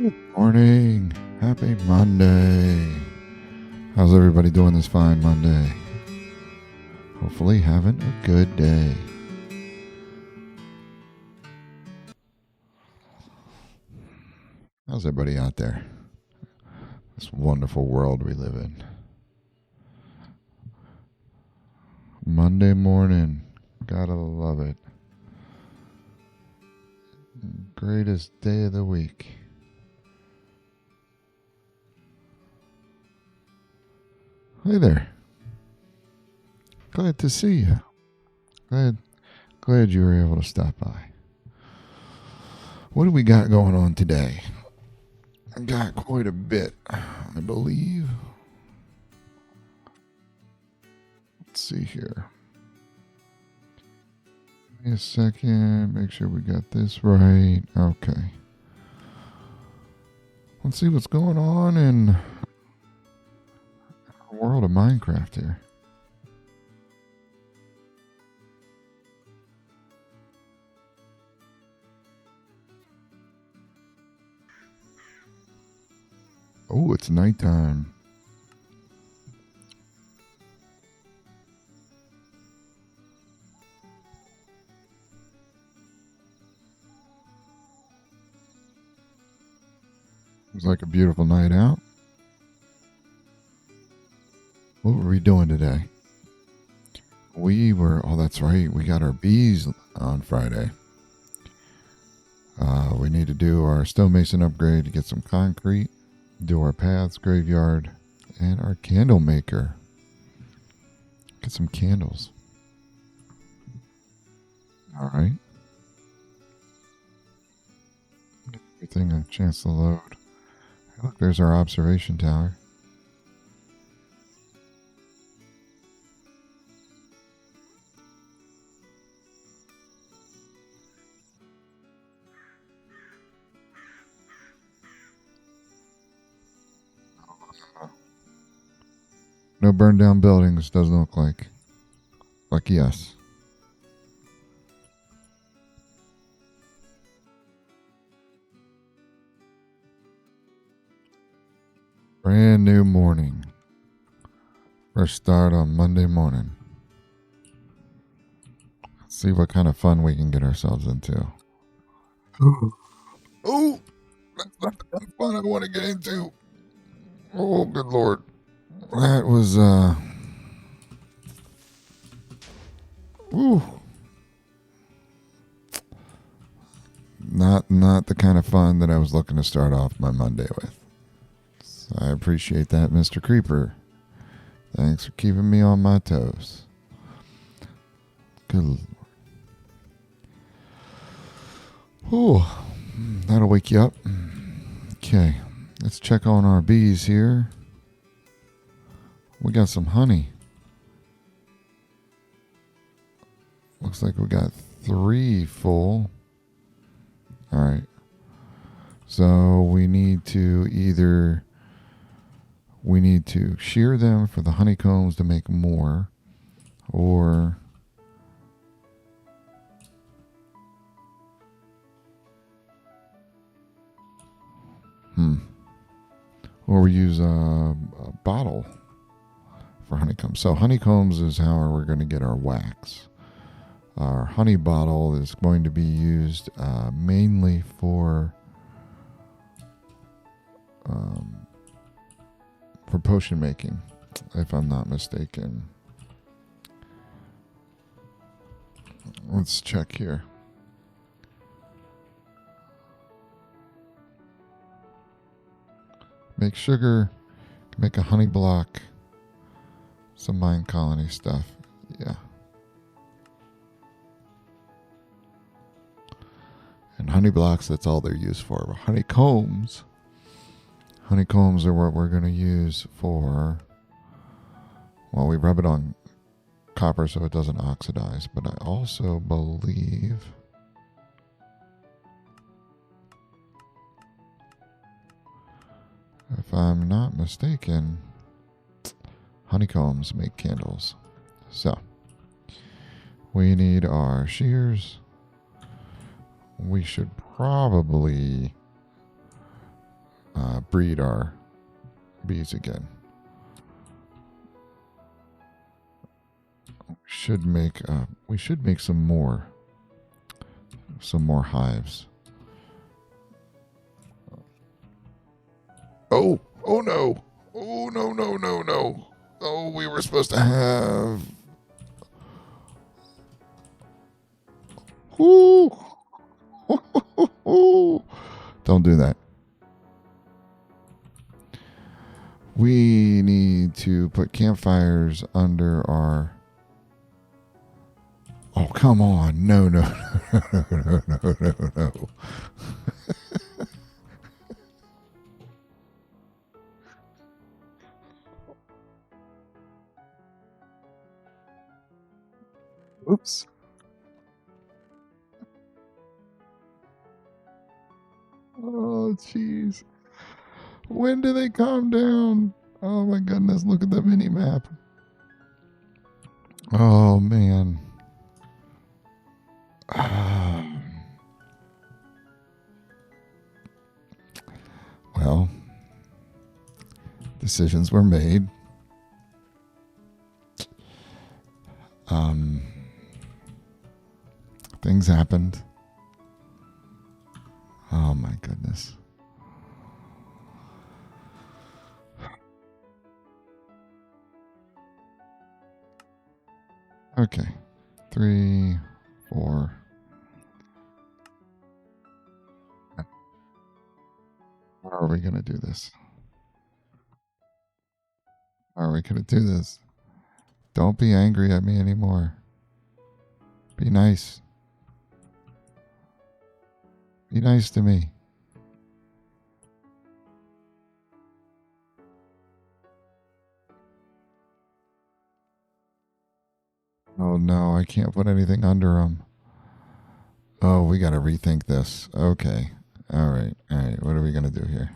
Morning. Happy Monday. How's everybody doing this fine Monday? Hopefully having a good day. How's everybody out there? This wonderful world we live in. Monday morning. Gotta love it. Greatest day of the week. Hey there. Glad to see you. Glad you were able to stop by. What do we got going on today? I got quite a bit, I believe. Let's see here. Give me a second. Make sure we got this right. Okay. Let's see what's going on in the world of Minecraft here. Oh, it's nighttime. It was like a beautiful night out. What were we doing today? Oh, that's right. We got our bees on Friday. We need to do our stonemason upgrade to get some concrete, do our paths, graveyard, and our candle maker. Get some candles. All right. Everything a chance to load. Look, there's our observation tower. No burned down buildings, doesn't look like. Lucky us. Brand new morning. First start on Monday morning. Let's see what kind of fun we can get ourselves into. Oh, that's not the kind of fun I want to get into. Oh, good lord. That was, ooh. Not the kind of fun that I was looking to start off my Monday with. So I appreciate that, Mr. Creeper. Thanks for keeping me on my toes. Good lord. Ooh, that'll wake you up. Okay, let's check on our bees here. We got some honey. Looks like we got 3 full. All right. So we need to shear them for the honeycombs to make more, or we use a bottle for honeycombs. So honeycombs is how we're going to get our wax. Our honey bottle is going to be used mainly for potion making, if I'm not mistaken. Let's check here. Make sugar, make a honey block, some mine colony stuff. Yeah. And honey blocks, that's all they're used for. Honeycombs are what we're going to use for, well, we rub it on copper so it doesn't oxidize, but I also believe if I'm not mistaken, honeycombs make candles. So, we need our shears. We should probably breed our bees again. We should make some more hives. Oh no! Oh no! Oh, we were supposed to have. Ooh. Don't do that. We need to put campfires under our. Oh, come on. No. Oops. Oh, jeez. When do they calm down? Oh, my goodness. Look at the mini map. Oh, man. Well, decisions were made. Things happened. Oh, my goodness. Okay. 3, 4. How are we going to do this? How are we going to do this? Don't be angry at me anymore. Be nice. Be nice to me. Oh no, I can't put anything under them. Oh, we got to rethink this. Okay. All right. What are we going to do here?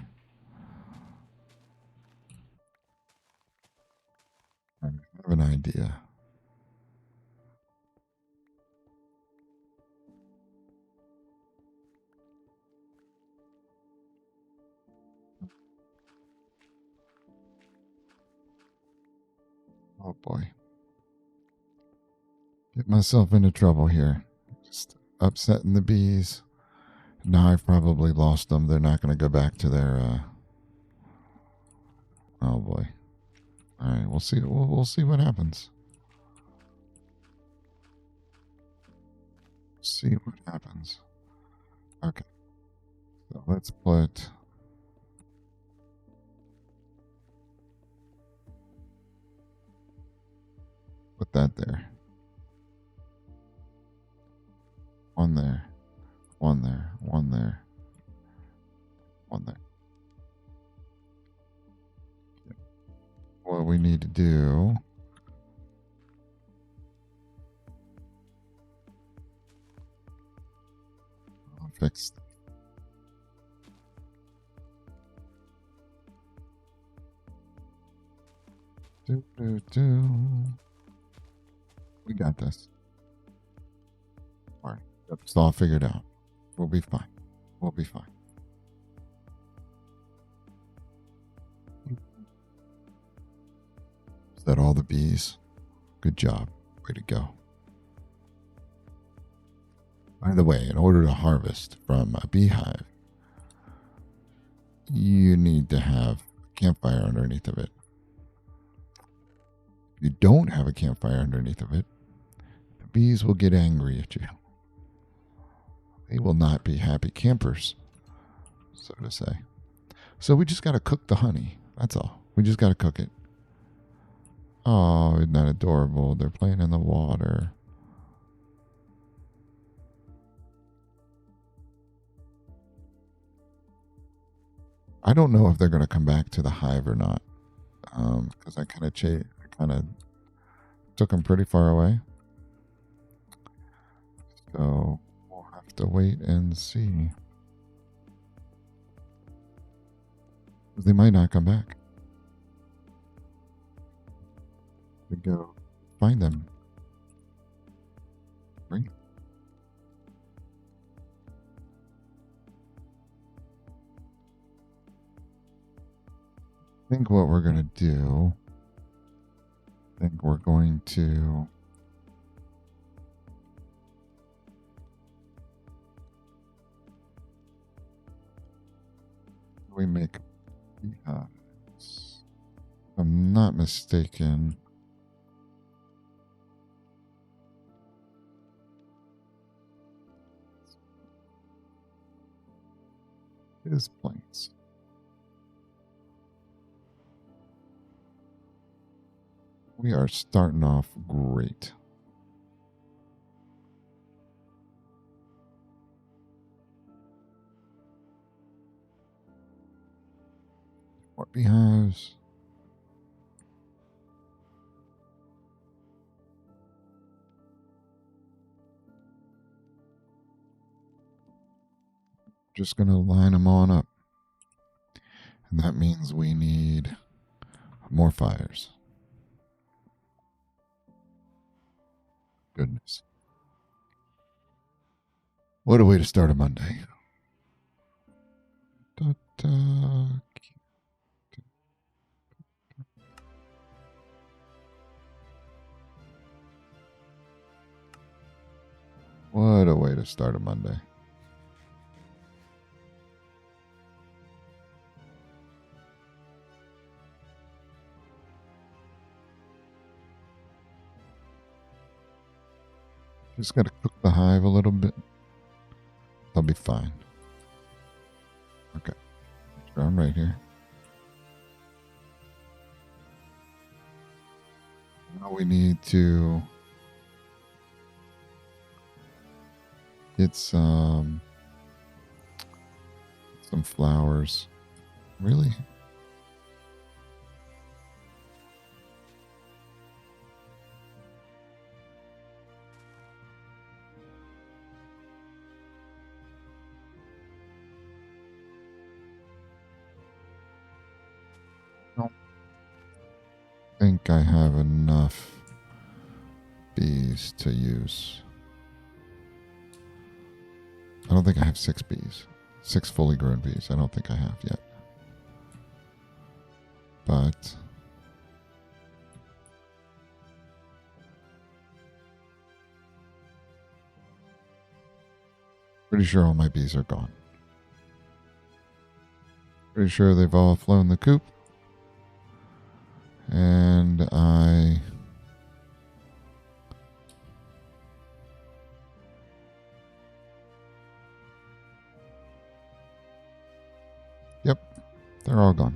I have an idea. Oh boy. Get myself into trouble here. Just upsetting the bees. Now I've probably lost them. They're not going to go back to their. Oh boy. All right, we'll see. We'll see what happens. See what happens. Okay. So let's put. Put that there. One there. One there. One there. One there. What we need to do. I'll fix. We got this. All right. It's all figured out. We'll be fine. We'll be fine. Is that all the bees? Good job. Way to go. By the way, in order to harvest from a beehive, you need to have a campfire underneath of it. If you don't have a campfire underneath of it, the bees will get angry at you. They will not be happy campers, so to say. So we just got to cook the honey. That's all. We just got to cook it. Oh, isn't that adorable? They're playing in the water. I don't know if they're going to come back to the hive or not, because I kind of took them pretty far away. So we'll have to wait and see. They might not come back. We go find them. Right? think what we're going to do, I think we're going to we make beehives. If I'm not mistaken. Is planks. We are starting off great. More beehives. Just going to line them on up. And that means we need more fires. Goodness. What a way to start a Monday. What a way to start a Monday. Just got to cook the hive a little bit. They'll be fine. Okay. Sure, I'm right here. Now we need to get some flowers. Really? No. I think I have enough bees to use. I don't think I have 6 bees. 6 fully grown bees. I don't think I have yet. But pretty sure all my bees are gone. Pretty sure they've all flown the coop. And Yep, they're all gone.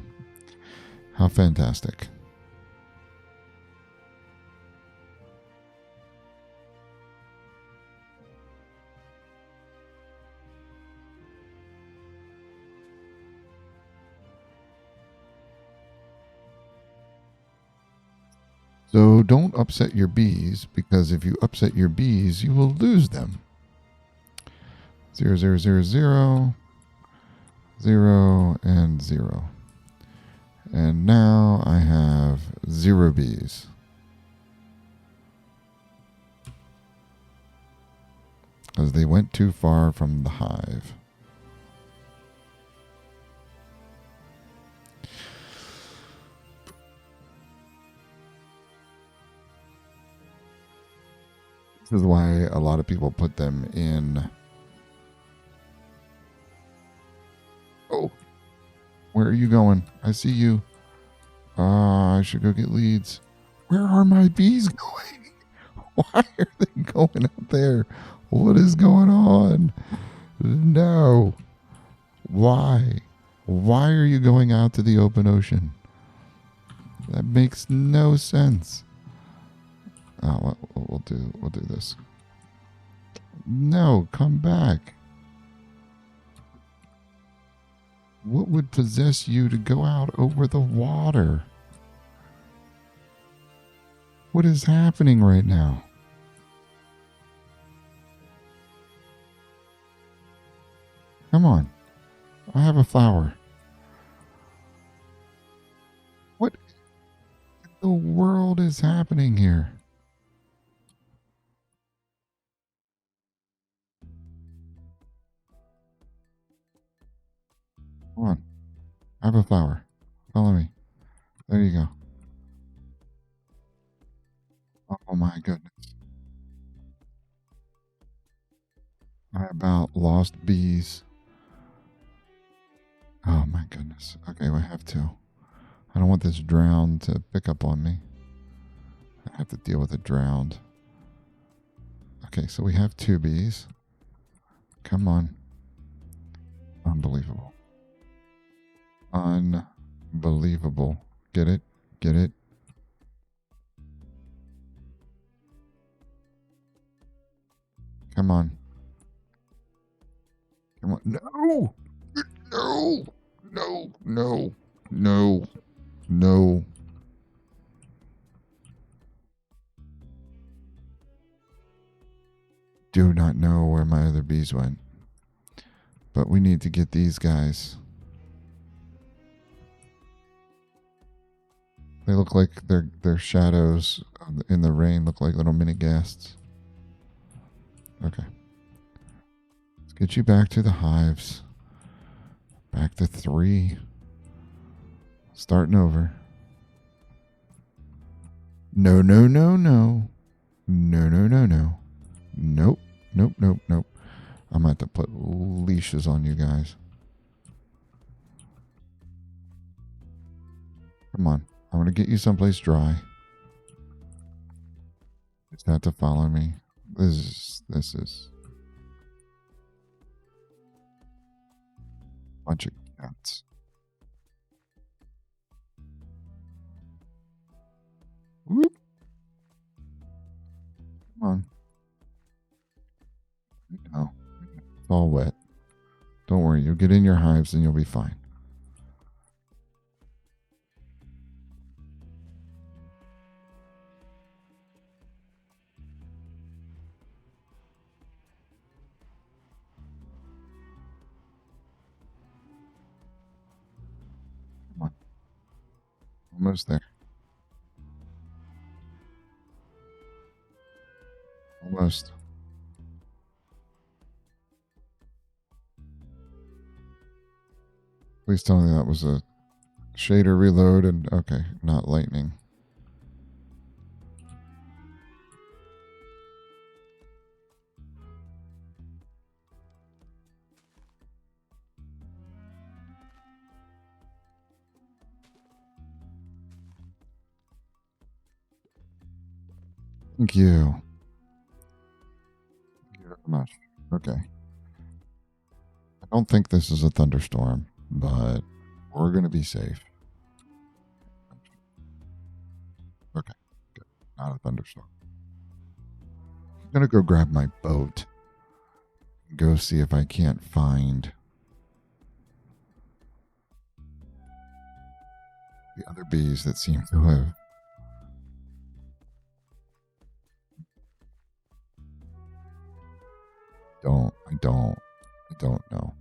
How fantastic. So don't upset your bees, because if you upset your bees, you will lose them. 0, 0, 0, 0, 0, and 0. And now I have 0 bees. Because they went too far from the hive. This is why a lot of people put them in. Oh, where are you going? I see you. I should go get leads. Where are my bees going? Why are they going out there? What is going on? No. Why? Why are you going out to the open ocean? That makes no sense. Oh, we'll do this. No, come back. What would possess you to go out over the water? What is happening right now? Come on. I have a flower. What in the world is happening here? Come on. I have a flower. Follow me. There you go. Oh my goodness. I about lost bees. Oh my goodness. Okay, we have to. I don't want this drowned to pick up on me. I have to deal with a drowned. Okay, so we have two bees. Come on. Unbelievable. Unbelievable. Get it? Get it? Come on. Come on. No! No! No! No! No! No! Do not know where my other bees went. But we need to get these guys. They look like their shadows in the rain look like little mini ghasts. Okay. Let's get you back to the hives. Back to 3. Starting over. No, no, no, no. No, no, no, no. Nope. Nope, nope, nope. I'm going to have to put leashes on you guys. Come on. I'm going to get you someplace dry. Just have to follow me. This is a bunch of cats. Whoop. Come on. No. It's all wet. Don't worry. You'll get in your hives and you'll be fine. Come on. Almost there. Almost. Please tell me that was a shader reload and okay, not lightning. Thank you. Thank you very much. Okay. I don't think this is a thunderstorm, but we're going to be safe. Okay. Good. Not a thunderstorm. I'm going to go grab my boat. Go see if I can't find the other bees that seem to have. I don't know.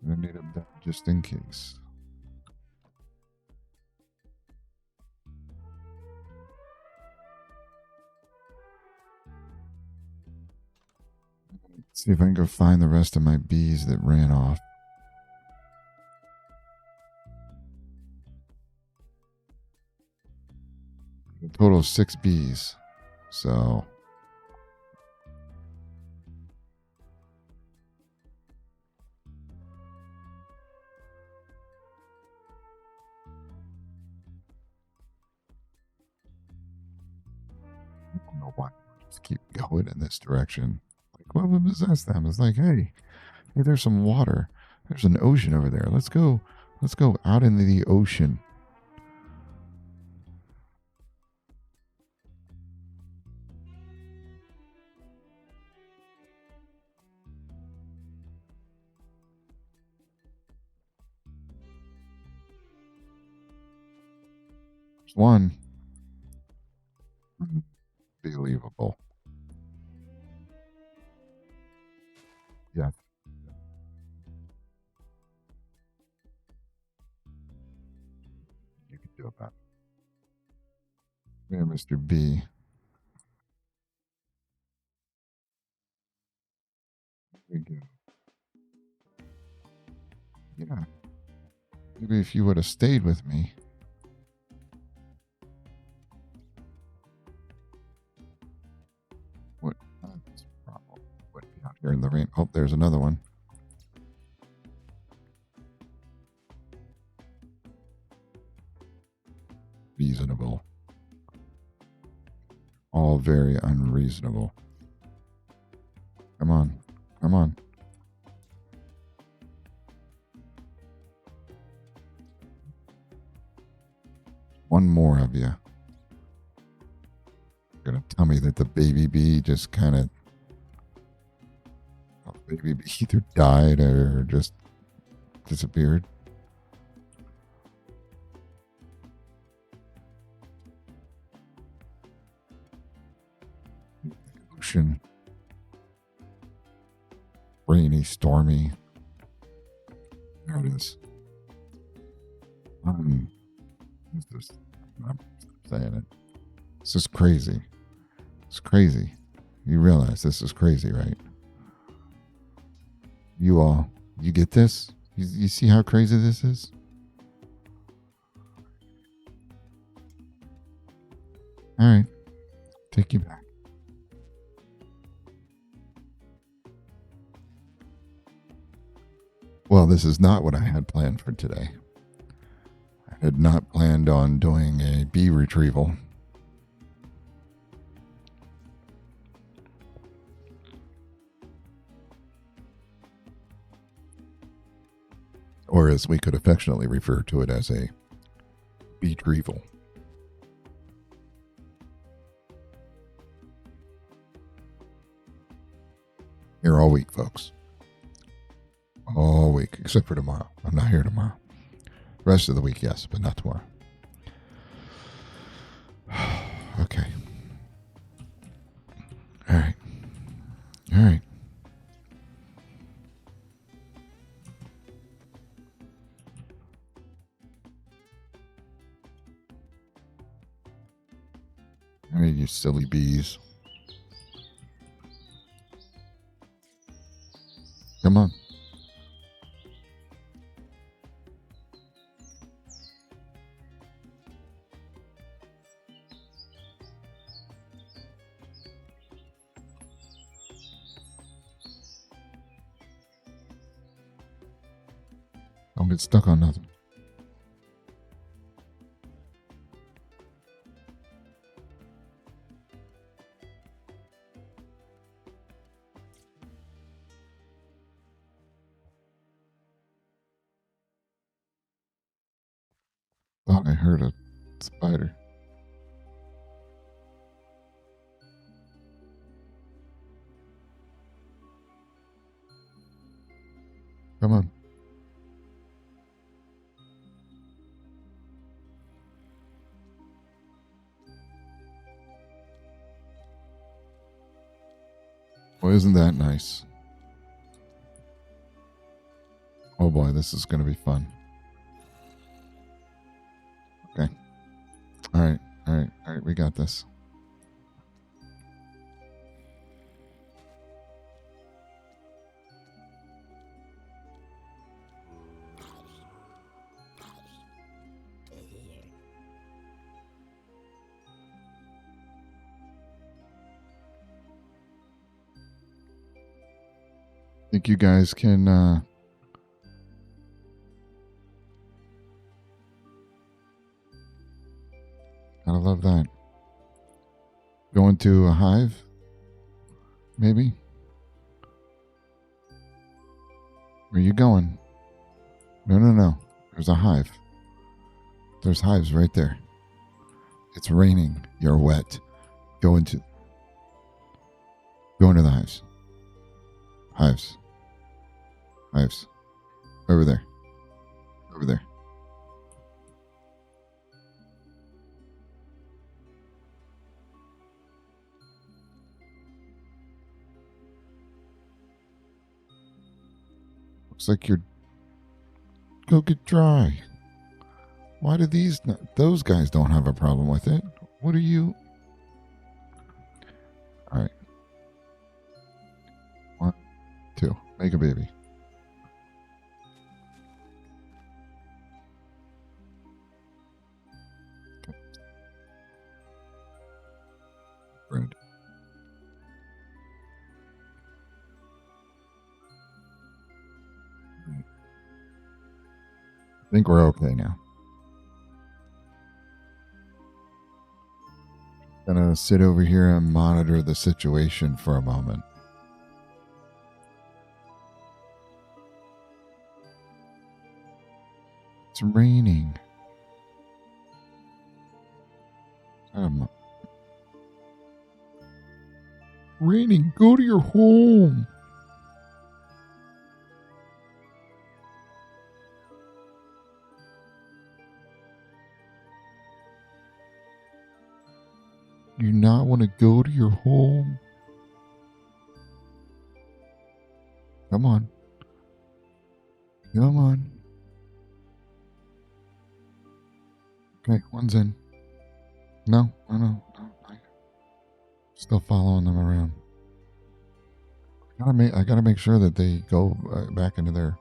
I'm going to need a bed just in case. Let's see if I can go find the rest of my bees that ran off. A total of 6 bees. So. I don't know why. Just keep going in this direction. Like, what would possess them? It's like, hey, there's some water. There's an ocean over there. Let's go. Let's go out into the ocean. There's one. Unbelievable. Yes. You can do about it. Yeah, Mr. B. There we go. Yeah. Maybe if you would have stayed with me. What? That's a problem. Wouldn't be out here in the rain. Oh, there's another one. Reasonable. All very unreasonable. Come on. Come on. One more of you. You're going to tell me that the baby bee just kind of. Baby bee either died or just disappeared. Ocean. Rainy, stormy. There it is. This, I'm saying it. This is crazy. It's crazy. You realize this is crazy, right? You all, you get this? You see how crazy this is? All right. Take you back. Well, this is not what I had planned for today. I had not planned on doing a bee retrieval. Or as we could affectionately refer to it as a bee-retrieval. Here all week, folks. All week, except for tomorrow. I'm not here tomorrow. Rest of the week, yes, but not tomorrow. Okay. All right. All right. All right, you silly bees. Come on. Don't get stuck on nothing. Thought I heard a spider. Come on. Well, isn't that nice? Oh boy, this is going to be fun. Okay. All right. All right. All right. We got this. Think you guys can I love that. Going to a hive? Maybe? Where are you going? No. There's a hive. There's hives right there. It's raining. You're wet. Go into the hives. Hives. Hives. Over there. Over there. Looks like you're... Go get dry. Why do those guys don't have a problem with it? What are you... All right. 1, 2. Make a baby. Okay. Bread. I think we're okay now. Gonna sit over here and monitor the situation for a moment. It's raining. Raining, go to your home. You not want to go to your home? Come on. Come on. Okay, one's in. No, no. Still following them around. I gotta make sure that they go back into their...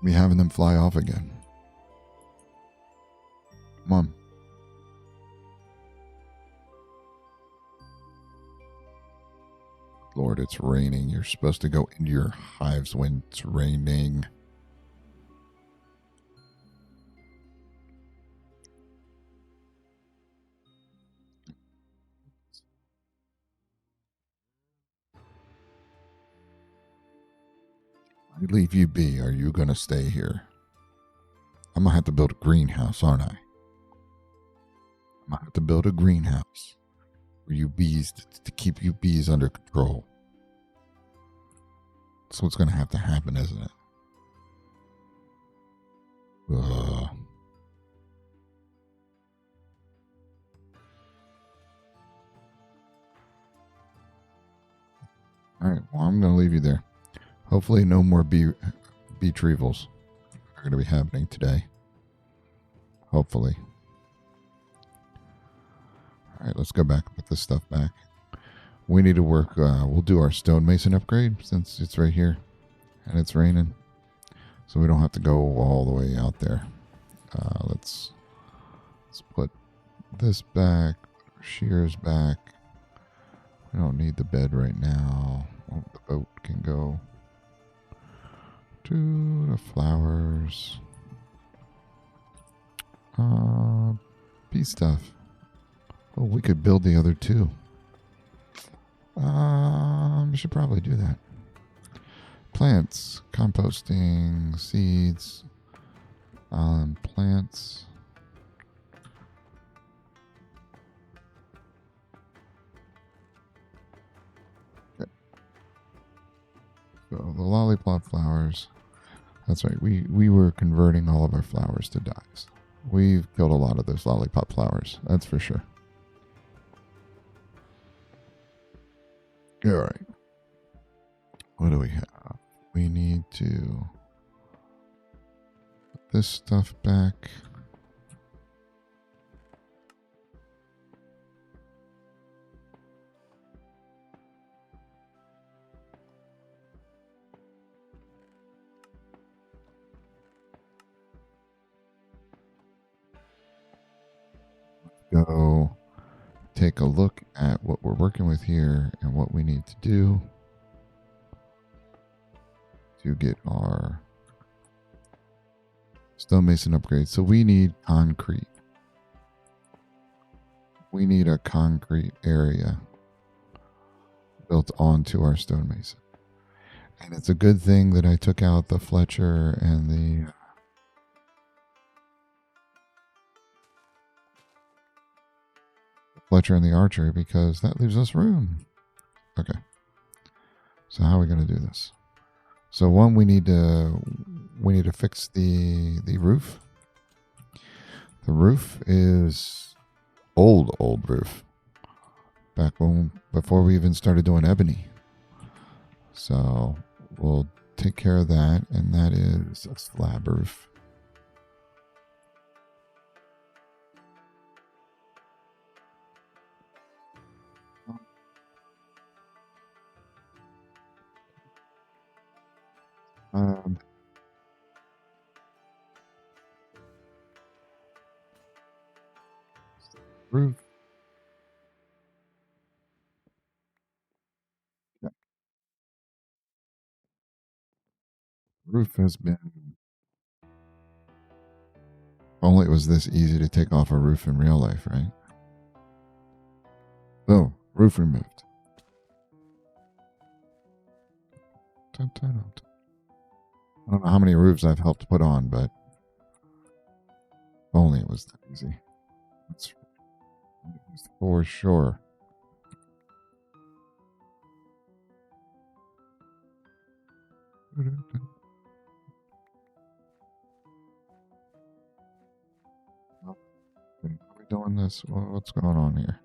Be having them fly off again. Come on. Lord, it's raining. You're supposed to go into your hives when it's raining. I leave you be. Are you going to stay here? I'm going to have to build a greenhouse, aren't I? I'm going to have to build a greenhouse for you bees to keep you bees under control. That's what's going to have to happen, isn't it? All right, well, I'm going to leave you there. Hopefully no more bee retrievals are going to be happening today. Hopefully. All right, let's go back and put this stuff back. We need to work. We'll do our stonemason upgrade since it's right here and it's raining. So we don't have to go all the way out there. Let's put this back. Shears back. We don't need the bed right now. Oh, the boat can go to the flowers. Bee stuff. Oh, we could build the other two. We should probably do that. Plants, composting, seeds, plants. Okay. So the lollipop flowers. That's right. We were converting all of our flowers to dyes. We've killed a lot of those lollipop flowers. That's for sure. All right. What do we have? We need to put this stuff back. Go take a look at what we're working with here and what we need to do to get our stonemason upgrade. So we need concrete. We need a concrete area built onto our stonemason. And it's a good thing that I took out the Fletcher and the archer, because that leaves us room. Okay. So how are we going to do this? So one, we need to fix the roof. The roof is old roof. back when before we even started doing ebony. So we'll take care of that, and that is a slab roof. Um, Roof. Yeah. Roof has been. Only it was this easy to take off a roof in real life, right? Oh, roof removed. Dun, dun, dun. I don't know how many roofs I've helped put on, but only it was that easy. That's for sure. Are we doing this? What's going on here?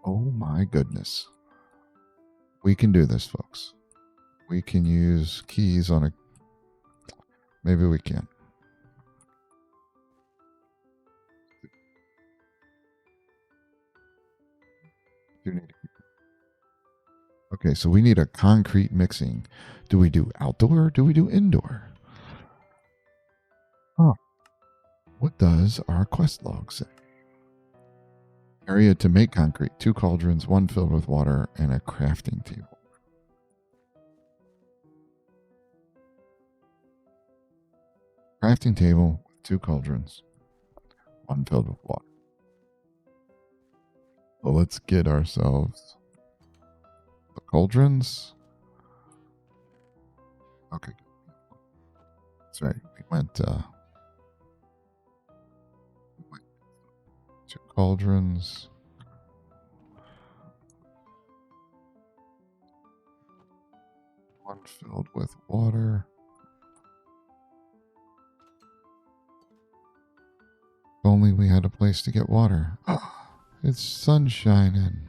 Oh my goodness. We can do this, folks. We can use keys on a. Maybe we can. Okay, so we need a concrete mixing. Do we do outdoor or do we do indoor? Huh. What does our quest log say? Area to make concrete: 2 cauldrons, 1 filled with water, and a crafting table. Crafting table, 2 cauldrons, 1 filled with water. Well, let's get ourselves the cauldrons. Okay. That's right. We went 2 cauldrons. One filled with water. If only we had a place to get water. It's sunshine.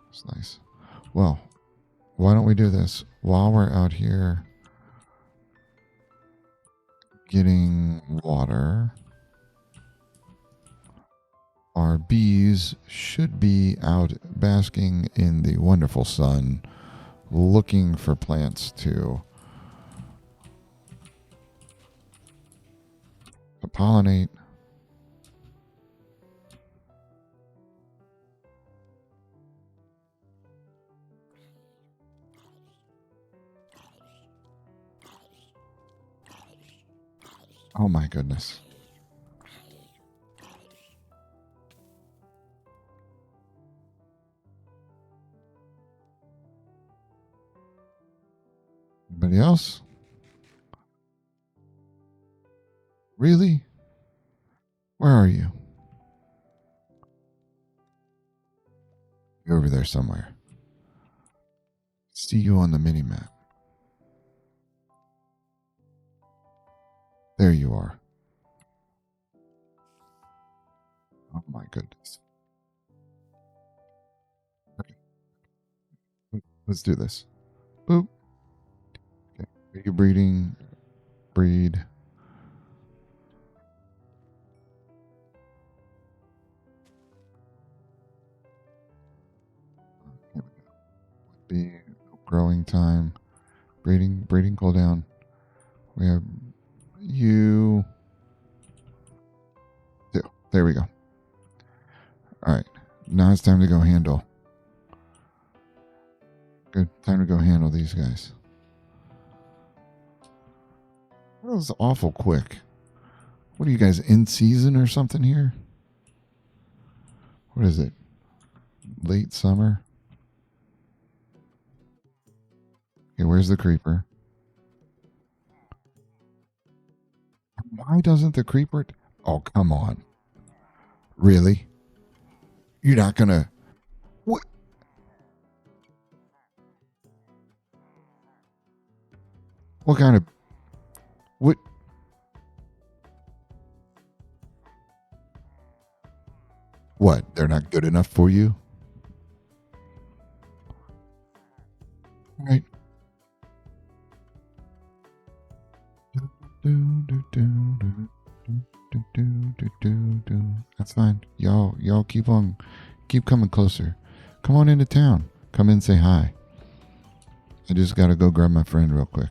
It's nice. Well, why don't we do this while we're out here getting water? Our bees should be out basking in the wonderful sun, looking for plants to pollinate. Oh my goodness. Anybody else? Really? Where are you? You're over there somewhere. See you on the mini map. There you are. Oh my goodness. Okay. Let's do this. Boop. Okay. Are you breeding? Breed. Here we go. Be growing time. Breeding cooldown. We have you. There we go. All right. Now it's time to go handle. Good. Time to go handle these guys. That was awful quick. What are you guys, in season or something here? What is it? Late summer? Okay, where's the creeper? Why doesn't the creeper? Oh, come on. Really? You're not gonna. What? What kind of. What? What? They're not good enough for you? Right. That's fine. Y'all keep coming closer. Come on into town. Come in, say hi. I just gotta go grab my friend real quick.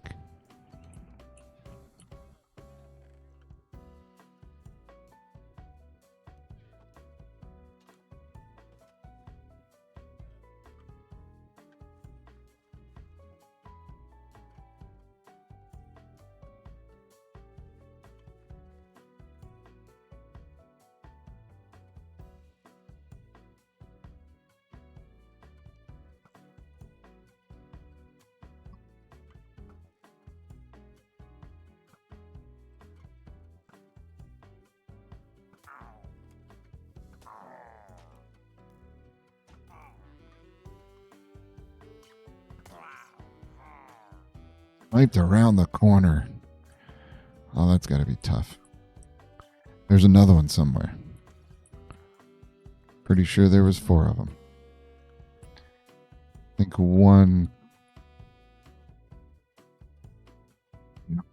Right around the corner. Oh, that's gotta be tough. There's another one somewhere. Pretty sure there was 4 of them. I think one.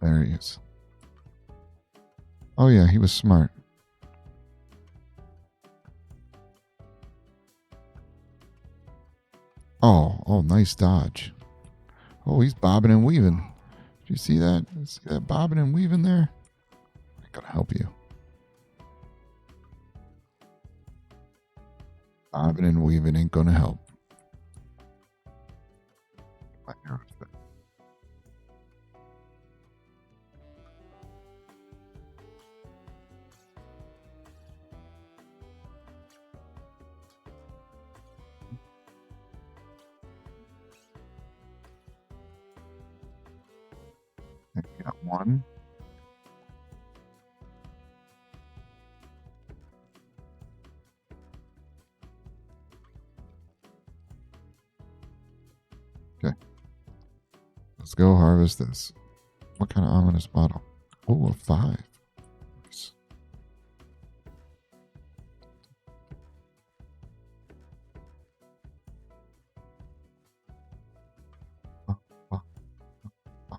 There he is. Oh yeah, he was smart. Oh, nice dodge. Oh, he's bobbing and weaving. Did you see that? See that bobbing and weaving there? I gotta help you. Bobbing and weaving ain't gonna help. My arrow's back. Okay, we got one. Okay. Let's go harvest this. What kind of ominous bottle? Oh, a 5. Nice. Oh, oh, oh.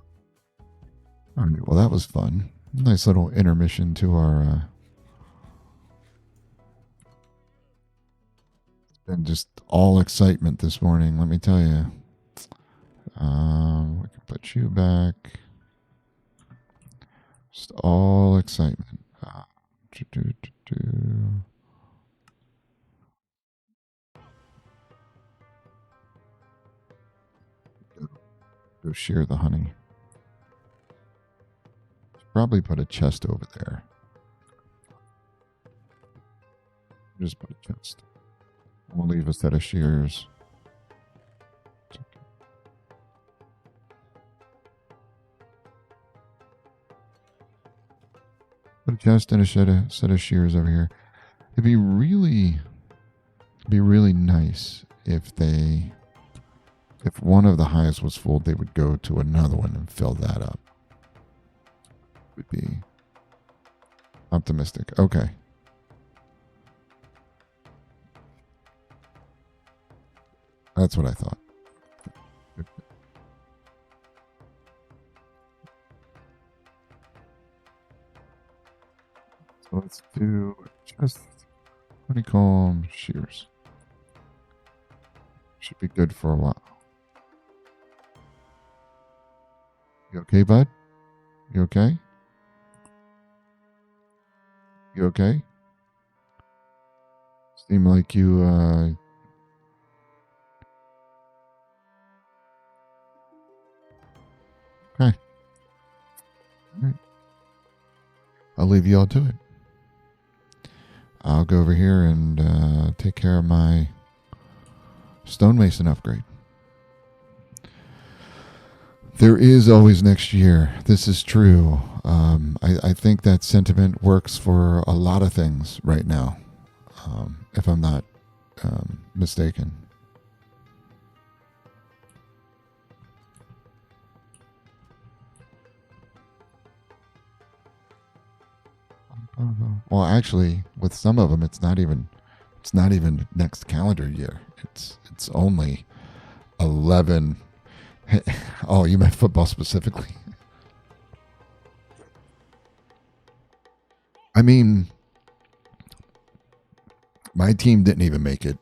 All right, well, that was fun. Nice little intermission to our. Been just all excitement this morning, let me tell you. We can put you back. Just all excitement. Go shear the honey. Probably put a chest over there. Just put a chest. We'll leave a set of shears. Put a chest and a set of shears over here. It'd be really nice if one of the hives was full, they would go to another one and fill that up. Would be optimistic. Okay. That's what I thought. So let's do just honeycomb shears. Should be good for a while. You okay, bud? You okay? You okay? Seem like you okay. All right. I'll leave you all to it. I'll go over here and take care of my stonemason upgrade. There is always next year. This is true. I think that sentiment works for a lot of things right now, if I'm not mistaken. Well, actually, with some of them, it's not even It's not even next calendar year. It's only 11. Oh, you meant football specifically? I mean, my team didn't even make it.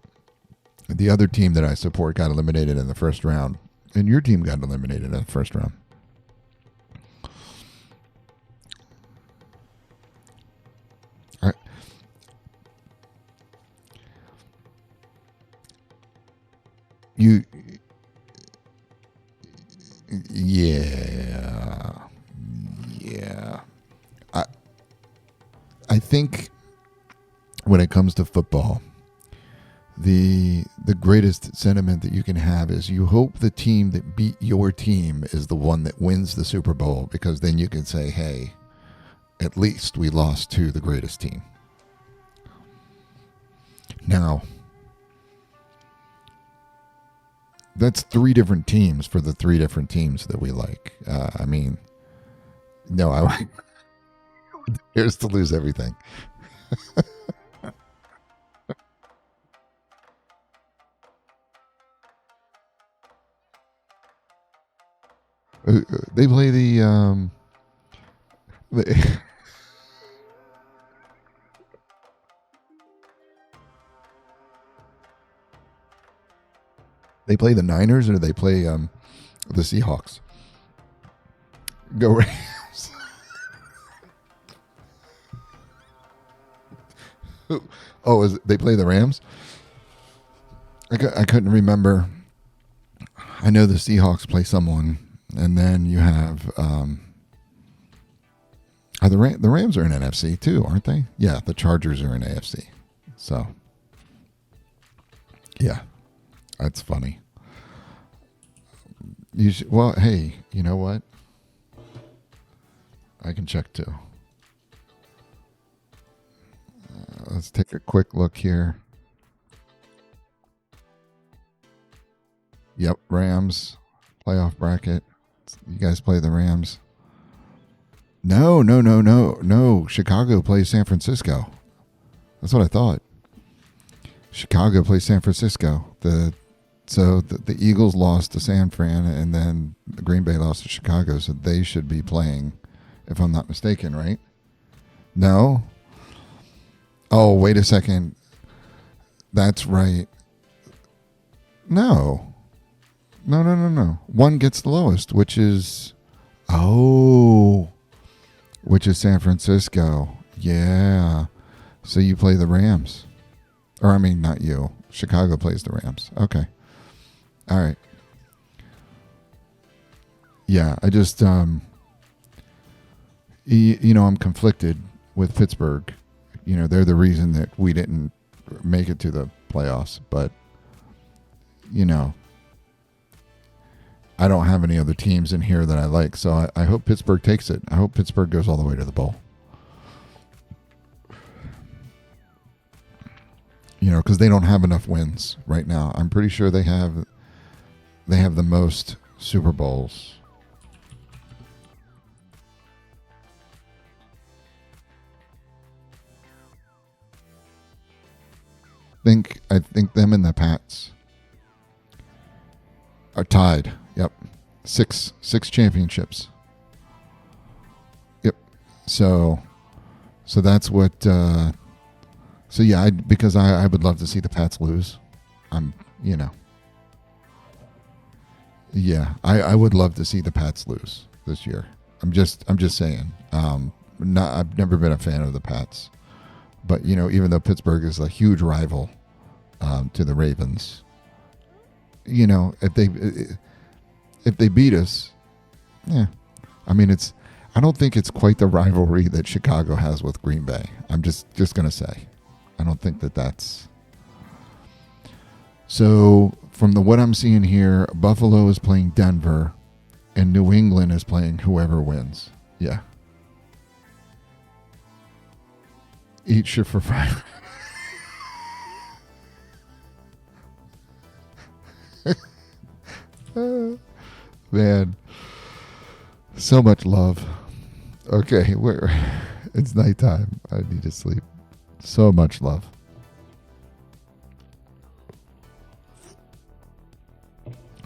The other team that I support got eliminated in the first round, and your team got eliminated in the first round. I, you, yeah, yeah. I I think when it comes to football, the greatest sentiment that you can have is you hope the team that beat your team is the one that wins the Super Bowl, because then you can say, hey, at least we lost to the greatest team. Now, that's three different teams for the three different teams that we like. I mean, no, I here's to lose everything. They play they, they play the Niners, or they play the Seahawks. Go Rams. Oh, they play the Rams? I couldn't remember. I know the Seahawks play someone, and then you have the Rams are in NFC too, aren't they? Yeah, the Chargers are in AFC. So, yeah, that's funny. Well, hey, you know what? I can check too. Let's take a quick look here. Yep, Rams playoff bracket. You guys play the Rams. No, no, no, no, no. Chicago plays San Francisco. That's what I thought. Chicago plays San Francisco. The Eagles lost to San Fran, and then the Green Bay lost to Chicago, so they should be playing, if I'm not mistaken, right? No? Oh, wait a second. That's right. No. No, no, no, no. One gets the lowest, which is San Francisco. Yeah. So you play the Rams. Or I mean, not you. Chicago plays the Rams. Okay. All right. Yeah, I just I'm conflicted with Pittsburgh. They're the reason that we didn't make it to the playoffs, but I don't have any other teams in here that I like, so I hope Pittsburgh takes it. I hope Pittsburgh goes all the way to the bowl. Because they don't have enough wins right now. I'm pretty sure they have the most Super Bowls. I think them and the Pats are tied. Yep. Six championships. Yep. So that's what so yeah, because I would love to see the Pats lose. I'm yeah, I would love to see the Pats lose this year. I'm just saying. I've never been a fan of the Pats. But even though Pittsburgh is a huge rival to the Ravens, if they beat us, yeah, I mean I don't think it's quite the rivalry that Chicago has with Green Bay. I'm just gonna say, I don't think that's. So from what I'm seeing here, Buffalo is playing Denver, and New England is playing whoever wins. Yeah. Eat shit for five. Man, so much love. Okay, it's nighttime. I need to sleep. So much love.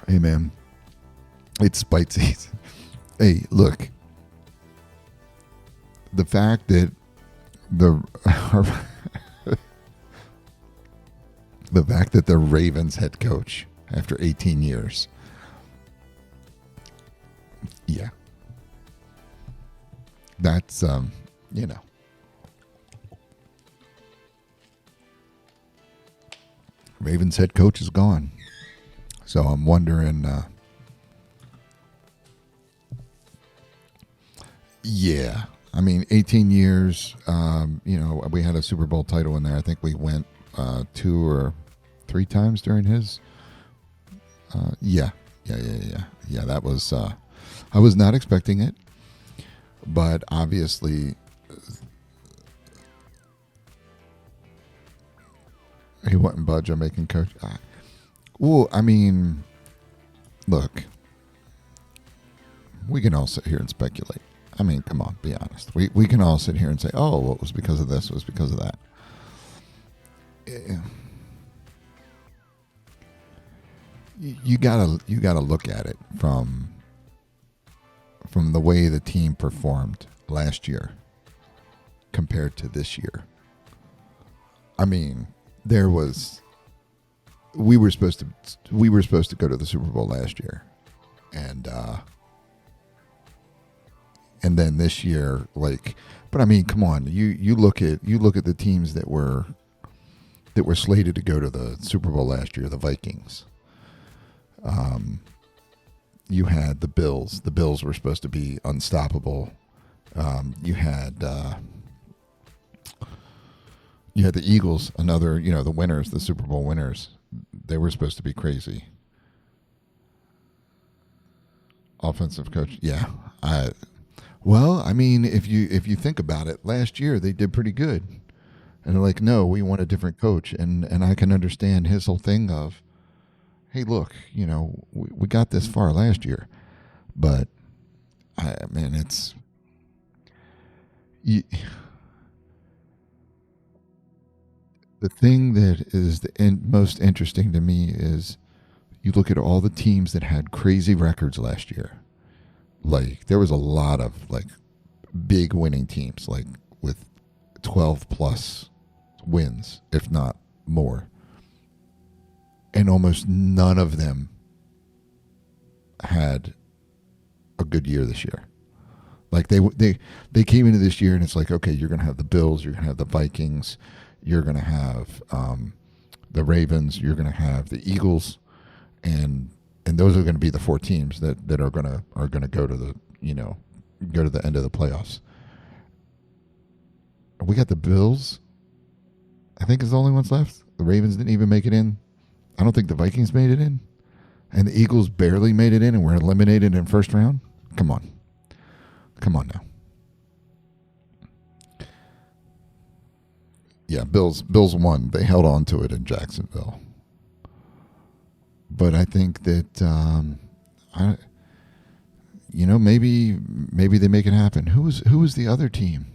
Hey, man. It's spite season. Hey, look. The fact that the the fact that the Ravens head coach after 18 years, yeah, that's you know, Ravens head coach is gone. So I'm wondering. Yeah, I mean, 18 years. We had a Super Bowl title in there. I think we went 2 or 3 times during his. Yeah. That was. I was not expecting it, but obviously, he wouldn't budge on making coach. Well, I mean, look, we can all sit here and speculate. I mean, come on, be honest. We can all sit here and say, oh, well, it was because of this, it was because of that. You gotta look at it from the way the team performed last year compared to this year. I mean, we were supposed to go to the Super Bowl last year, and then this year, but I mean, come on, you look at the teams that were slated to go to the Super Bowl last year, the Vikings. You had the Bills. The Bills were supposed to be unstoppable. You had the Eagles, another, the winners, the Super Bowl winners. They were supposed to be crazy. Offensive coach, yeah. Well, I mean, if you think about it, last year they did pretty good, and they're like, no, we want a different coach, and I can understand his whole thing of, hey, look, we got this far last year, but it's the thing that is the most interesting to me is you look at all the teams that had crazy records last year. Like, there was a lot of big winning teams, with 12 plus wins, if not more. And almost none of them had a good year this year. Like, they came into this year and it's like, okay, you're going to have the Bills, you're going to have the Vikings, you're going to have the Ravens, you're going to have the Eagles, and those are going to be the 4 teams that are going to go to the go to the end of the playoffs. We got the Bills, I think, is the only ones left. The Ravens didn't even make it in. I don't think the Vikings made it in, and the Eagles barely made it in, and were eliminated in first round. Come on now. Yeah, Bills won. They held on to it in Jacksonville. But I think that maybe they make it happen. Who was the other team?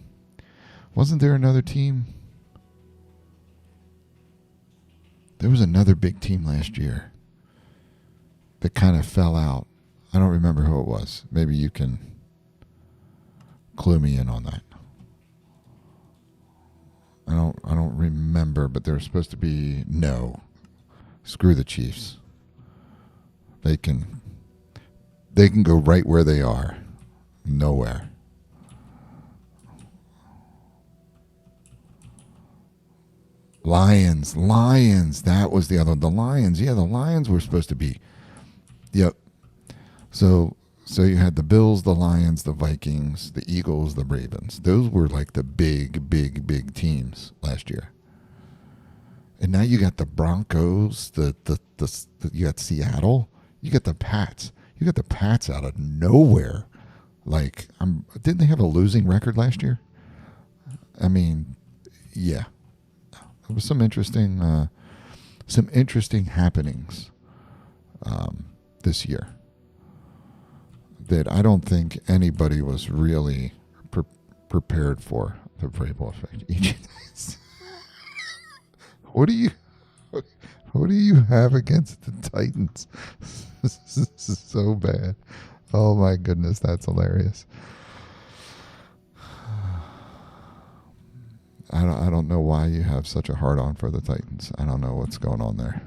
Wasn't there another team? There was another big team last year that kind of fell out. I don't remember who it was. Maybe you can clue me in on that. I don't remember, but there was supposed to be no. Screw the Chiefs. They can go right where they are. Nowhere. Lions. That was the other. The Lions. Yeah, the Lions were supposed to be. Yep. So you had the Bills, the Lions, the Vikings, the Eagles, the Ravens. Those were like the big teams last year. And now you got the Broncos, you got Seattle, you got the Pats. You got the Pats out of nowhere. Didn't they have a losing record last year? I mean, yeah. There was some interesting happenings this year that I don't think anybody was really prepared for. The Vrabel effect. What What do you have against the Titans? This is so bad. Oh my goodness, that's hilarious. I don't know why you have such a hard on for the Titans. I don't know what's going on there.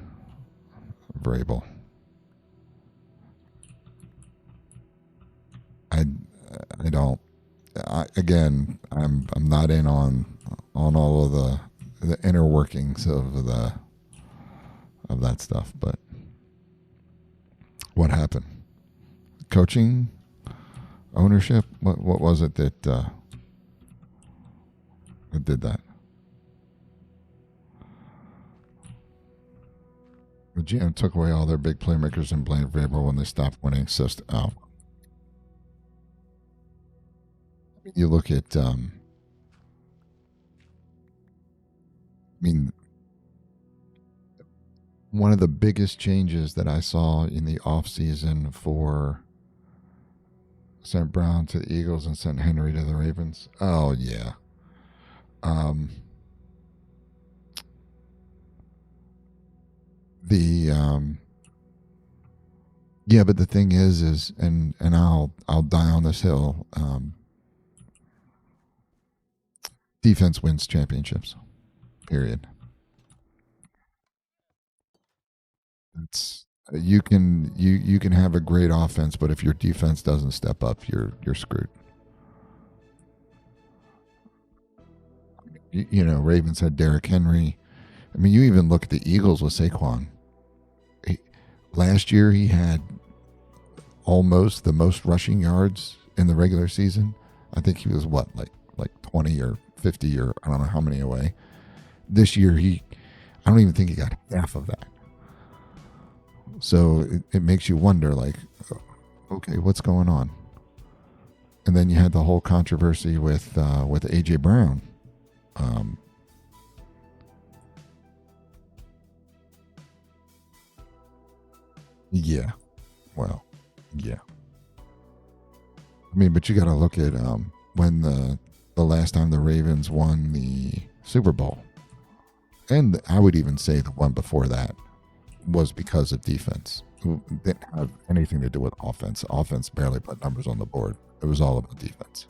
Vrabel. I I don't. I'm not in on all of the inner workings of that stuff. But what happened? Coaching, ownership. What was it that did that? The GM took away all their big playmakers and blamed Vrabel when they stopped winning. You look at, I mean, one of the biggest changes that I saw in the offseason for sent Brown to the Eagles and sent Henry to the Ravens. Oh, yeah. Um, the yeah, but the thing is, and I'll die on this hill. Defense wins championships. Period. It's you can have a great offense, but if your defense doesn't step up, you're screwed. Ravens had Derrick Henry. I mean, you even look at the Eagles with Saquon. He, Last year, he had almost the most rushing yards in the regular season. I think he was like 20 or 50 or I don't know how many away. This year, I don't even think he got half of that. So it makes you wonder, like, okay, what's going on? And then you had the whole controversy with AJ Brown. Um, yeah, well, yeah. I mean, but you got to look at when the last time the Ravens won the Super Bowl, and I would even say the one before that was because of defense. It didn't have anything to do with offense. Offense barely put numbers on the board. It was all about defense.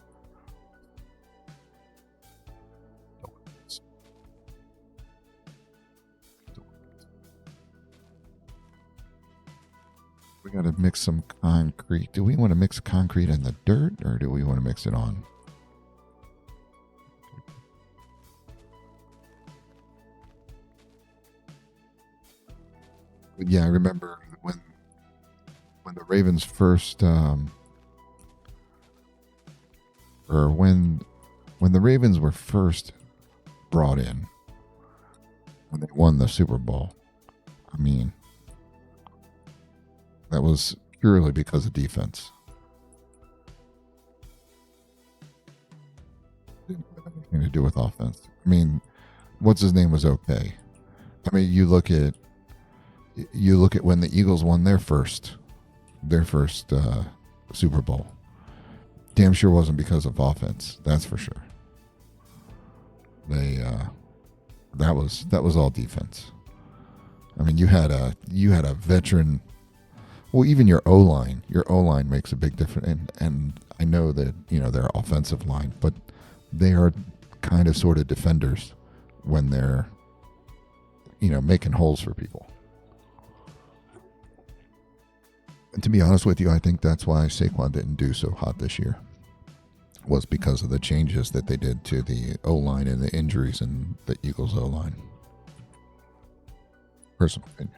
We got to mix some concrete. Do we want to mix concrete in the dirt or do we want to mix it on? But yeah, I remember when the Ravens first or when the Ravens were first brought in when they won the Super Bowl. I mean, that was purely because of defense. Didn't have anything to do with offense. I mean, what's his name was okay. I mean, you look at when the Eagles won their first Super Bowl. Damn sure wasn't because of offense. That's for sure. They that was all defense. I mean, you had a veteran. Well, even your O line makes a big difference. And I know that their offensive line, but they are kind of sort of defenders when they're making holes for people. And to be honest with you, I think that's why Saquon didn't do so hot this year. Was because of the changes that they did to the O line and the injuries in the Eagles O line. Personal opinion.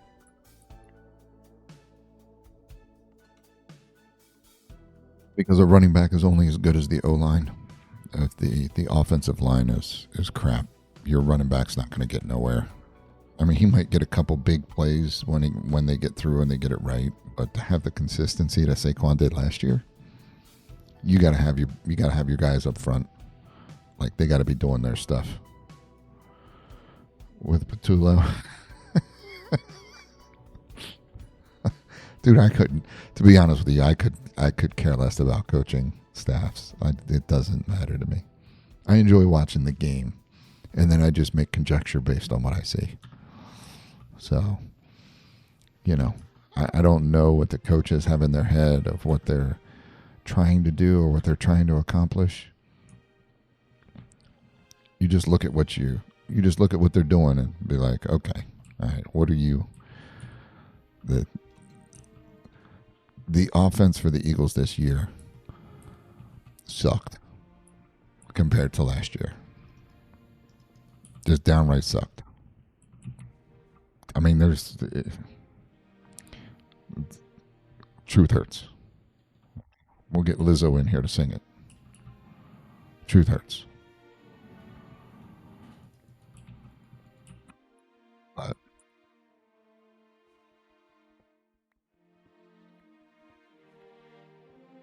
Because a running back is only as good as the O line. If the offensive line is crap, your running back's not going to get nowhere. I mean, he might get a couple big plays when they get through and they get it right, but to have the consistency that Saquon did last year, you got to have your guys up front. Like they got to be doing their stuff. With Patullo, dude, I couldn't. To be honest with you, I could care less about coaching staffs. It doesn't matter to me. I enjoy watching the game, and then I just make conjecture based on what I see. So, you know, I don't know what the coaches have in their head of what they're trying to do or what they're trying to accomplish. You just look at you just look at what they're doing and be like, okay, all right, what are you the the offense for the Eagles this year sucked compared to last year. Just downright sucked. I mean, there's truth hurts. We'll get Lizzo in here to sing it. Truth hurts. But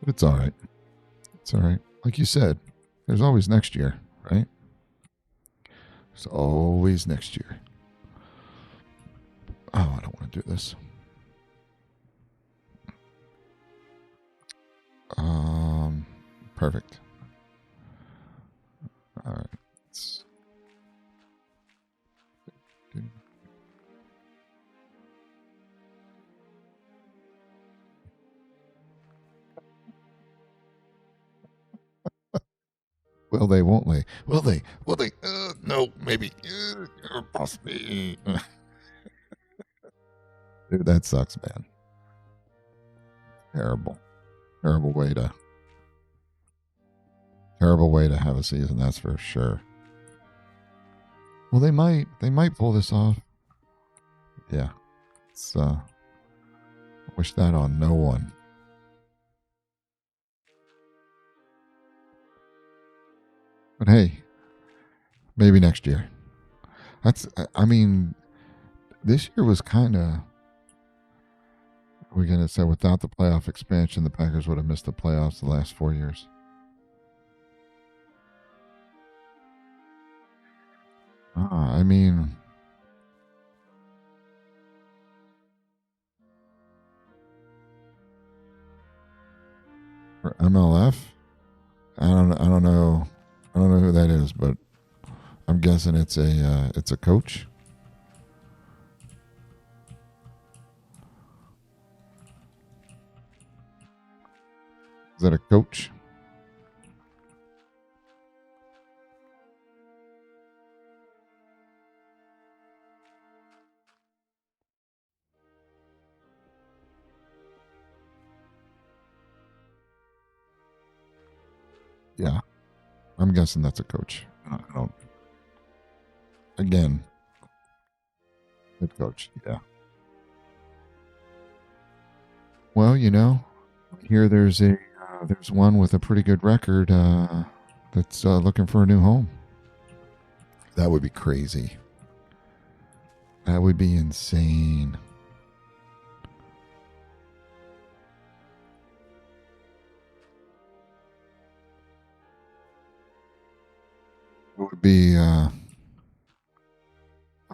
it's all right. It's all right. Like you said, there's always next year, right? There's always next year. Oh, I don't want to do this. Perfect. All right. Will they? Won't they? Will they? Will they? No, maybe. Possibly. Dude, that sucks, man. Terrible. Terrible way to. Terrible way to have a season. That's for sure. Well, they might. They might pull this off. Yeah. It's. Wish that on no one. But hey, maybe next year. That's. I mean, this year was kind of. We're gonna say without the playoff expansion, the Packers would have missed the playoffs the last 4 years. I mean, for MLF, I don't know. I don't know who that is, but I'm guessing it's a coach. Is that a coach? Yeah, I'm guessing that's a coach. I don't. Again, head coach. Yeah. Well, here there's one with a pretty good record that's looking for a new home. That would be crazy. That would be insane. It would be. I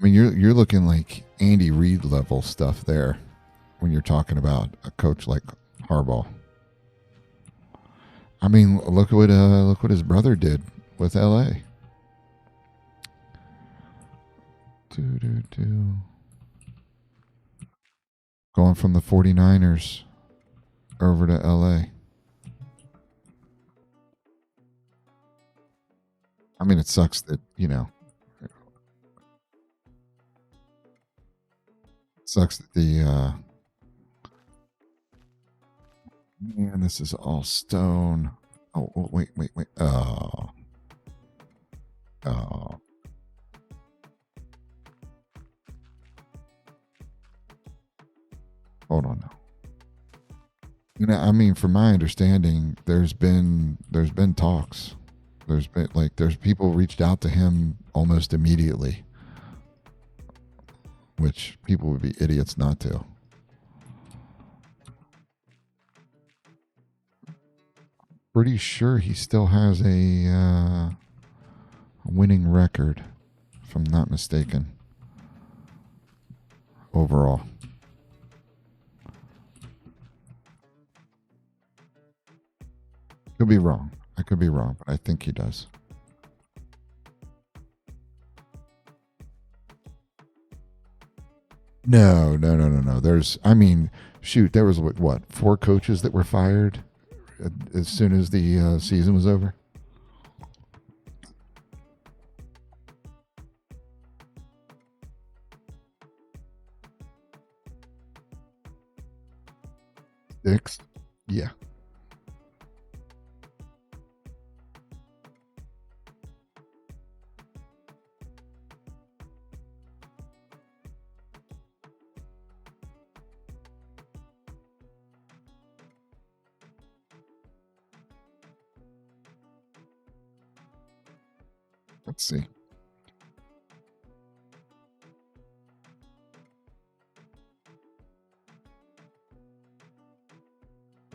mean, you're looking like Andy Reid level stuff there when you're talking about a coach like Harbaugh. I mean, look what his brother did with L.A. Going from the 49ers over to L.A. I mean, it sucks that it sucks that the man, this is all stone. Oh, wait. Oh. Hold on now. I mean, from my understanding, there's been talks. There's people reached out to him almost immediately, which people would be idiots not to. Pretty sure he still has a winning record, if I'm not mistaken, overall. Could be wrong. I could be wrong, but I think he does. No, no, no, no, no. I mean, shoot, there was what, four coaches that were fired as soon as the season was over. Six. Yeah. Let's see.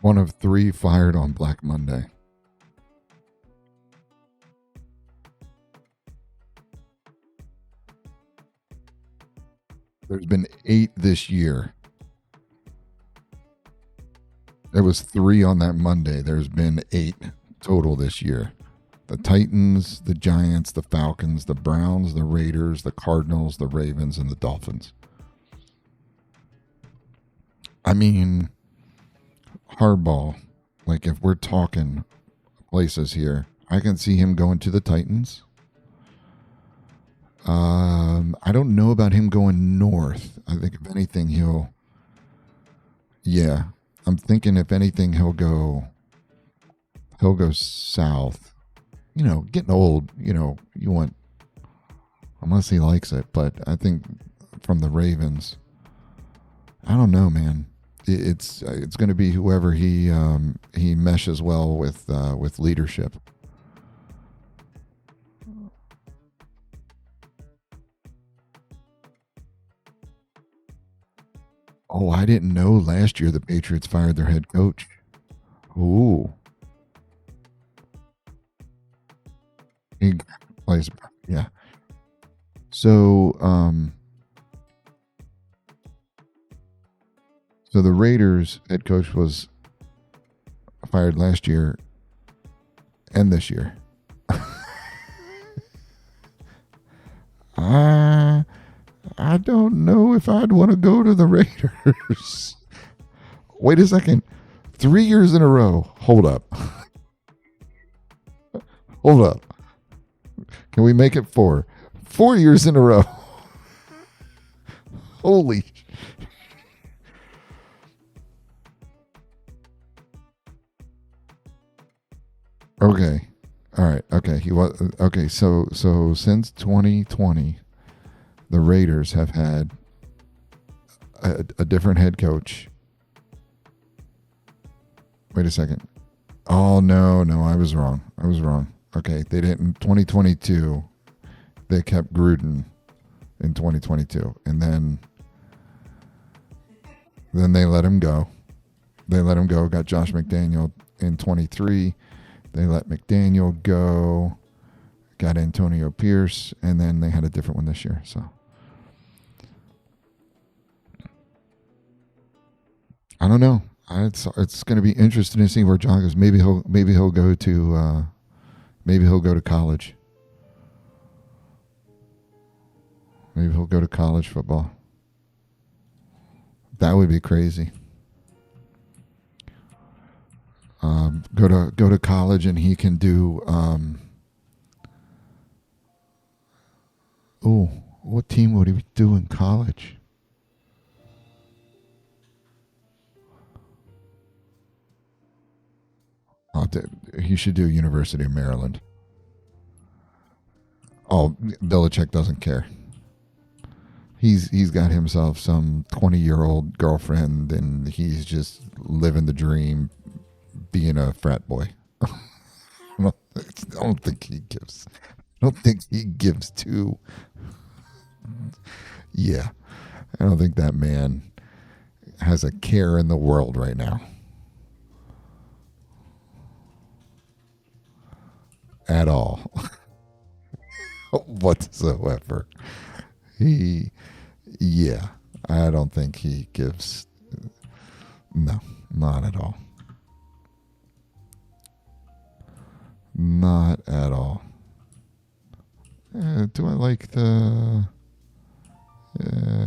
One of three fired on Black Monday. There's been eight this year. There was three on that Monday. There's been eight total this year. The Titans, the Giants, the Falcons, the Browns, the Raiders, the Cardinals, the Ravens, and the Dolphins. I mean, Hardball, like if we're talking places here, I can see him going to the Titans. I don't know about him going north. I think if anything yeah, I'm thinking if anything he'll go south. Getting old, you want, unless he likes it, but I think from the Ravens, I don't know, man. It's going to be whoever he meshes well with leadership. Oh, I didn't know last year the Patriots fired their head coach. Ooh, he plays. Yeah. So, so the Raiders head coach was fired last year and this year. I I don't know if I'd want to go to the Raiders. Wait a second. 3 years in a row. Hold up. Hold up. Can we make it four? 4 years in a row. Holy. Okay. All right. Okay. He was okay. So since 2020, the Raiders have had a different head coach. Wait a second. Oh no, I was wrong. I was wrong. Okay, they didn't. 2022, they kept Gruden in 2022, and then they let him go. They let him go. Got Josh McDaniel in 23. They let McDaniel go. Got Antonio Pierce, and then they had a different one this year. So I don't know. It's going to be interesting to see where John goes. Maybe he'll go to college. Maybe he'll go to college football. That would be crazy. Go to college and he can do. Oh, what team would he do in college? Oh, he should do University of Maryland. Oh, Belichick doesn't care. He's got himself some 20-year-old girlfriend, and he's just living the dream, being a frat boy. I don't, I don't think he gives. I don't think he gives two. Yeah, I don't think that man has a care in the world right now at all, whatsoever. He, yeah, I don't think he gives. No, not at all. Not at all. Do I like the? Uh,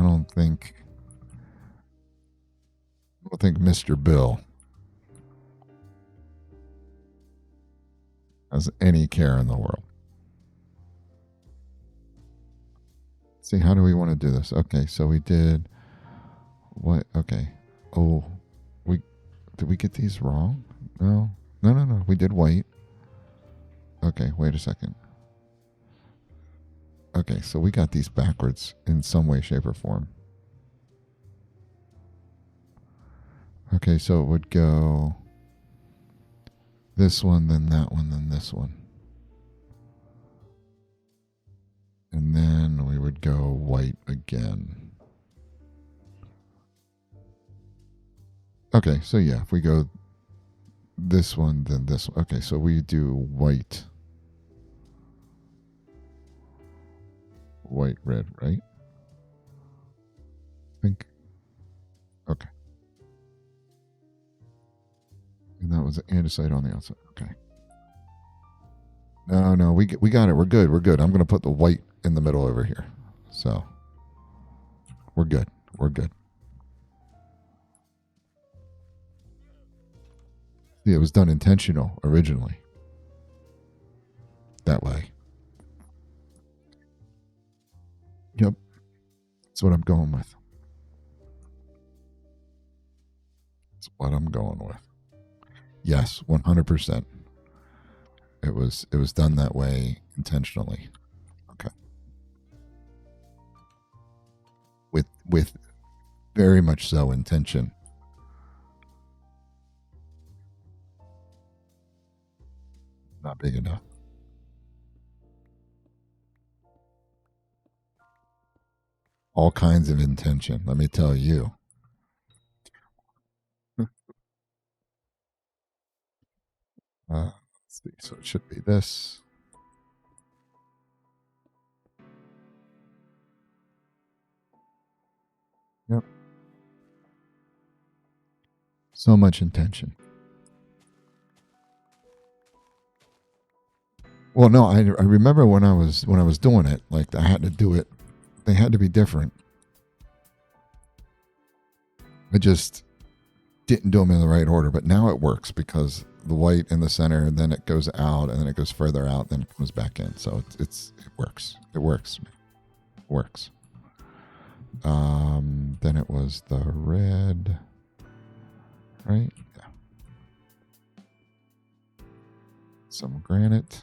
I don't think Mr. Bill has any care in the world. See, how do we want to do this? Okay, so we did what? Okay. Oh, we did we get these wrong? No. No, no, no. We did white. Okay, wait a second. Okay, so we got these backwards in some way, shape, or form. Okay, so it would go this one, then that one, then this one. And then we would go white again. Okay, so yeah, if we go this one, then this one. Okay, so we do white, white, red, right? I think. Okay. And that was the andesite on the outside. Okay. No, no, we got it. We're good. We're good. I'm going to put the white in the middle over here. So we're good. We're good. Yeah, it was done intentional originally. That way. Yep. That's what I'm going with. That's what I'm going with. Yes, 100%. It was done that way intentionally. Okay. With very much so intention. Not big enough. All kinds of intention, let me tell you. Let's see. So it should be this. Yep. So much intention. Well, no, I remember when I was doing it, like I had to do it. They had to be different. I just didn't do them in the right order, but now it works because the white in the center, and then it goes out, and then it goes further out, then it comes back in. So it works. It works. It works. Then it was the red, right? Yeah. Some granite.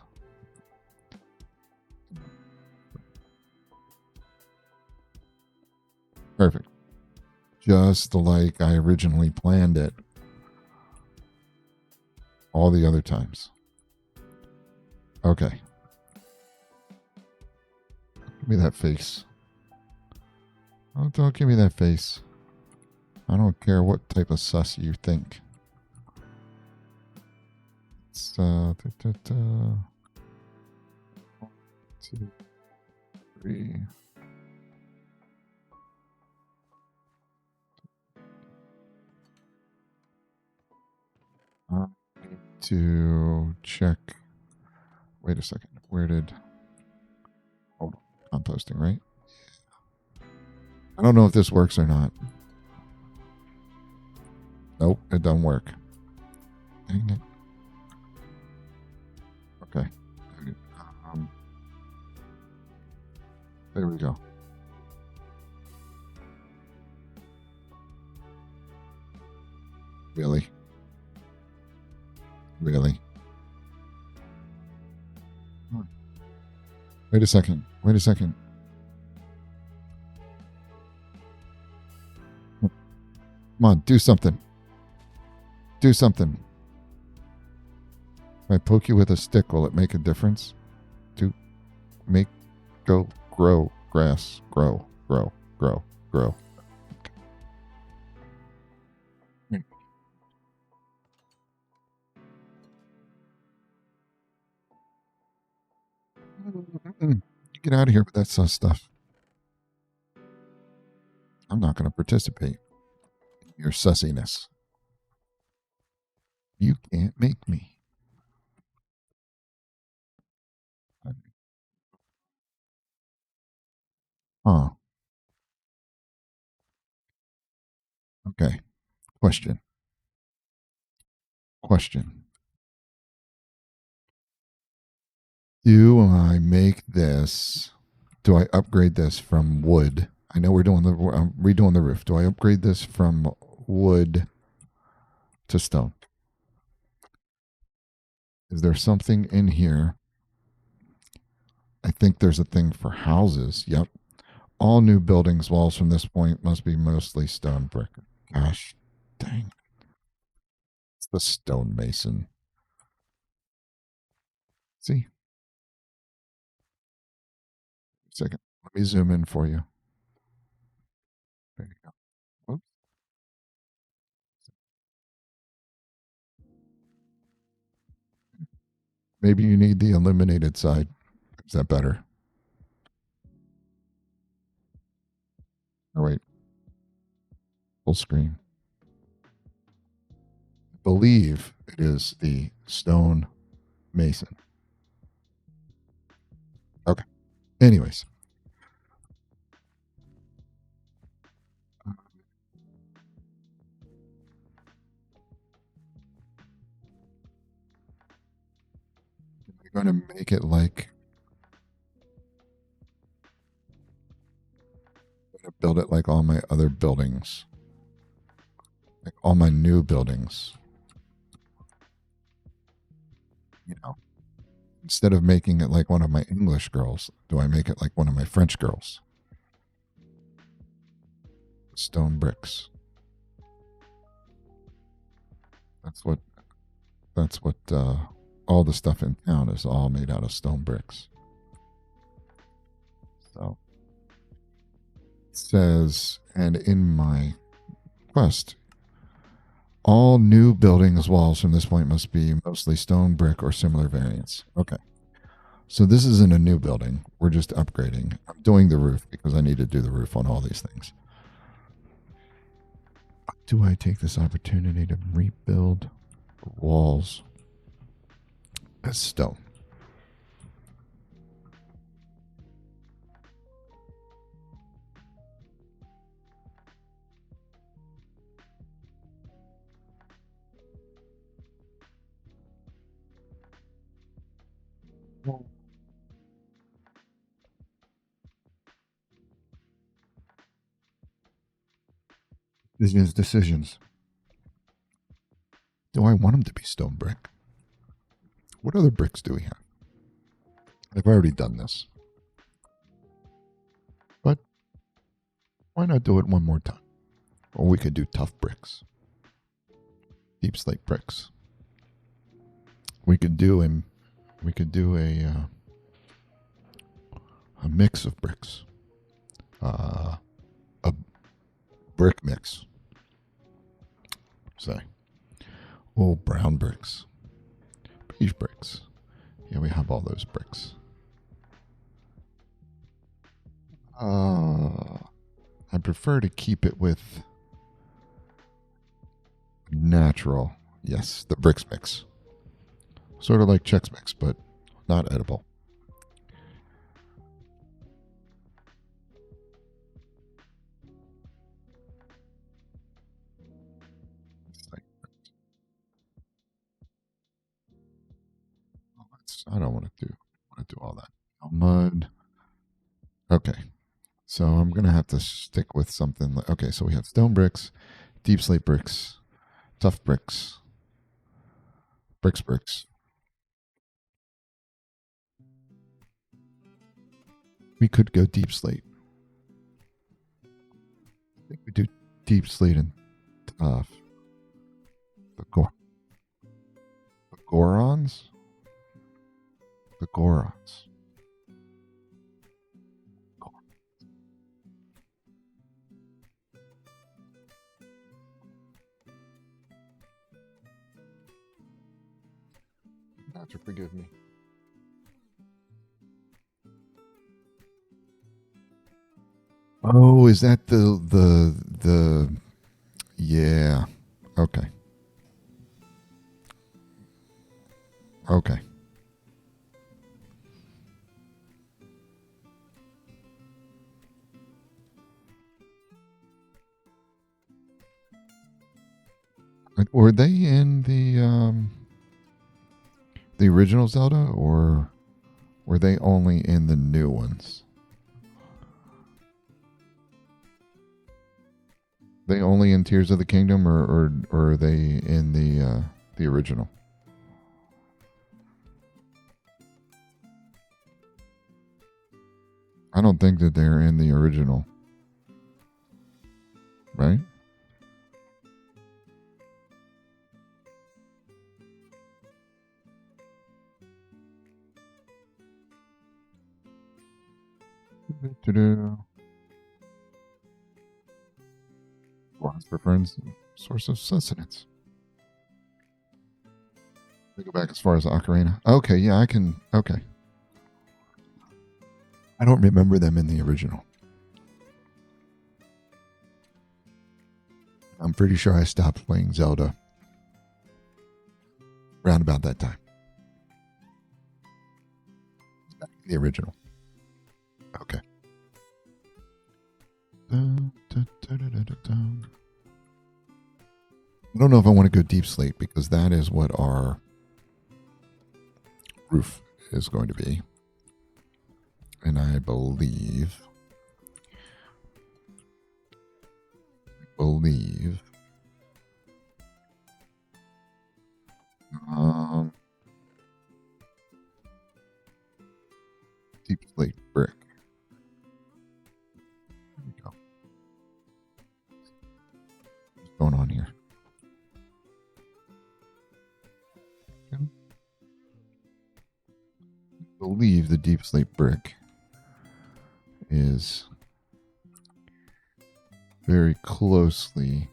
Perfect. Just like I originally planned it all the other times. Okay. Give me that face. Oh, don't give me that face. I don't care what type of sus you think. It's One, two, three. I need to check. Wait a second. Where did? Hold on. Composting, right? I don't know if this works or not. Nope, it doesn't work. Dang it. Okay. Um, there we go. Really? Really? Wait a second. Wait a second. Come on, do something. Do something. If I poke you with a stick, will it make a difference? To make go grow grass, grow, grow, grow, grow. Get out of here with that sus stuff. I'm not going to participate in your sussiness. You can't make me. Huh. Okay. Question. Question. Do I make this? Do I upgrade this from wood? I know I'm redoing the roof. Do I upgrade this from wood to stone? Is there something in here? I think there's a thing for houses. Yep. All new buildings, walls from this point must be mostly stone brick. Gosh dang. It's the stonemason. See? Second. Let me zoom in for you. There you go. Whoops. Maybe you need the illuminated side. Is that better? Oh, wait. Full screen. I believe it is the stone mason. Okay. Anyways. We're going to make it like build it like all my other buildings, like all my new buildings. You know, instead of making it like one of my English girls, do I make it like one of my French girls? Stone bricks. That's what. That's what. All the stuff in town is all made out of stone bricks. So it says, and in my quest, all new buildings' walls from this point must be mostly stone, brick, or similar variants. Okay. So this isn't a new building. We're just upgrading. I'm doing the roof because I need to do the roof on all these things. Do I take this opportunity to rebuild walls as stone? Decisions. Do I want them to be stone brick? What other bricks do we have? I've already done this. But why not do it one more time? Or we could do tough bricks. Deep slate bricks. We could do a mix of bricks. A brick mix. Say. Oh, brown bricks. Beige bricks. Yeah, we have all those bricks. I prefer to keep it with natural. Yes, the bricks mix. Sort of like Chex Mix, but not edible. I don't want to do all that. Mud. Okay. So I'm gonna have to stick with something like, okay, so we have stone bricks, deep slate bricks, tough bricks, bricks. We could go deep slate. I think we do deep slate and tough. The Gorons? The Gorons. Not to forgive me. Oh, is that the yeah. Okay. Okay. Were they in the original Zelda, or were they only in the new ones? They only in Tears of the Kingdom, or are they in the original? I don't think that they're in the original, right? Lots for friends, source of sustenance. We go back as far as Ocarina. Okay, yeah, I can. Okay, I don't remember them in the original. I'm pretty sure I stopped playing Zelda around about that time. The original. Okay. Dun, dun, dun, dun, dun, dun. I don't know if I want to go Deep Slate because that is what our roof is going to be. And I believe um, Deep Slate brick. There we go. What's going on here? I believe the Deep Slate brick is very closely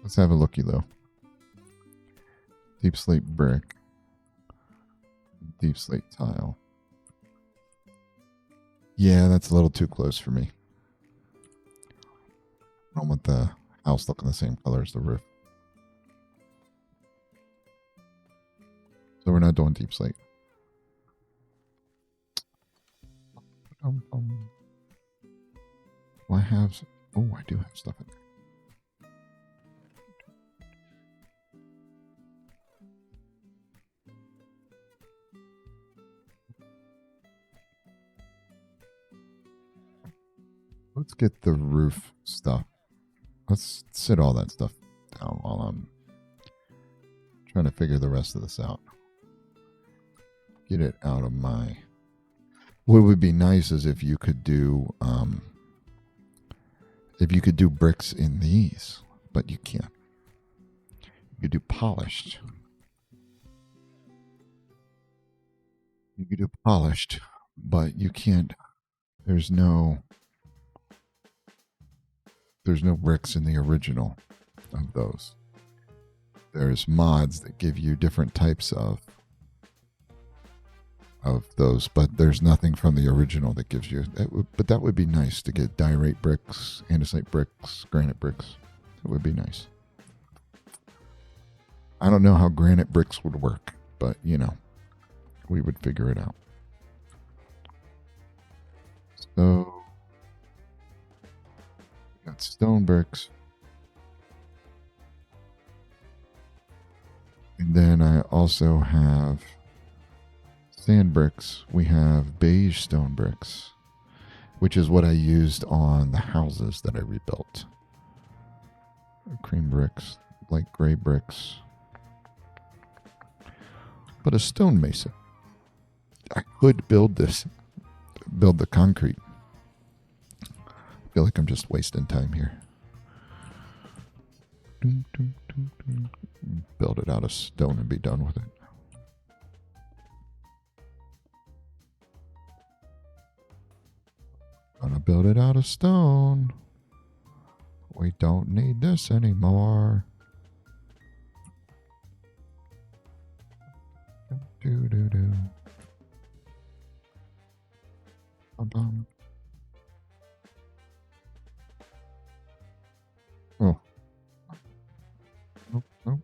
let's have a looky though. Deep Slate brick, Deep Slate tile. Yeah, that's a little too close for me. I don't want the house looking the same color as the roof. So we're not doing Deep Slate. Do I have... Oh, I do have stuff in there. Let's get the roof stuff. Let's sit all that stuff down while I'm trying to figure the rest of this out. Get it out of my... What would be nice is if you could do bricks in these, but you can't. You could do polished. You could do polished, but you can't. There's no bricks in the original of those. There's mods that give you different types of those, but there's nothing from the original that gives you that. But that would be nice to get diorite bricks, andesite bricks, granite bricks. It would be nice. I don't know how granite bricks would work, but we would figure it out. So we got stone bricks. And then I also have sand bricks. We have beige stone bricks, which is what I used on the houses that I rebuilt. Cream bricks, light gray bricks. But a stonemason. I could build the concrete. I feel like I'm just wasting time here. Build it out of stone and be done with it. Gonna build it out of stone. We don't need this anymore. Do. Bum. Oh. Nope.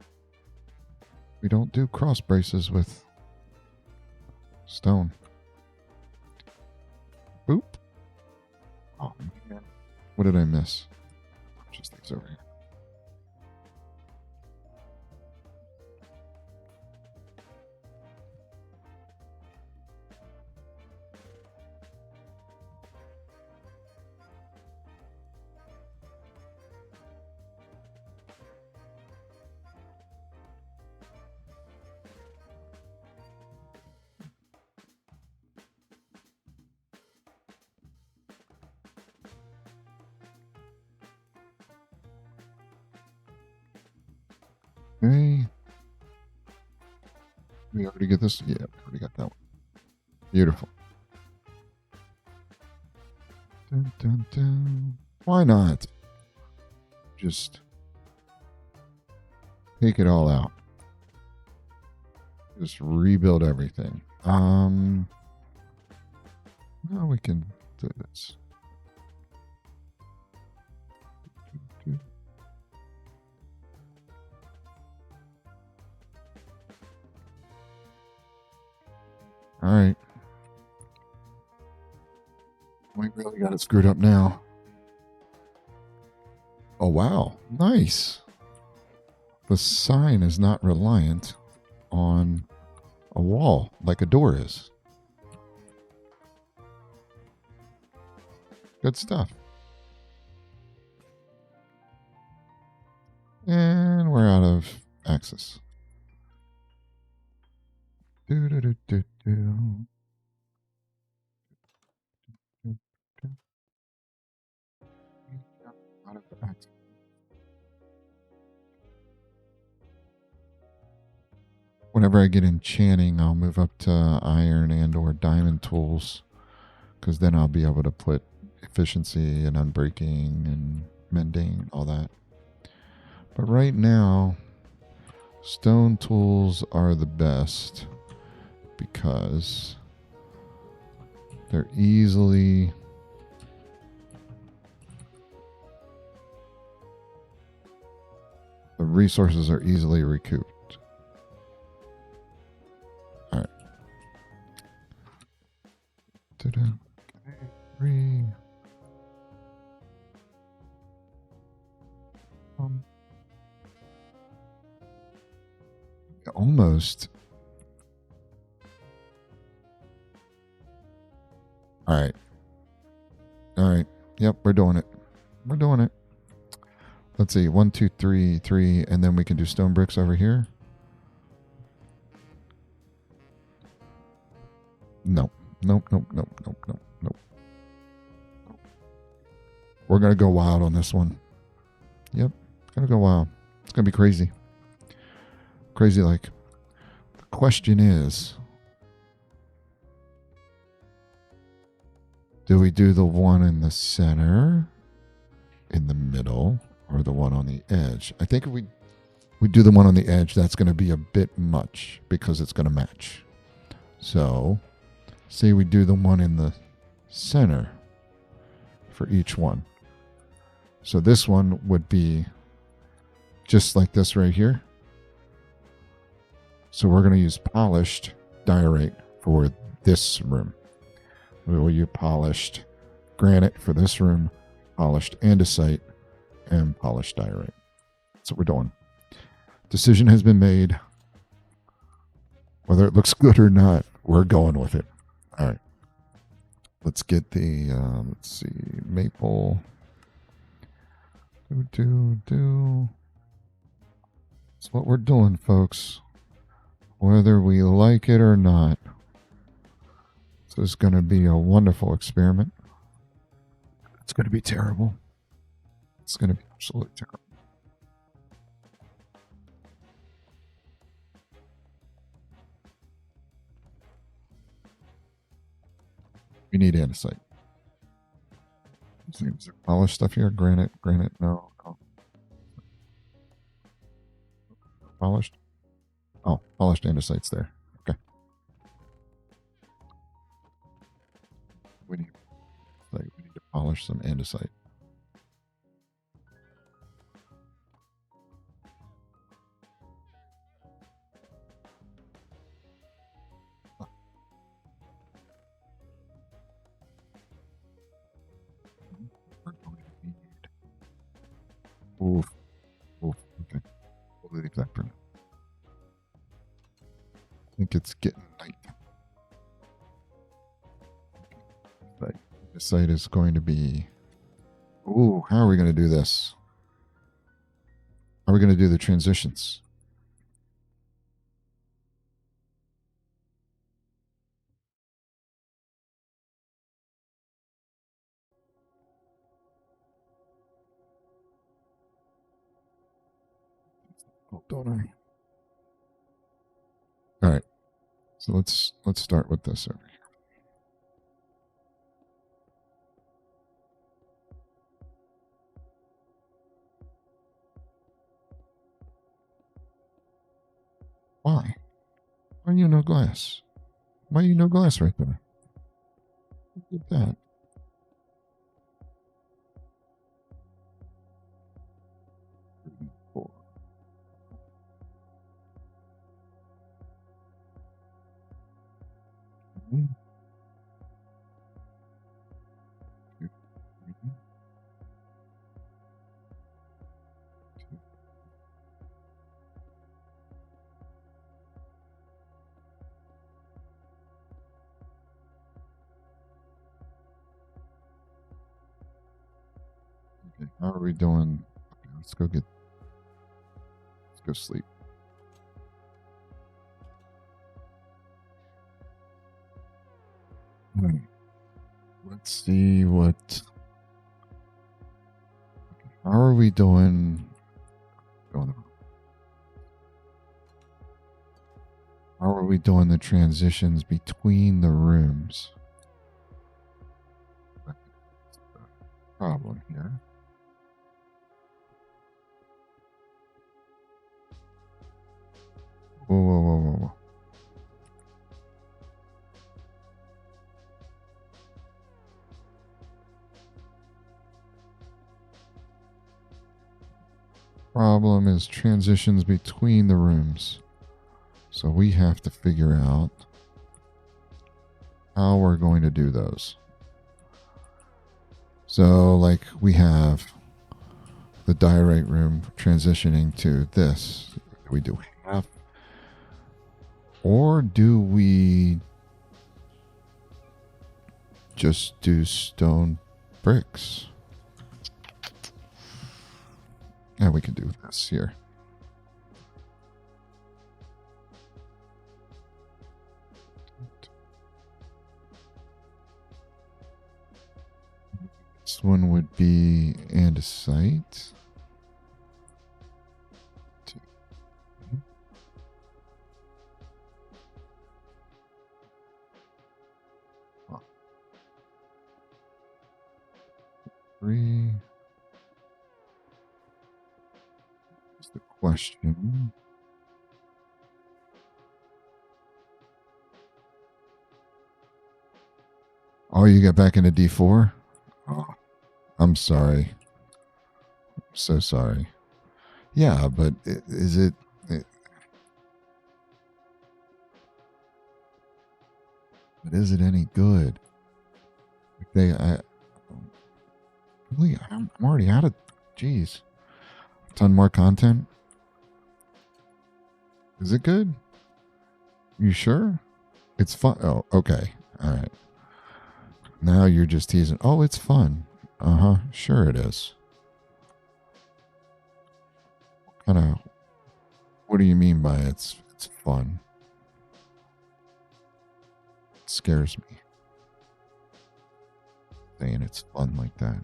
We don't do cross braces with stone. Boop. Oh, What did I miss? Just these over here. Okay. We already get this? Yeah, we already got that one. Beautiful. Dun, dun, dun. Why not? Just take it all out. Just rebuild everything. Now we can do this. All right. We really got it screwed up now. Oh, wow. Nice. The sign is not reliant on a wall like a door is. Good stuff. And we're out of access. Do, do, do, do, do. Out of access. Whenever I get enchanting, I'll move up to iron and or diamond tools, because then I'll be able to put efficiency and unbreaking and mending, all that. But right now, stone tools are the best because they're easily... The resources are easily recouped. All right. Ta-da. Okay, 3. Almost. All right. All right. Yep, we're doing it. We're doing it. Let's see. 1, 2, 3, 3, and then we can do stone bricks over here. Nope. Nope. Nope. Nope. Nope. Nope. Nope. We're gonna go wild on this one. Yep. It's gonna go wild. It's gonna be crazy. Crazy like. The question is, do we do the one in the center, in the middle, or the one on the edge? I think if we do the one on the edge, that's going to be a bit much because it's going to match. So, say we do the one in the center for each one. So this one would be just like this right here. So we're going to use polished diorite for this room. We will use polished granite for this room, polished andesite, and polished diorite. That's what we're doing. Decision has been made. Whether it looks good or not, we're going with it. All right. Let's get the, let's see, maple. That's what we're doing, folks. Whether we like it or not. This is going to be a wonderful experiment. It's going to be terrible. It's going to be absolutely terrible. We need andesite. Is there polished stuff here? Granite, no. Polished? Oh, polished andesite's there. Okay. We need to polish some andesite. We're going to need Oof. Oof. Okay. We'll leave that for now. I think it's getting night. Right. The site is going to be. Ooh, how are we going to do this? How are we going to do the transitions? Oh, don't I? All right. So let's start with this over here. Why? Why you no glass? Why you no glass right there? Look at that. Four. Mhm. Two, three, two. Okay, how are we doing? Okay, let's go sleep. All right. Let's see what. How are we doing? Going on. How are we doing the transitions between the rooms? That's the problem here. Whoa, whoa, whoa, whoa, whoa. Problem is transitions between the rooms. So we have to figure out how we're going to do those. So, like, we have the diorite room transitioning to this. Do we do half? Or do we just do stone bricks? Yeah, we can do this here. This one would be andesite. Two. Oh. Three. Is the question. Oh, you got back into D4? Oh, I'm sorry. I'm so sorry. Yeah, but is it, but is it any good? Really, I'm already out of, geez, a ton more content. Is it good? You sure? It's fun. Oh, okay. All right. Now you're just teasing. Oh, it's fun. Uh huh. Sure it is. Kind of. What do you mean by it's fun? It scares me. Saying it's fun like that.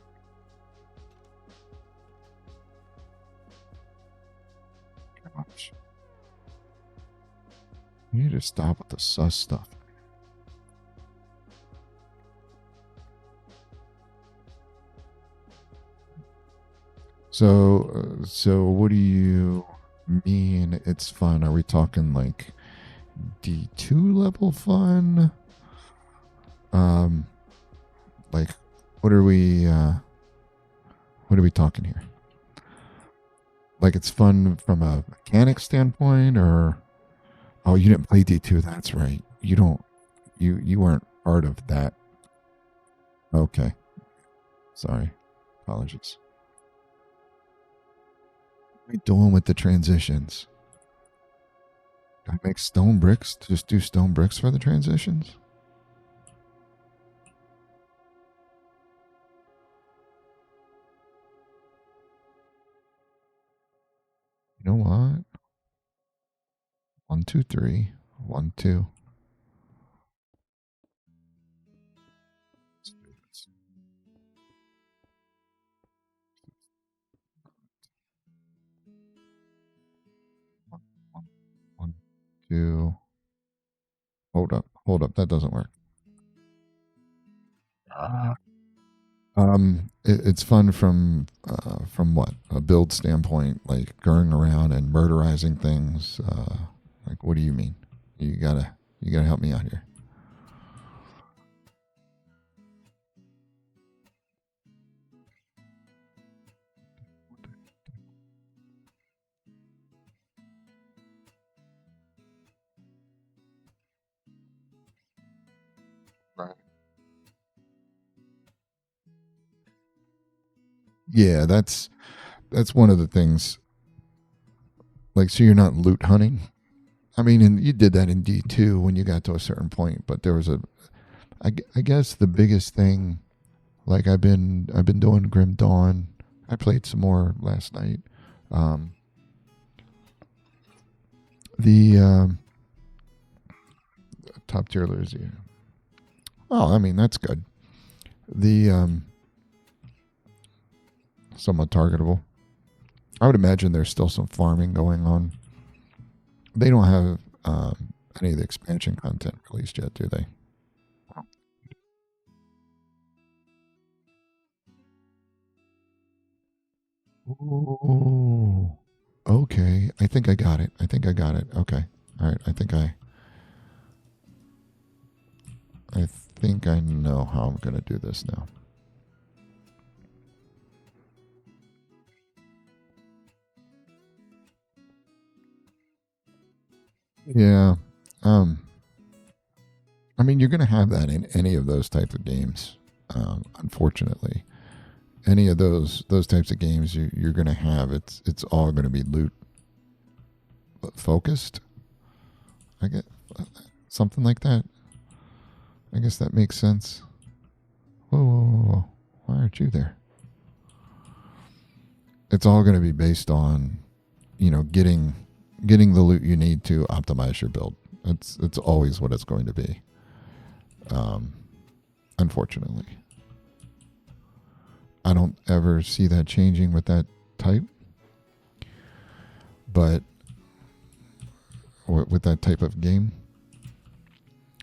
Gosh. You need to stop with the sus stuff. So what do you mean it's fun? Are we talking like D2 level fun? Um, like what are we talking here? Like it's fun from a mechanic standpoint, or oh, you didn't play D2. That's right. You don't. You weren't part of that. Okay. Sorry. Apologies. What are we doing with the transitions? Do I make stone bricks? Just do stone bricks for the transitions? You know what? 1, 2, 3. 1, 2. One, one, 1, 2. Hold up. That doesn't work. Ah. It's fun from what a build standpoint, like going around and murderizing things. Like, what do you mean? You gotta you gotta help me out here. Right. Yeah, that's one of the things. Like, so you're not loot hunting. I mean, and you did that in D2 when you got to a certain point, but there was I guess the biggest thing. Like, I've been doing Grim Dawn. I played some more last night. Um, the top tier losers. Yeah. Oh, I mean that's good. The somewhat targetable. I would imagine there's still some farming going on. They don't have any of the expansion content released yet, do they? Oh, okay. I think I got it. I think I got it. Okay. All right. I think I know how I'm gonna do this now. Yeah. Um. I mean, you're gonna have that in any of those types of games. Unfortunately, any of those types of games you're gonna have it's all gonna be loot focused. I get something like that. I guess that makes sense. Whoa. Why aren't you there? It's all going to be based on, getting the loot you need to optimize your build. It's always what it's going to be. Um, Unfortunately, I don't ever see that changing with that type, but with that type of game.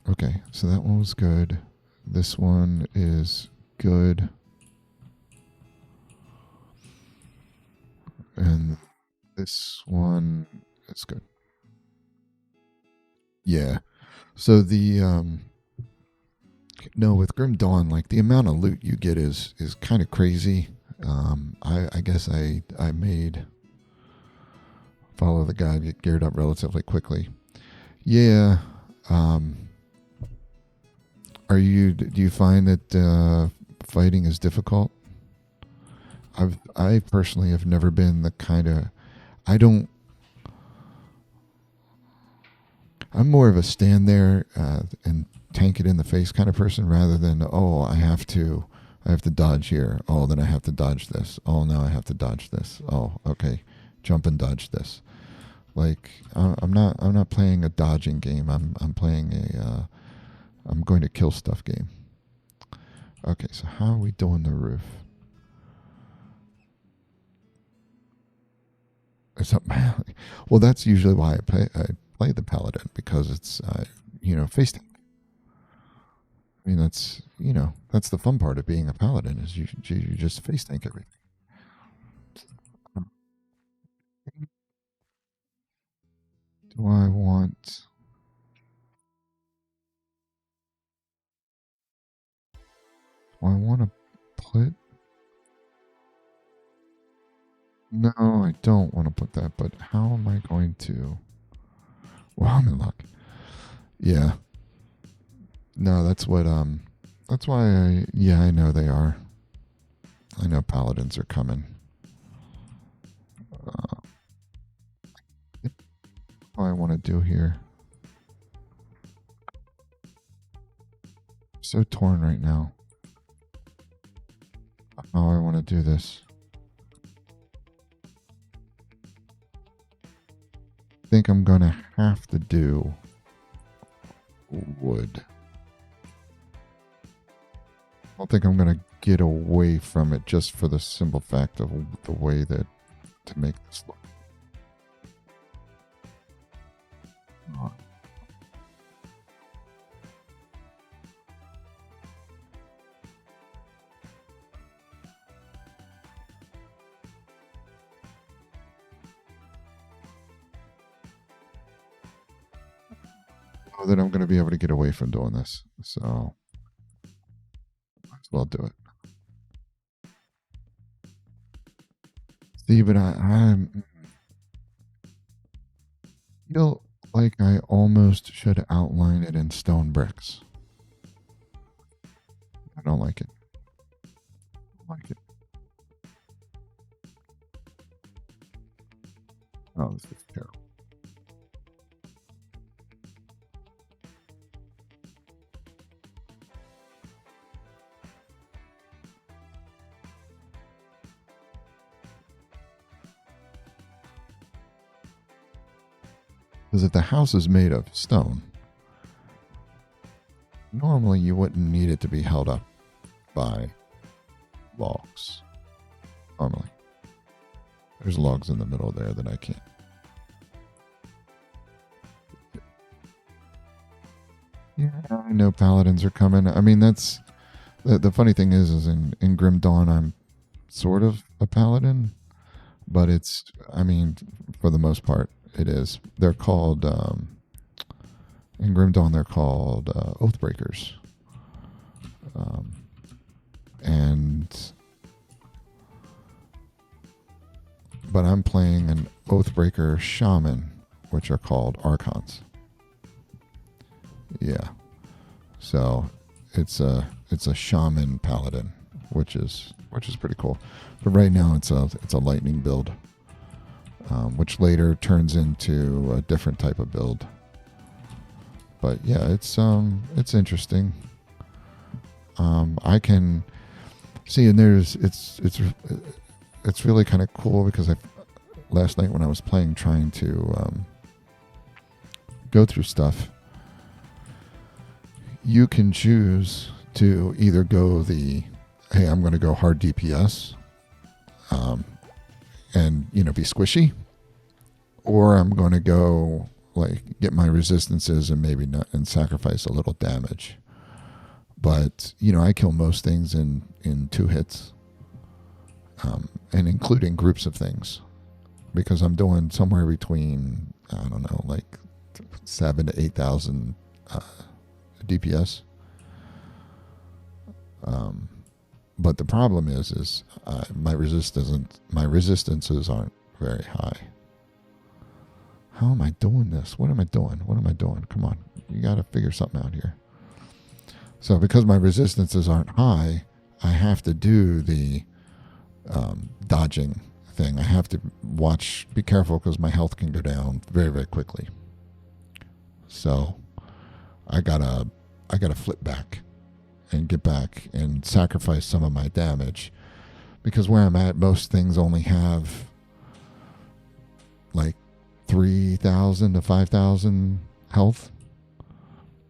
Okay, so that one was good. This one is good, and this one is good. Yeah. So the no, with Grim Dawn, like the amount of loot you get is kind of crazy. I guess I made follow the guide, get geared up relatively quickly. Yeah. Um, do you find that fighting is difficult? I personally have never been the kind of I don't I'm more of a stand there and tank it in the face kind of person rather than, oh, I have to dodge here. Oh, then I have to dodge this. Oh, now I have to dodge this. Oh, okay, jump and dodge this. Like, I'm not playing a dodging game. I'm playing I'm going to kill stuff game. Okay, so how are we doing the roof? Is that well? That's usually why I play the paladin because it's face. I mean, that's the fun part of being a paladin is you just face tank everything. Do I want? Do I want to put? No, I don't want to put that. But how am I going to? Well, I'm in luck. Yeah. No, that's what. That's why I. Yeah, I know they are. I know paladins are coming. do I want to do here? I'm so torn right now. How I want to do this. I think I'm going to have to do wood. I don't think I'm going to get away from it just for the simple fact of the way that to make this look. That I'm going to be able to get away from doing this. So, might as well do it. See, but I feel like I almost should outline it in stone bricks. I don't like it. I don't like it. Oh, this is terrible. Because if the house is made of stone, normally you wouldn't need it to be held up by logs. Normally. There's logs in the middle there that I can't. Yeah, I know paladins are coming. I mean, that's the funny thing is in Grim Dawn, I'm sort of a paladin, but it's, I mean, for the most part, it is. They're called, in Grim Dawn, they're called Oathbreakers. But I'm playing an Oathbreaker Shaman, which are called Archons. Yeah. So it's a Shaman Paladin, which is pretty cool. But right now it's a lightning build. Which later turns into a different type of build. But yeah, it's interesting. I can see, and it's really kind of cool because last night when I was playing, trying to go through stuff, you can choose to either go hey, I'm going to go hard DPS, and be squishy, or I'm going to go like get my resistances and maybe not, and sacrifice a little damage. But I kill most things in 2 hits, and including groups of things, because I'm doing somewhere between, I don't know, like 7,000 to 8,000 DPS. But the problem is my resistances aren't very high. How am I doing this? What am I doing? Come on, you got to figure something out here. So because my resistances aren't high, I have to do the dodging thing. I have to be careful, because my health can go down very, very quickly. So I gotta flip back and get back and sacrifice some of my damage, because where I'm at, most things only have like 3,000 to 5,000 health.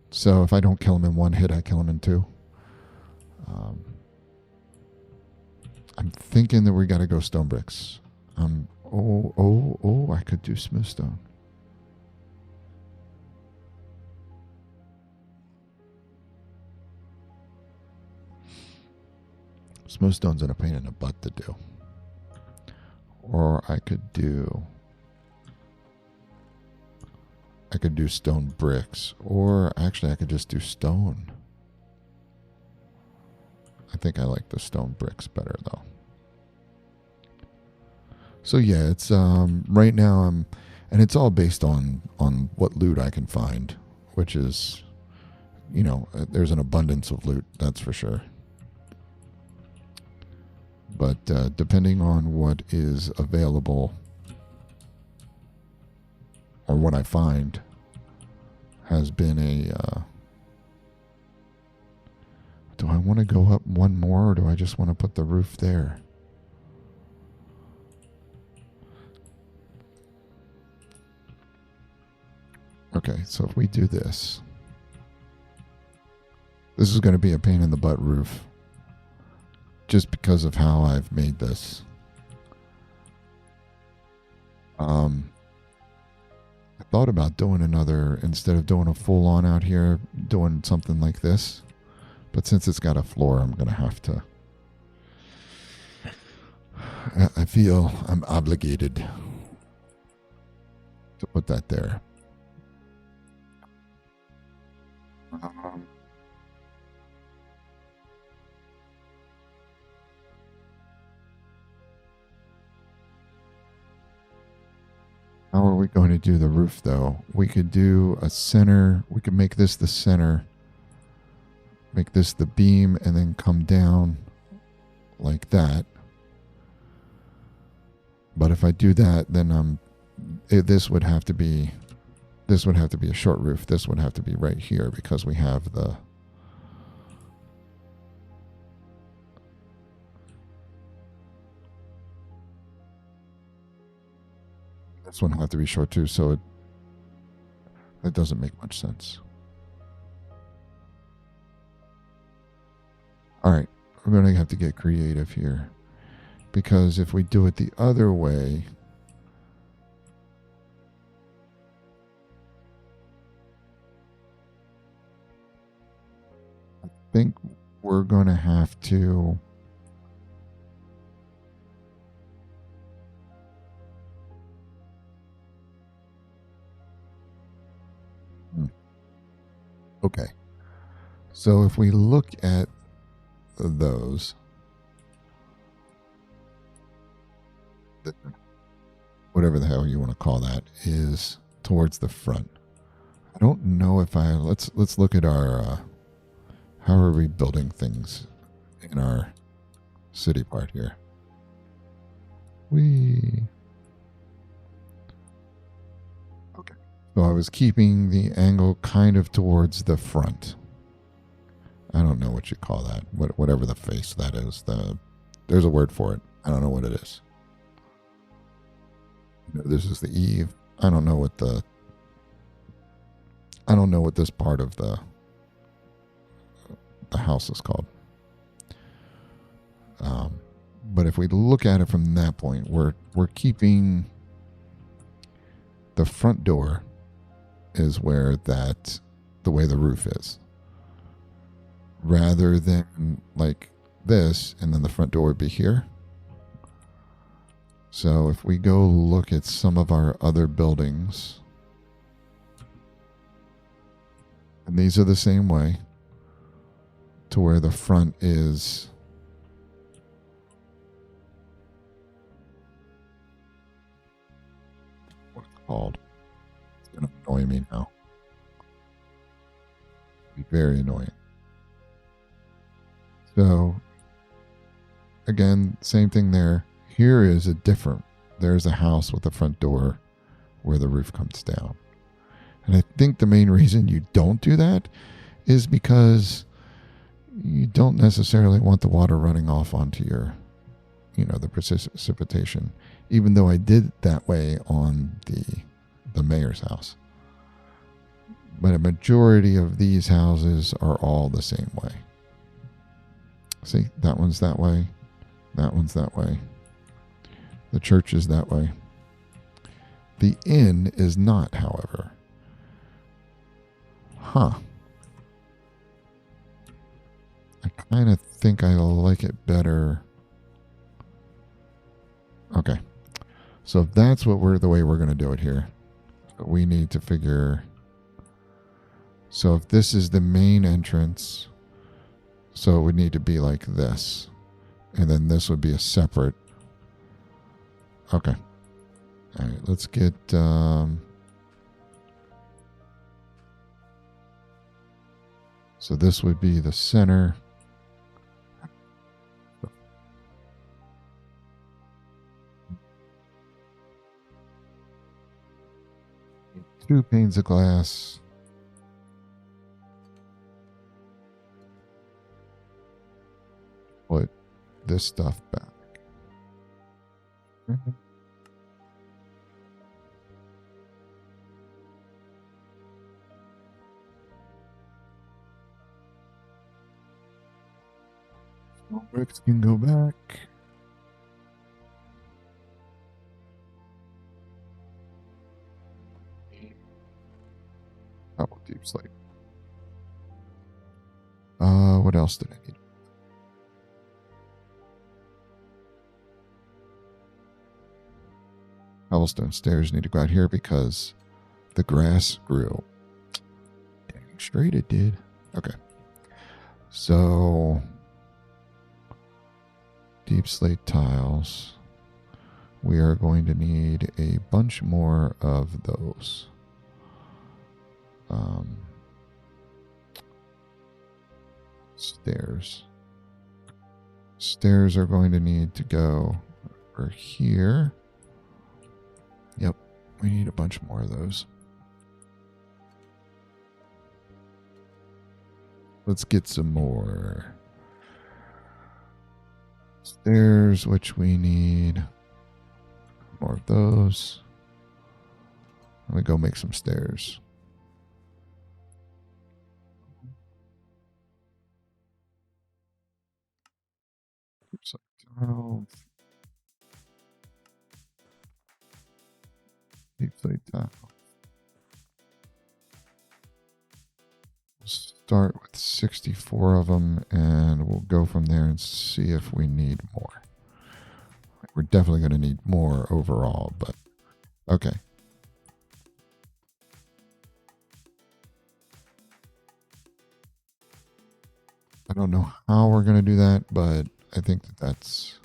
So if I don't kill him in 1 hit, I kill him in 2. I'm thinking that we got to go stone bricks. I could do smooth stone. Smooth stone's a pain in the butt to do. Or I could do stone bricks, or actually I could just do stone. I think I like the stone bricks better though. So yeah, it's right now and it's all based on what loot I can find, which is, there's an abundance of loot, that's for sure. But depending on what is available or what I find, has been a. Do I want to go up one more, or do I just want to put the roof there? Okay, so if we do this, this is going to be a pain in the butt roof, just because of how I've made this. I thought about doing another, instead of doing a full on out here, doing something like this. But since it's got a floor, I'm going to have to. I feel I'm obligated to put that there. How are we going to do the roof, though? We could do a center. We could make this the center. Make this the beam and then come down like that. But if I do that, then this would have to be a short roof. This would have to be right here because we have the. This one will have to be short too, so it doesn't make much sense. All right, we're going to have to get creative here, because if we do it the other way, I think we're going to have to. Okay. So if we look at those, whatever the hell you want to call that, is towards the front. I don't know if let's look at our how are we building things in our city part here. Okay. So I was keeping the angle kind of towards the front. I don't know what you call that. Whatever the face that is. There's a word for it. I don't know what it is. This is the eave. I don't know what this part of the house is called. But if we look at it from that point, we're keeping the front door is where the way the roof is, rather than like this, and then the front door would be here. So if we go look at some of our other buildings, and these are the same way, to where the front is what's it called? It's going to annoy me now. Be very annoying. So again, same thing there. Here is there's a house with a front door where the roof comes down. And I think the main reason you don't do that is because you don't necessarily want the water running off onto your, the precipitation, even though I did that way on the mayor's house. But a majority of these houses are all the same way. See, that one's that way. That one's that way. The church is that way. The inn is not, however. Huh. I kind of think I like it better. Okay. So if that's the way we're going to do it here, we need to figure. So if this is the main entrance, so it would need to be like this. And then this would be a separate. Okay. All right, let's get. So this would be the center. 2 panes of glass. Put this stuff back. Bricks can go back. Oh, deep slate. What else did I need? Cobblestone stairs need to go out here because the grass grew. Dang straight it did. Okay. So deep slate tiles. We are going to need a bunch more of those. Stairs. Stairs are going to need to go over here. Yep, we need a bunch more of those. Let's get some more stairs, which we need more of those. Let me go make some stairs. Oops, 12. Deep slate tile. Start with 64 of them, and we'll go from there and see if we need more. We're definitely going to need more overall, but okay. I don't know how we're going to do that, but I think that that's...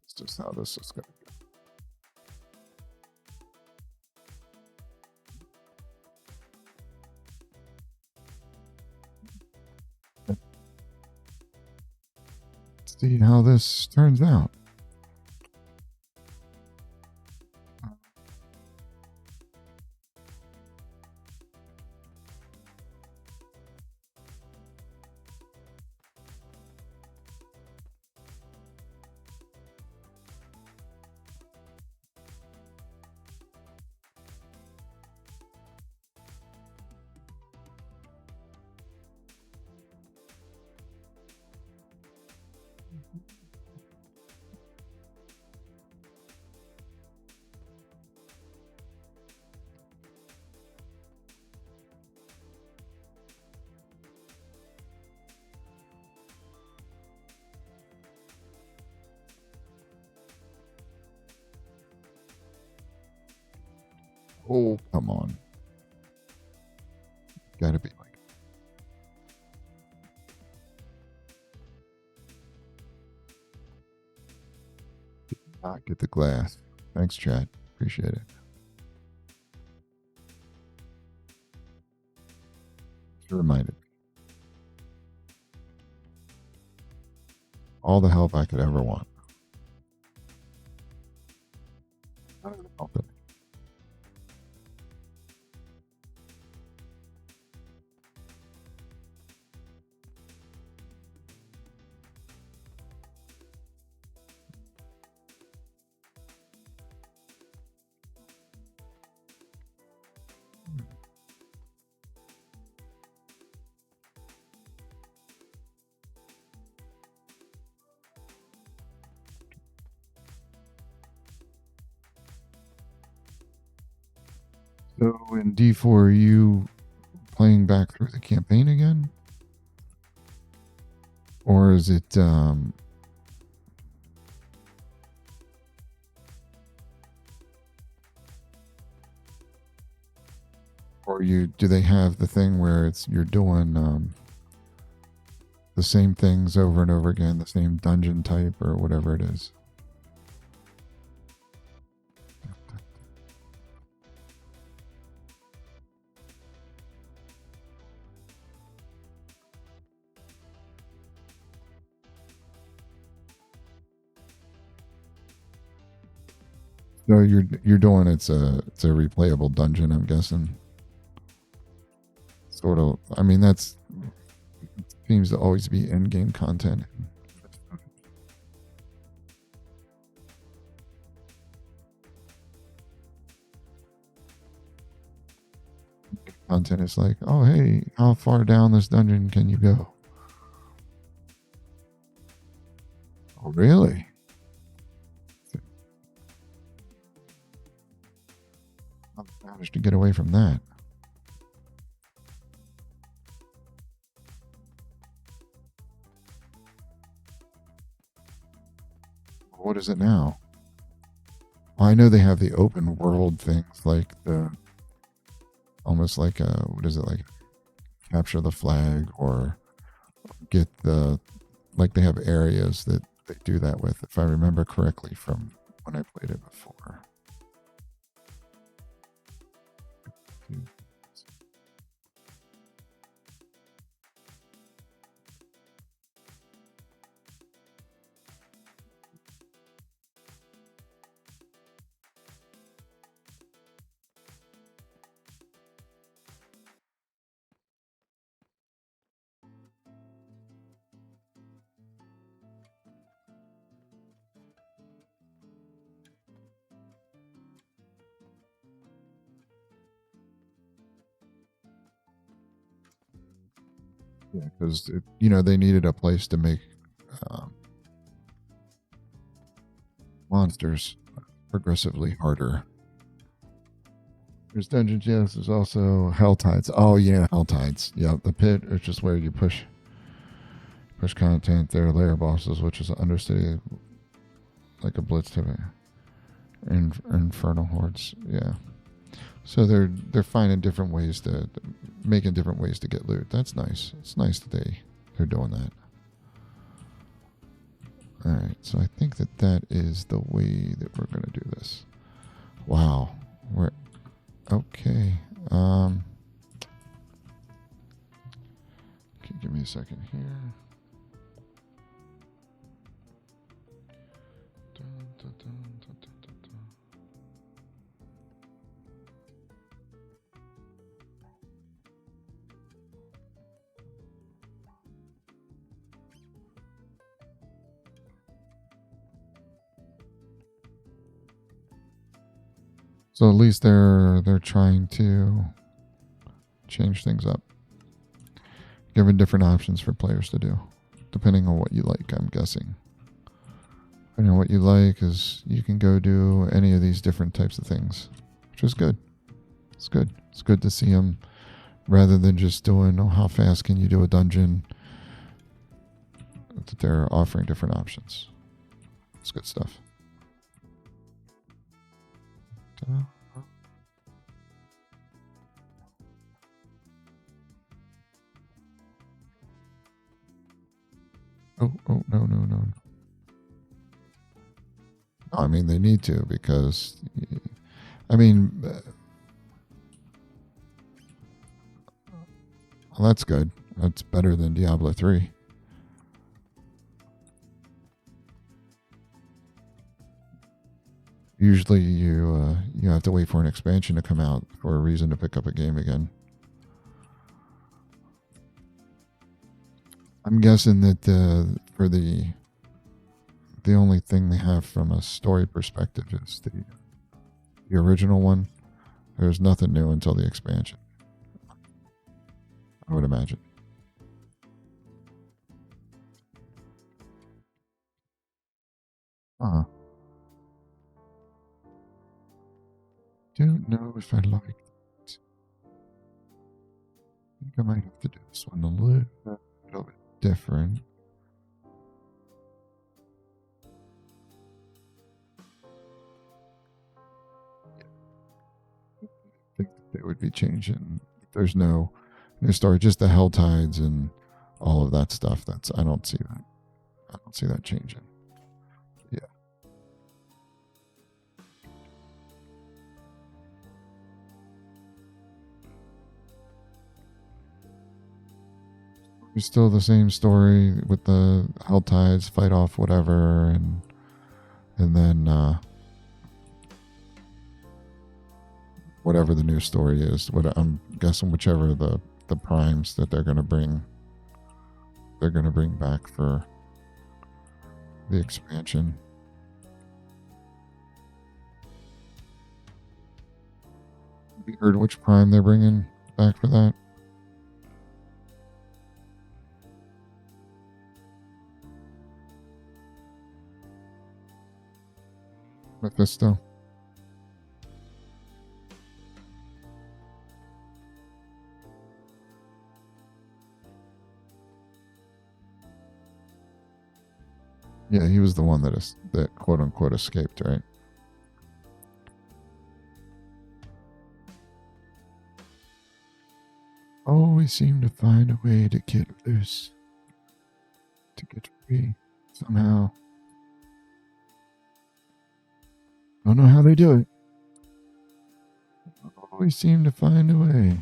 It's just how this is going to go. Let's see how this turns out. Oh, come on. Gotta be like... get the glass. Thanks, chat. Appreciate it. Just reminded me. All the help I could ever want. So in D4, are you playing back through the campaign again? Or is it or do they have the thing where you're doing the same things over and over again, the same dungeon type or whatever it is? No, you're doing it's a replayable dungeon. I'm guessing. Sort of. I mean, that's seems to always be end game content. Content is like, oh hey, how far down this dungeon can you go? Oh really? I managed to get away from that. What is it now? Well, I know they have the open world things like the almost like what is it like capture the flag or get the like they have areas that they do that with if I remember correctly from when I played it before. Yeah, because they needed a place to make um, monsters progressively harder. There's dungeons, yes. There's also hell tides. Oh yeah, hell tides. Yeah, the pit is just where you push content. There are layer bosses, which is undercity like a blitz to it. Infernal hordes. Yeah. So they're finding different ways to making different ways to get loot. That's nice. It's nice that they're doing that. All right. So I think that is the way that we're gonna do this. Wow. We're okay. Give me a second here. Dun, dun, dun, dun, dun, dun, dun. So at least they're trying to change things up, giving different options for players to do, depending on what you like. I'm guessing. Depending on what you like is you can go do any of these different types of things, which is good. It's good. It's good to see them rather than just doing, oh, how fast can you do a dungeon? That they're offering different options. It's good stuff. Oh, no. I mean, they need to because, I mean, well, that's good. That's better than Diablo 3. Usually you have to wait for an expansion to come out for a reason to pick up a game again. I'm guessing that for the only thing they have from a story perspective is the original one. There's nothing new until the expansion, I would imagine. Uh-huh. Don't know if I like it. I think I might have to do this one a little bit different. I think they would be changing. There's no new story, just the hell tides and all of that stuff. I don't see that. I don't see that changing. Yeah. It's still the same story with the hell tides, fight off whatever, and then whatever the new story is. What I'm guessing, whichever the primes that they're gonna bring back for the expansion. Have you heard which prime they're bringing back for that? Mephisto. Yeah, he was the one that quote unquote escaped, right? Always seem to find a way to get loose, to get free somehow. Don't know how they do it. Always seem to find a way.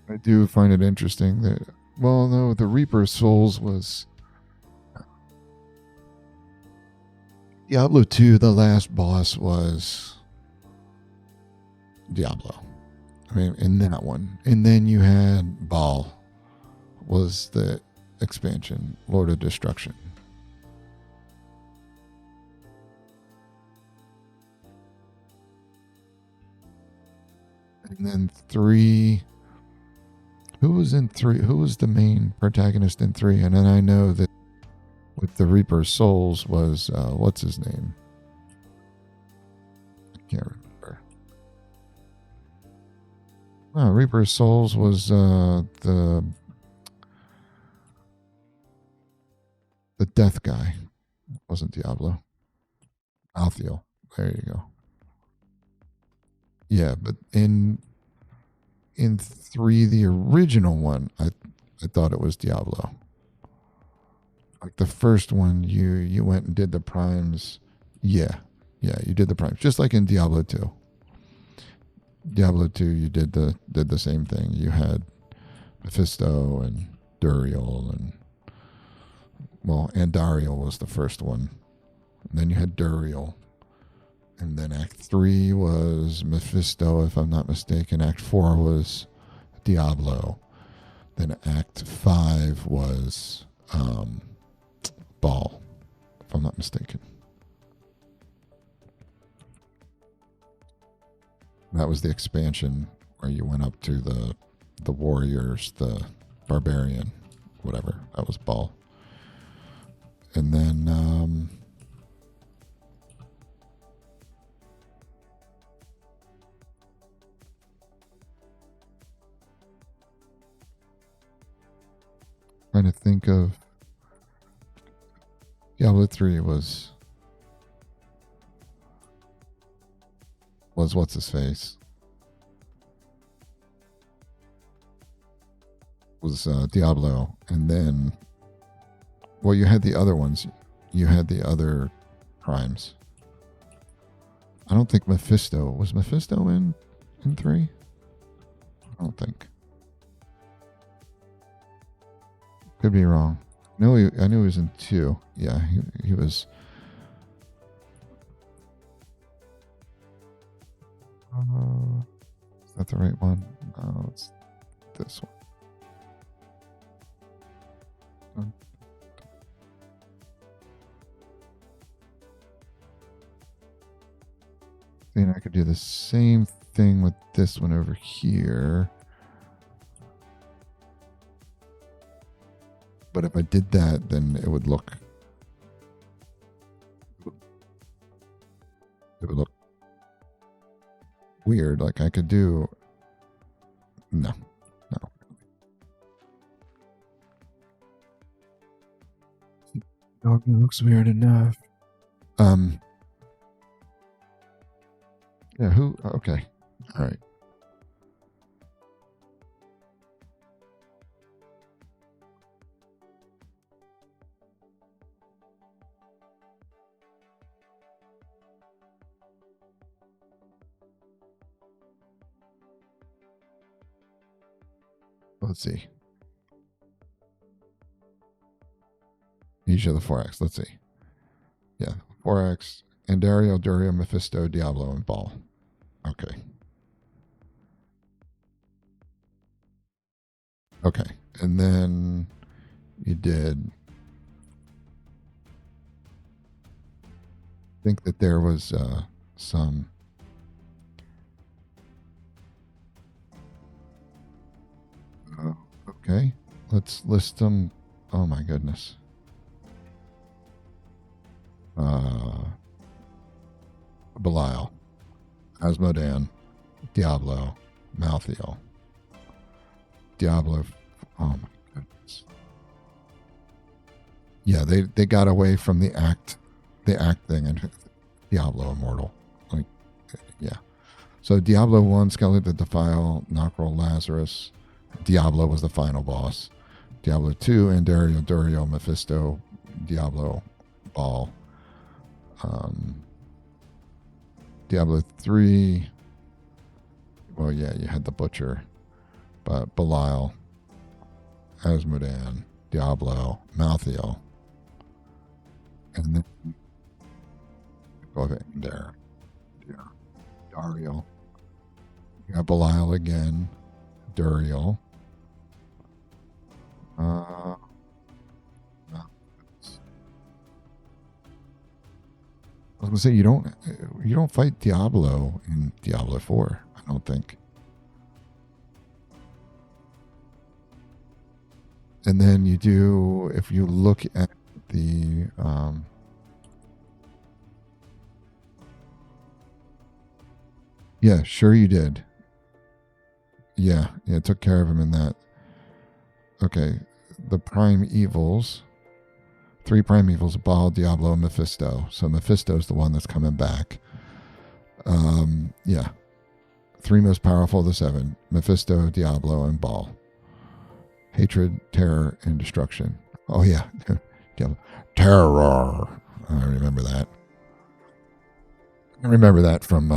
I do find it interesting that, well, no, the Reaper's Souls was Diablo 2. The last boss was Diablo. I mean, in that one. And then you had Baal, was the expansion, Lord of Destruction. And then 3. Who was in 3? Who was the main protagonist in 3? And then I know that with the Reaper's Souls was, what's his name? I can't remember. No, Reaper's Souls was the death guy. It wasn't Diablo. Althiel. There you go. Yeah, but in 3, the original one, I thought it was Diablo. Like the first one, you went and did the primes. Yeah, you did the primes, just like in Diablo 2. Diablo 2, you did the same thing. You had Mephisto and Duriel and Andariel was the first one. And then you had Duriel. And then Act 3 was Mephisto, if I'm not mistaken. Act 4 was Diablo. Then Act 5 was Baal, if I'm not mistaken. That was the expansion where you went up to the warriors, the barbarian, whatever. That was Baal. And then trying to think of Diablo 3 was what's his face? Was Diablo, and then you had the other ones. You had the other primes. I don't think Mephisto was Mephisto in 3. I don't think. Could be wrong. No, I knew he was in 2. Yeah, he was. Is that the right one? No, it's this one. Then I could do the same thing with this one over here. But if I did that, then it would look weird. Like I could do no. Dog looks weird enough. Yeah, who? Okay. All right. Let's see. Each of the 4X. Let's see. Yeah, 4X. Andario, Durio, Mephisto, Diablo, and Ball. Okay. Okay. And then you did think that there was some. Okay. Let's list them. Oh my goodness. Belial, Asmodan, Diablo, Malthael. Diablo. Oh my goodness. Yeah, they got away from the act thing and Diablo Immortal. Like, yeah. So Diablo 1, Skelly the Defile, Nocrol, Lazarus. Diablo was the final boss. Diablo 2, Andario, Durio, Mephisto, Diablo, Ball. Diablo 3, well, yeah, you had the Butcher, but Belial, Asmodan, Diablo, Malthael, and then go ahead there. Yeah. Dario. You got Belial again, Duriel. No. I was gonna say you don't fight Diablo in Diablo 4. I don't think. And then you do if you look at the yeah, sure you did. Yeah, took care of him in that. Okay, the prime evils. 3 prime evils: Baal, Diablo, and Mephisto. So Mephisto's the one that's coming back. Yeah. 3 most powerful of the 7: Mephisto, Diablo, and Baal. Hatred, terror, and destruction. Oh yeah, terror. I remember that. I remember that from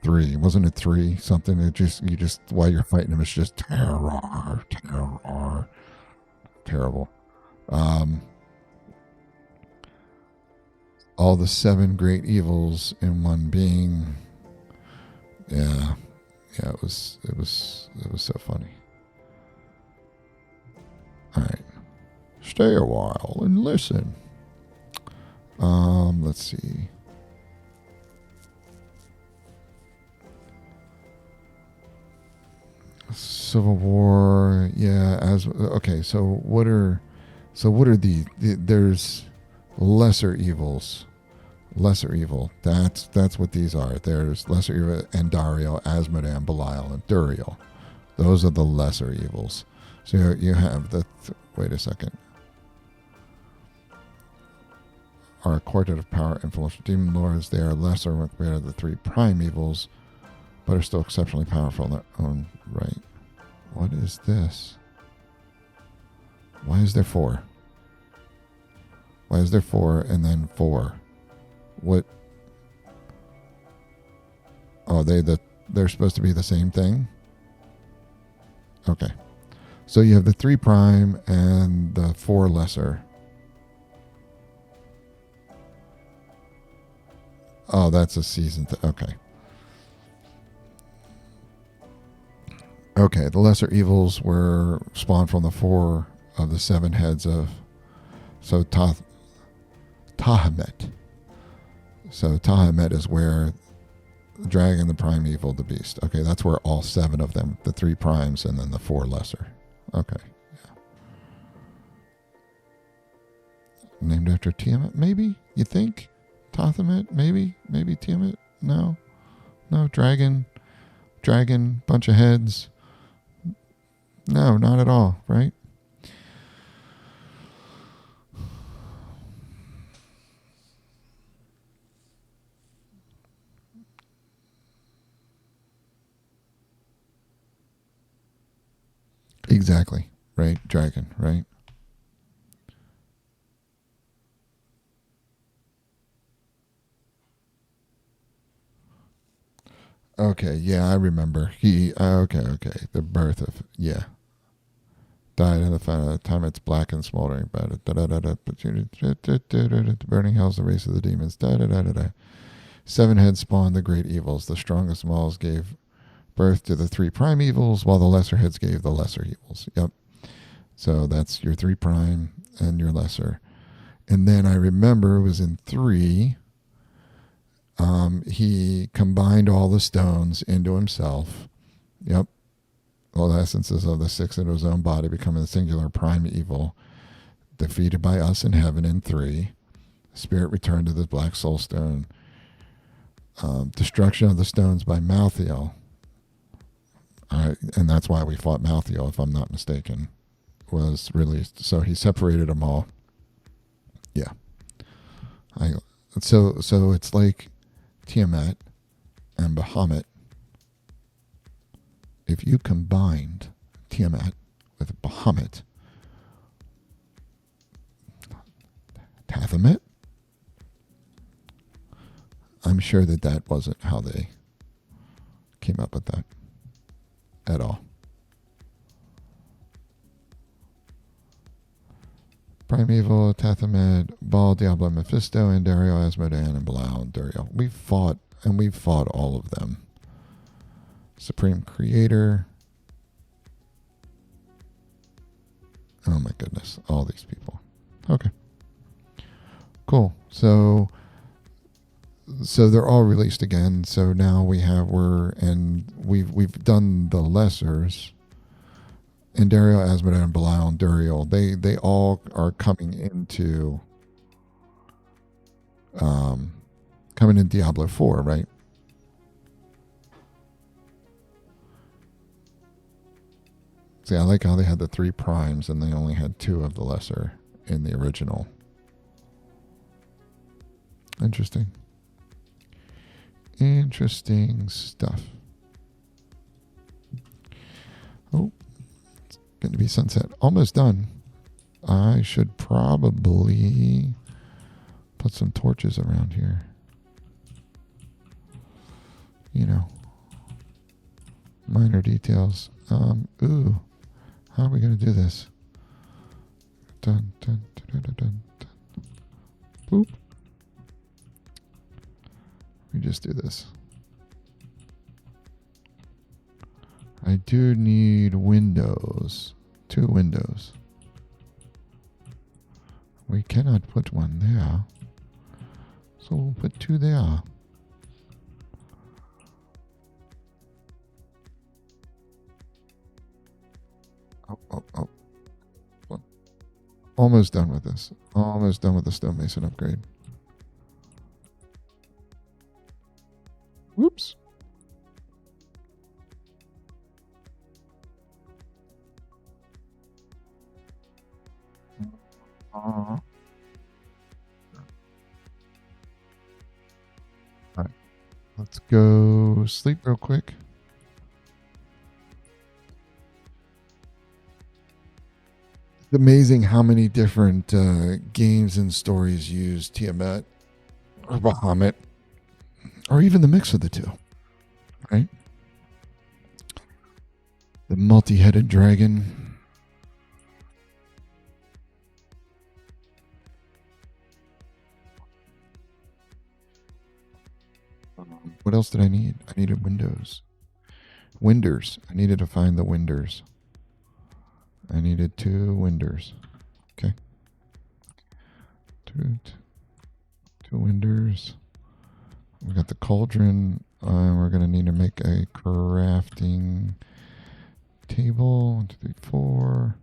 3. Wasn't it 3 something? It just you just while you're fighting him, it's just terror, terror, terrible. All the 7 great evils in one being. Yeah, it was so funny. All right, stay a while and listen. Let's see. Civil War, yeah. As okay, so what are there's lesser evils. Lesser evil. That's what these are. There's lesser evil: Andario, Asmodan, Belial, and Duriel. Those are the lesser evils. So you have the wait a second. Are a quartet of power, influential demon lords. They are lesser when compared to the 3 prime evils, but are still exceptionally powerful in their own right. What is this? Why is there 4? Why is there 4 and then 4? What? Oh, they're supposed to be the same thing? Okay. So you have the 3 prime and the 4 lesser. Oh, that's a season. Okay. Okay, the lesser evils were spawned from the 4 of the 7 heads of. So Tahamet. So Tahamet is where the dragon, the prime evil, the beast. Okay, that's where all 7 of them, the 3 primes and then the 4 lesser. Okay. Yeah. Named after Tiamat, maybe? You think? Tahamet, maybe? Maybe Tiamat? No. No, dragon, bunch of heads. No, not at all, right? Exactly. Right? Dragon, right? Okay, yeah, I remember. Okay. The birth of, yeah. Died in the final time it's black and smoldering. Burning hell's the race of the demons. Seven heads spawned the great evils. The strongest Mauls gave birth to the three prime evils, while the lesser heads gave the lesser evils. Yep. So that's your three prime and your lesser. And then I remember it was in 3. He combined all the stones into himself. Yep. All the essences of the 6 into his own body, becoming the singular prime evil, defeated by us in heaven in 3. Spirit returned to the black soul stone. Destruction of the stones by Malthael. And that's why we fought Malthael, if I'm not mistaken, was released. So he separated them all. Yeah. So it's like Tiamat and Bahamut. If you combined Tiamat with Bahamut, Tathamet, I'm sure that wasn't how they came up with that at all. Primeval, Tathamet, Baal, Diablo, Mephisto, Andario, Asmodan, and Belial and Duriel. We've fought all of them. Supreme Creator. Oh my goodness, all these people. Okay. Cool. So they're all released again. So now we've done the lessers. Andario, Asmodan, Belial, and Duriel. They all are coming in Diablo 4, right? See, I like how they had the 3 primes and they only had 2 of the lesser in the original. Interesting. Interesting stuff. Oh, it's going to be sunset. Almost done. I should probably put some torches around here. You know, minor details. How are we going to do this? Dun, dun, dun, dun, dun, dun. Boop. Let me just do this. I do need windows. 2 windows. We cannot put one there. So we'll put 2 there. Oh. Almost done with this. Almost done with the stonemason upgrade. Whoops. All right. Let's go sleep real quick. It's amazing how many different games and stories use Tiamat or Bahamut, or even the mix of the two, right? The multi-headed dragon. What else did I need? I needed windows. Winders. I needed to find the winders. I needed 2 winders. Okay. 2 winders. We got the cauldron. We're going to need to make a crafting table. 1, 2, 3, 4.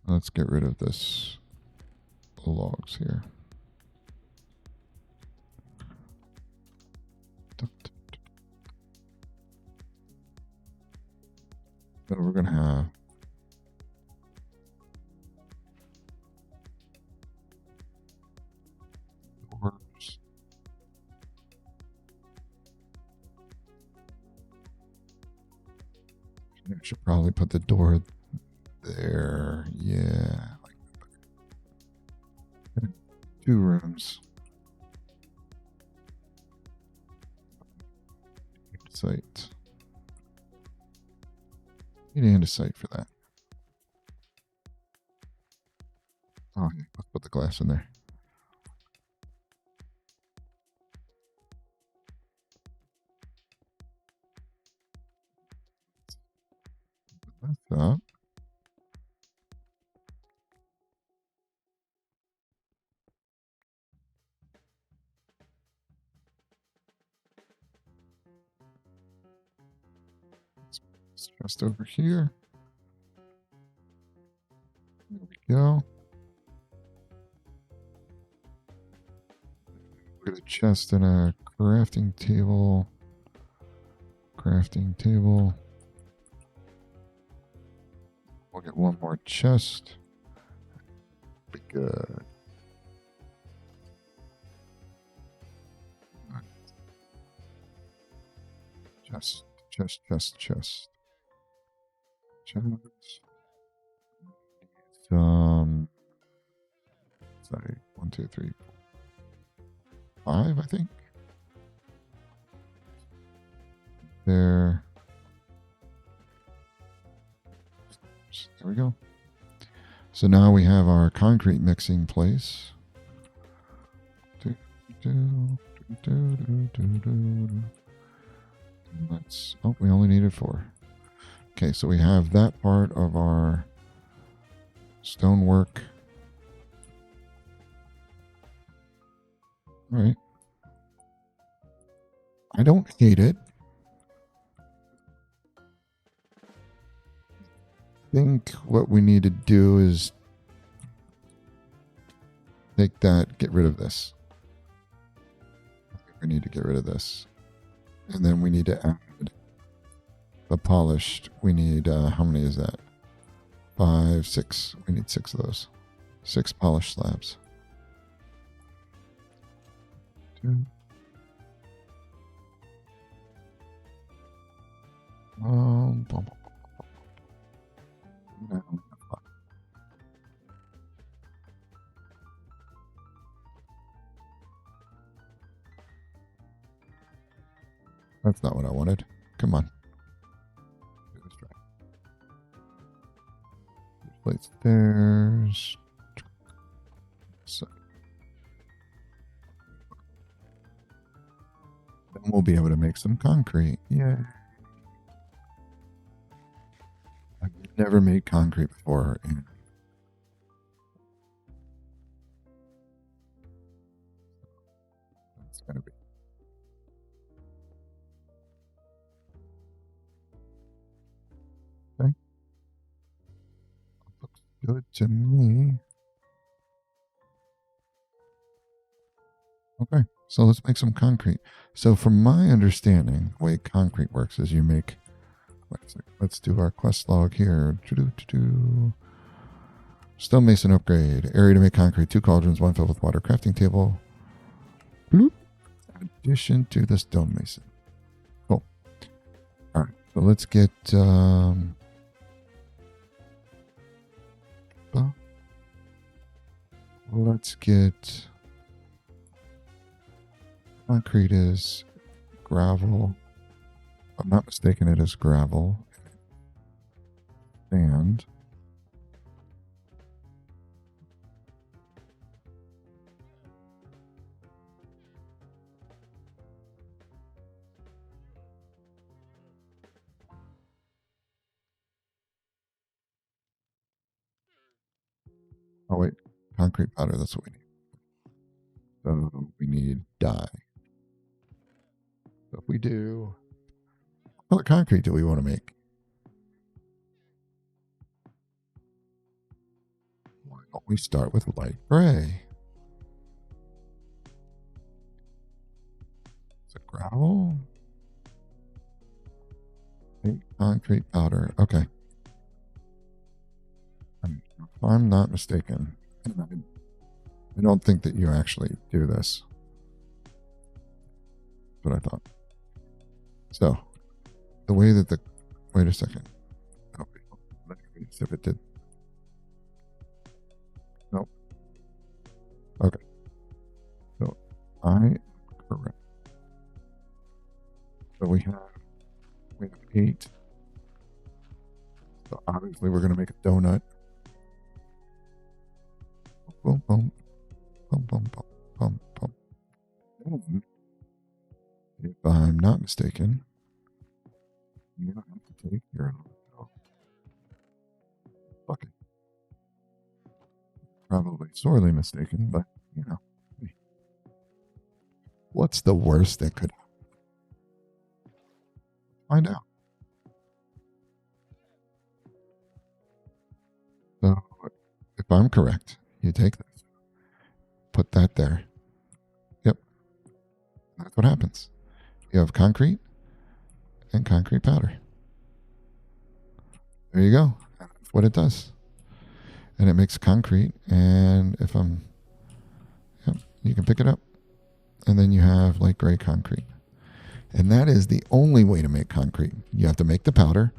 Let's get rid of this logs here. So we're going to have doors. I should probably put the door there. Yeah. 2 rooms. Site. Need a site for that. Oh, yeah. Let's put the glass in there. That's up. It's just over here. There we go. We'll get a chest and a crafting table. Crafting table. We'll get one more chest. Be good. Chest. Chest. Sorry, 1, 2, 3, 5, I think. There. There we go. So now we have our concrete mixing place. Let's, oh, we only needed 4. Okay, so we have that part of our stonework. All right. I don't hate it. I think what we need to do is take that, get rid of this. I think we need to get rid of this. And then we need to add the polished. We need, how many is that? 5, 6. We need 6 of those. 6 polished slabs. 2. That's not what I wanted. Come on. Place stairs. So. Then we'll be able to make some concrete. Yeah. I've never made concrete before. It's gonna be. Okay. Looks good to me. Okay, so let's make some concrete. So from my understanding, the way concrete works is you make, let's do our quest log here. Stonemason upgrade. Area to make concrete. 2 cauldrons, 1 filled with water. Crafting table. Bloop. Addition to the stonemason. Cool. All right, so let's get... let's get... Concrete is gravel. If I'm not mistaken, it is gravel. And oh wait, concrete powder, that's what we need. So we need dye. So if we do, what color concrete do we want to make? Why don't we start with light gray? Is it gravel? Concrete powder. Okay. If I'm not mistaken, I don't think that you actually do this. That's what I thought. So, the way that the... Wait a second. Oh, let's see if it did. Nope. Okay. I correct. So we have 8. So obviously we're gonna make a donut. Boom, boom, boom, boom, boom, boom, boom. And if I'm not mistaken, you don't have to take your little bucket. Probably sorely mistaken, but you know, what's the worst that could find out? So if I'm correct, you take this, put that there. Yep, that's what happens. You have concrete and concrete powder. There you go. That's what it does. And it makes concrete. And if I'm, yep, you can pick it up. And then you have light gray concrete. And that is the only way to make concrete. You have to make the powder,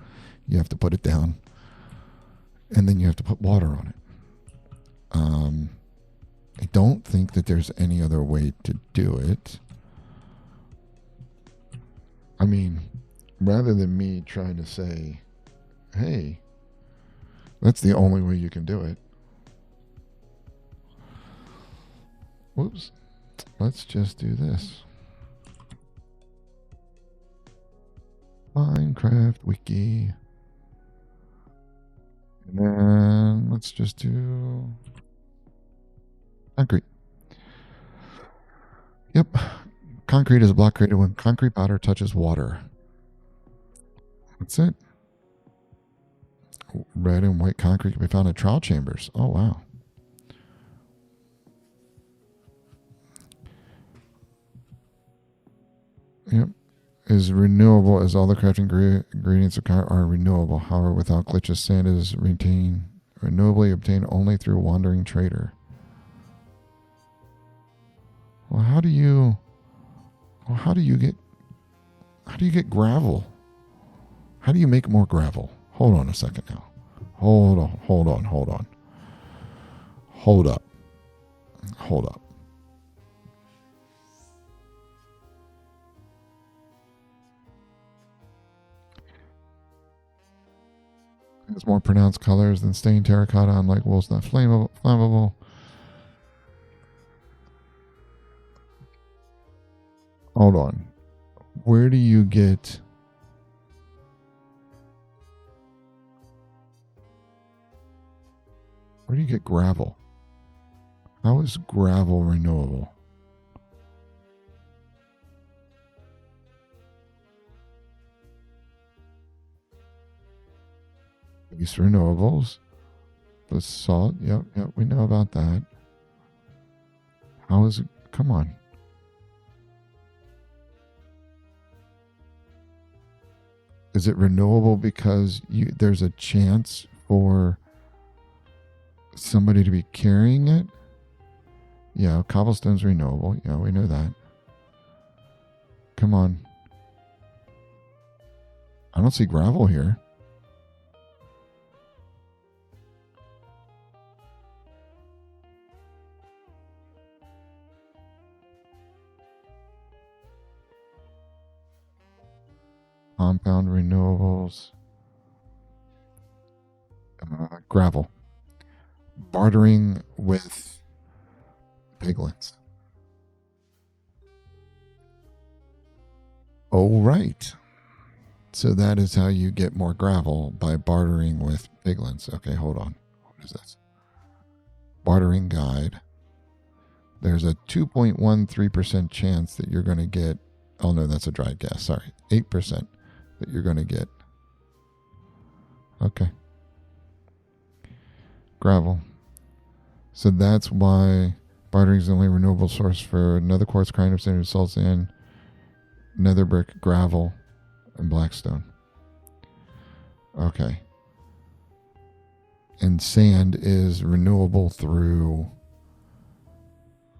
you have to put it down, and then you have to put water on it. I don't think that there's any other way to do it. I mean, rather than me trying to say, hey, that's the only way you can do it. Whoops. Let's just do this. Minecraft Wiki. And then let's just do concrete. Yep. Concrete is a block created when concrete powder touches water. That's it. Red and white concrete can be found in trial chambers. Oh, wow. Yep. Is renewable as all the crafting ingredients are renewable. However, without glitches, sand is renewably obtained only through wandering trader. Well, how do you get gravel? How do you make more gravel? Hold on a second now. Hold on. Hold up. Has more pronounced colors than stained terracotta, unlike wool, it's not flammable. Hold on. Where do you get gravel? How is gravel renewable? These renewables. The salt. Yep, we know about that. How is it? Come on. Is it renewable because there's a chance for somebody to be carrying it? Yeah, cobblestone's renewable. Yeah, we know that. Come on. I don't see gravel here. Compound renewables. Gravel. Bartering with piglins. Oh, right. So that is how you get more gravel, by bartering with piglins. Okay, hold on. What is this? Bartering guide. There's a 2.13% chance that you're going to get. Oh, no, that's a dried gas. Sorry. 8% that you're going to get. Okay. Gravel. So that's why bartering is the only renewable source for nether quartz, cryonium, standard salt sand, nether brick, gravel, and blackstone. Okay. And sand is renewable through.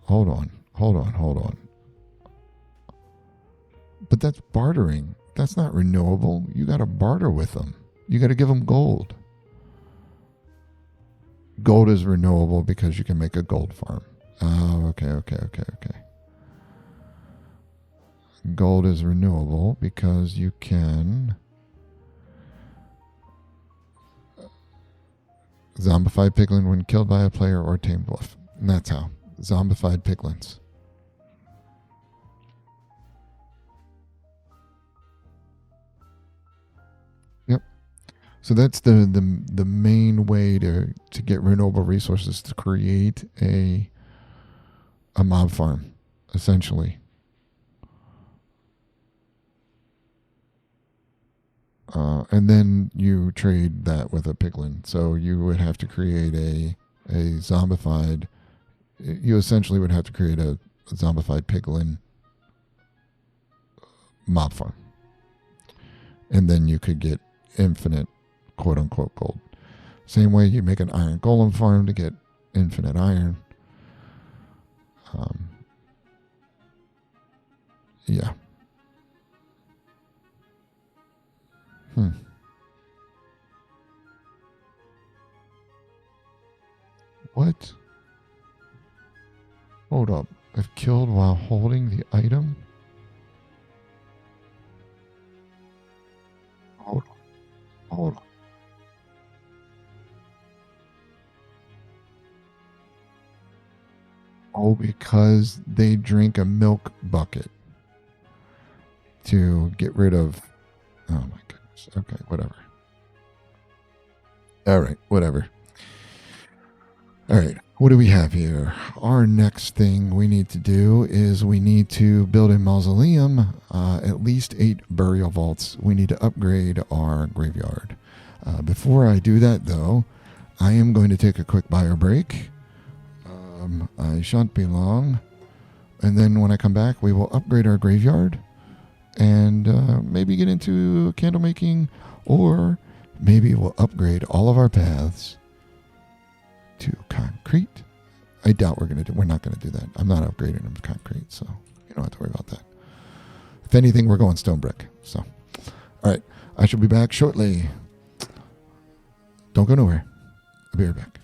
Hold on. But that's bartering. That's not renewable. You got to barter with them. You got to give them gold. Gold is renewable because you can make a gold farm. Oh, okay. gold is renewable because you can zombify piglin when killed by a player or tamed wolf. And that's how. Zombified piglins. Yep. So that's the main way to get renewable resources, to create a mob farm, essentially. And then you trade that with a piglin. So you would have to create a zombified. You essentially would have to create a zombified piglin mob farm, and then you could get infinite quote unquote gold. Same way you make an iron golem farm to get infinite iron. Um, yeah. Hmm. What? Hold up. If killed while holding the item? Hold on. Hold on. Oh, because they drink a milk bucket to get rid of. Oh my goodness. Okay, whatever. All right, whatever. All right, what do we have here? Our next thing we need to do is we need to build a mausoleum, at least 8 burial vaults. We need to upgrade our graveyard. Before I do that, though, I am going to take a quick bio break. I shan't be long. And then when I come back, we will upgrade our graveyard and maybe get into candle making, or maybe we'll upgrade all of our paths to concrete. I doubt we're not going to do that. I'm not upgrading them to concrete, so you don't have to worry about that. If anything, we're going stone brick. So, all right, I shall be back shortly. Don't go nowhere. I'll be right back.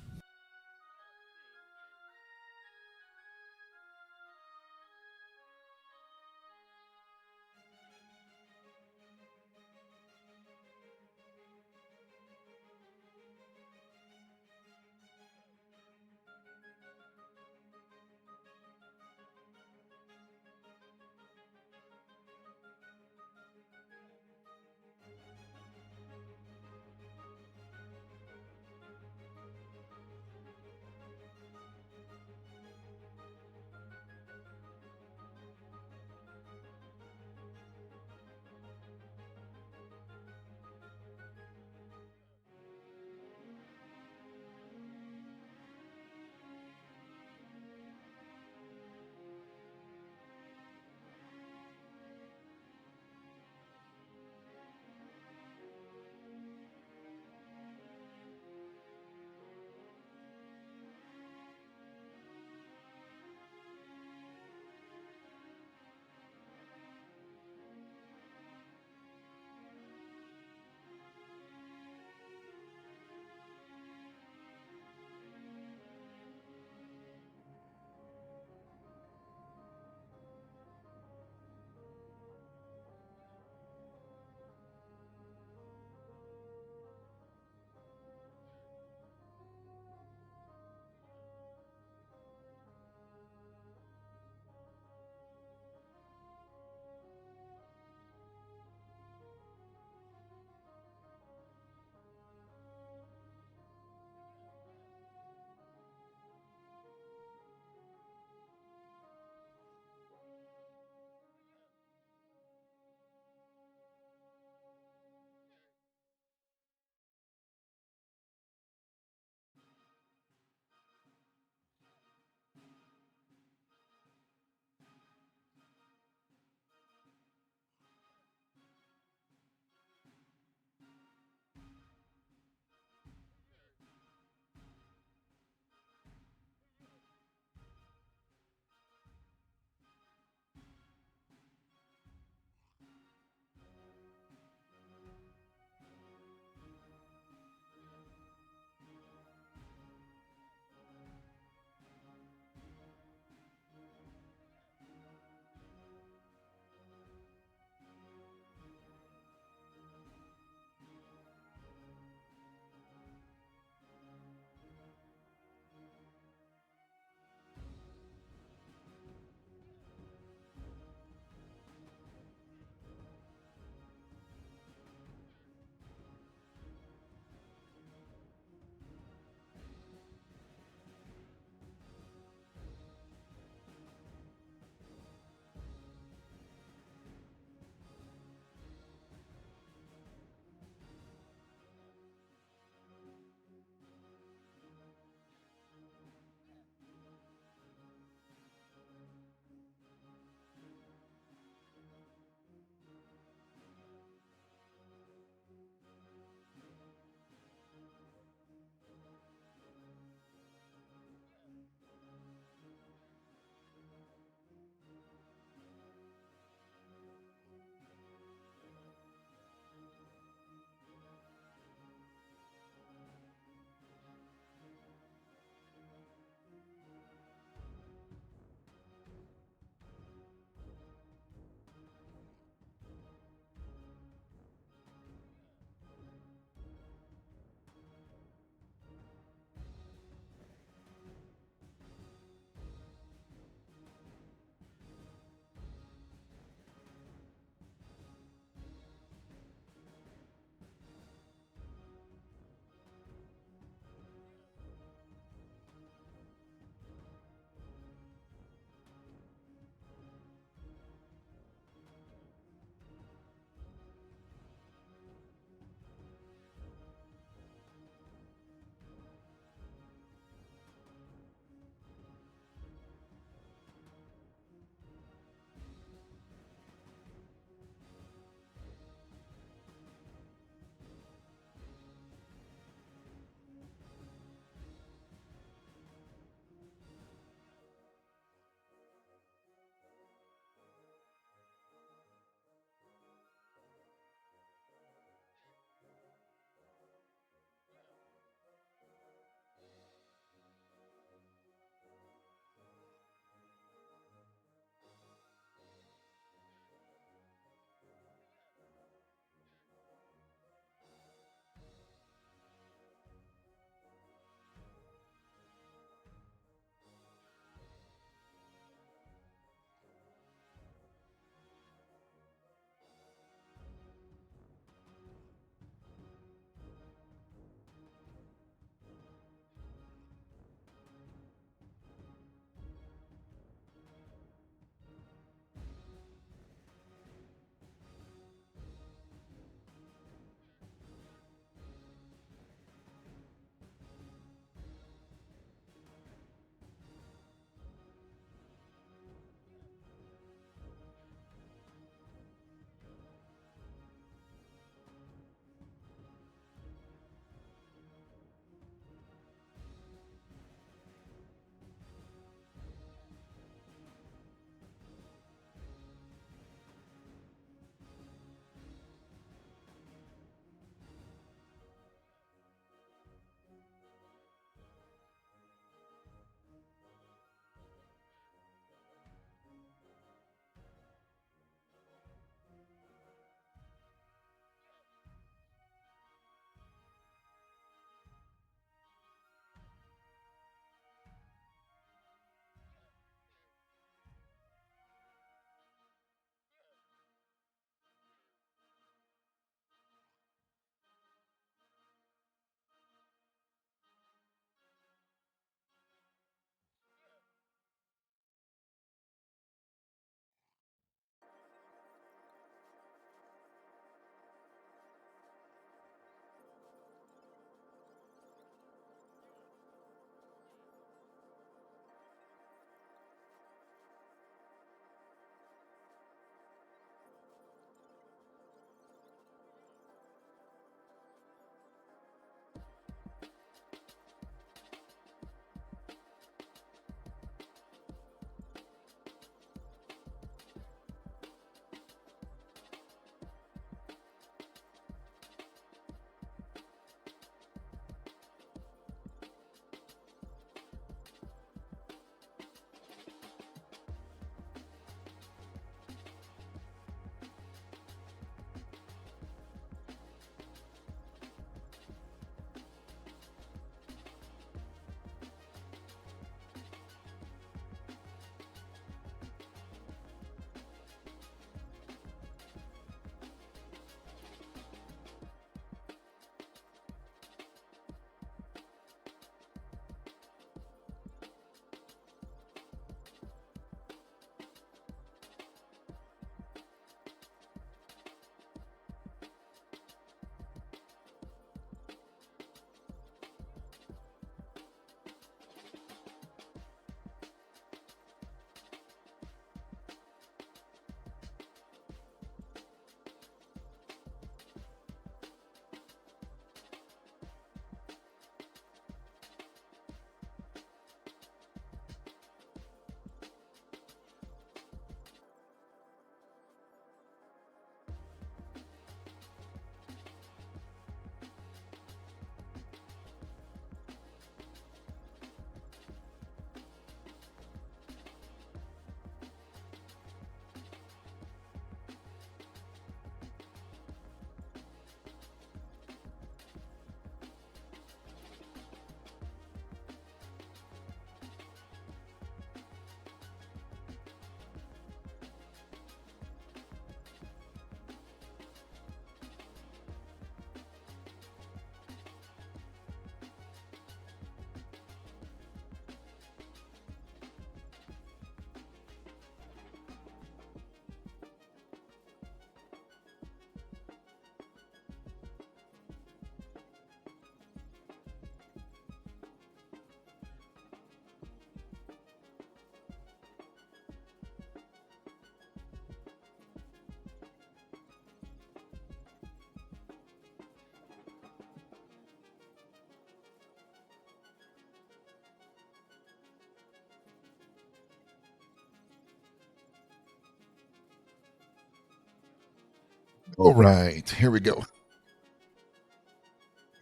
All right, here we go.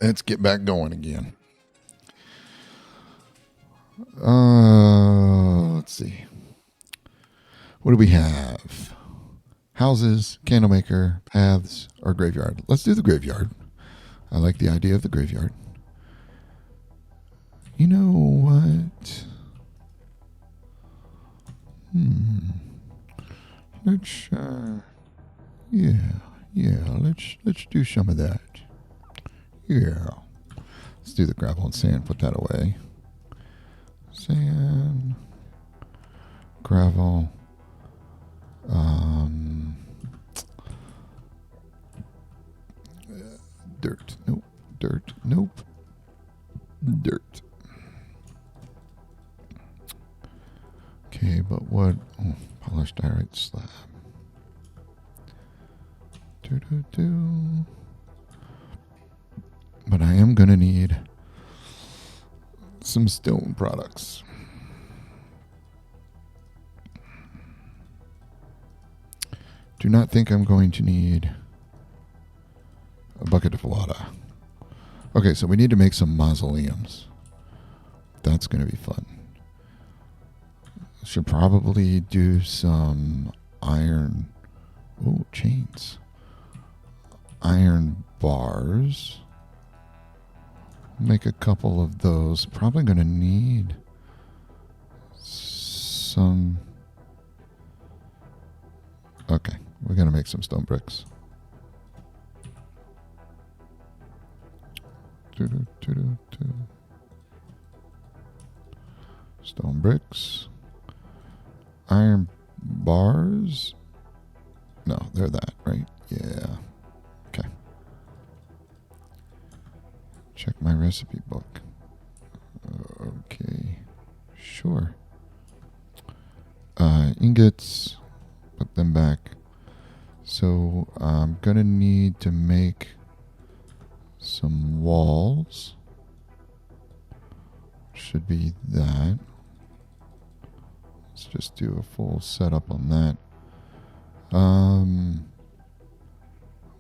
Let's get back going again. Let's see. What do we have? Houses, candlemaker, paths, or graveyard? Let's do the graveyard. I like the idea of the graveyard. You know what? Let's let's do some of that. Yeah. Let's do the gravel and sand, put that away. Sand, gravel, dirt, nope, dirt, nope, dirt. Okay, but what? Oh, polished diorite slab. But I am gonna need some stone products. Do not think I'm going to need a bucket of water. Okay, so we need to make some mausoleums. That's going to be fun. Should probably do some iron. Oh, chains. Iron bars. Make a couple of those. Probably going to need some. Okay, we're going to make some stone bricks. Stone bricks. Iron bars. No, they're that, right? Yeah. Okay. Check my recipe book. Okay. Sure. Ingots. Put them back. So I'm going to need to make some walls. Should be that. Let's just do a full setup on that.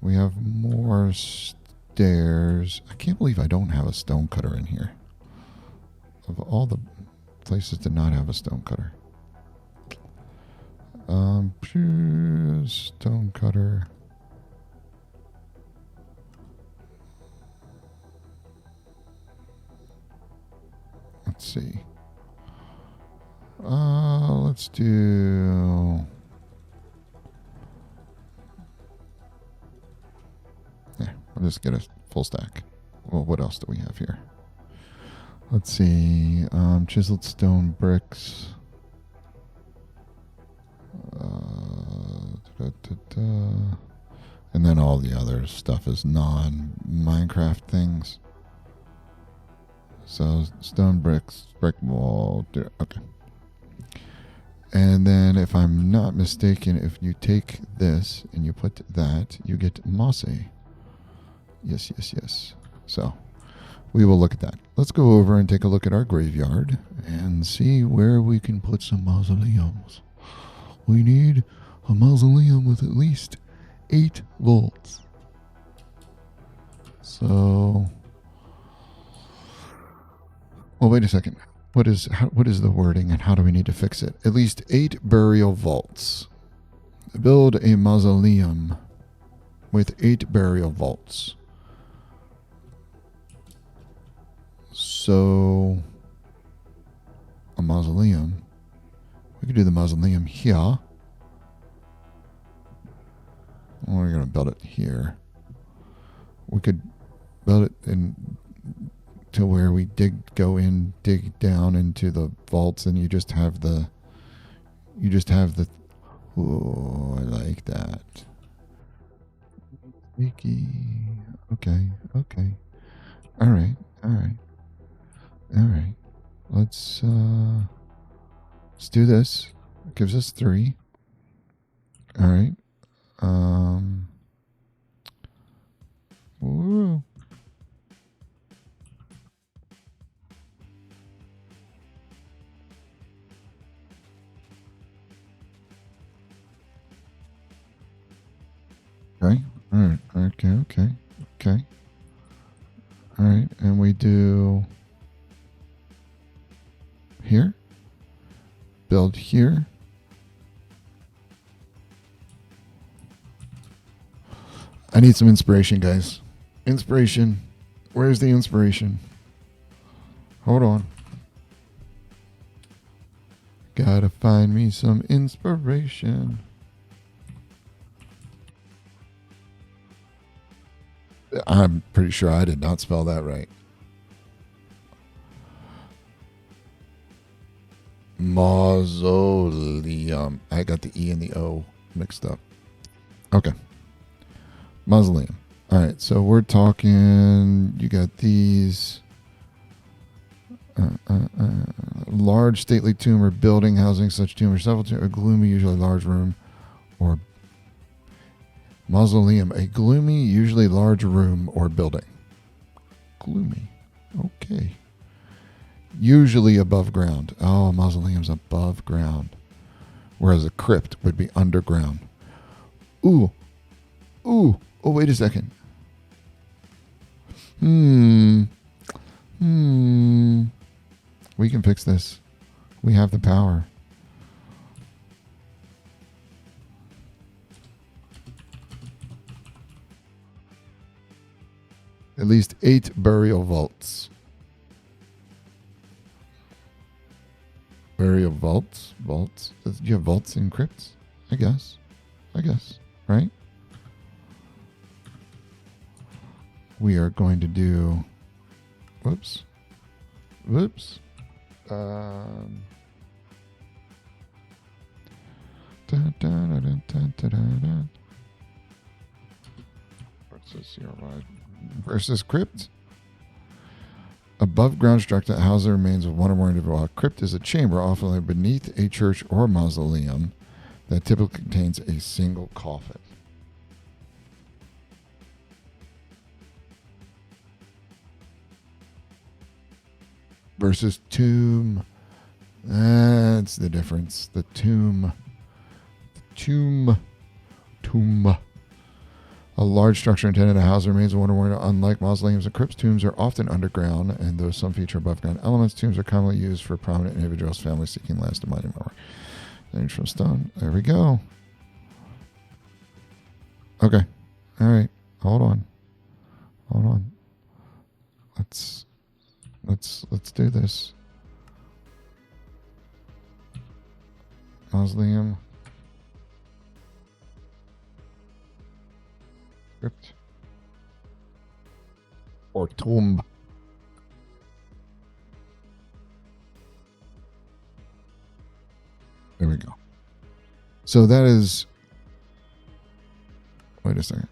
We have more stairs. I can't believe I don't have a stone cutter in here. Of all the places to not have a stone cutter. Stone cutter. Let's see. Let's do. Yeah, I'll just get a full stack. Well, what else do we have here? Let's see. Chiseled stone bricks. And then all the other stuff is non-Minecraft things. So stone bricks, brick wall. Okay. And then if I'm not mistaken, if you take this and you put that, you get mossy. Yes. So we will look at that. Let's go over and take a look at our graveyard and see where we can put some mausoleums. We need a mausoleum with at least 8 volts. So, well, wait a second. What is the wording and how do we need to fix it? At least 8 burial vaults. Build a mausoleum with 8 burial vaults. So, a mausoleum. We could do the mausoleum here. We're going to build it here. We could build it in to where we dig down into the vaults, and you just have the. Oh, I like that. Sneaky. Okay. All right. Let's do this. It gives us 3. All right. Woo. Okay. All right. Okay. All right. And we do here. Build here. I need some inspiration, guys. Inspiration. Where's the inspiration? Hold on. Gotta find me some inspiration. I'm pretty sure I did not spell that right. Mausoleum. I got the E and the O mixed up. Okay. Mausoleum. All right. So we're talking. You got these. Large stately tomb or building housing such tomb or several tomb, a gloomy, usually large room, or mausoleum, a gloomy, usually large room or building. Gloomy. Okay. Usually above ground. Oh, mausoleum's above ground. Whereas a crypt would be underground. Ooh. Oh, wait a second. We can fix this. We have the power. At least 8 burial vaults. Burial vaults? Vaults? Do you have vaults in crypts? I guess. Right? We are going to do... Whoops. Versus crypt. Above ground structure that houses the remains of one or more individual. A crypt is a chamber often beneath a church or mausoleum that typically contains a single coffin. Versus tomb. That's the difference. The tomb. A large structure intended to house the remains of one or more. Unlike mausoleums and crypts, tombs are often underground, and though some feature above ground elements, tombs are commonly used for prominent individuals, families seeking last abiding memory. Things from stone. There we go. Okay. All right. Hold on. Let's do this. Mausoleum. Crypt. Or tomb. There we go. So that is... Wait a second.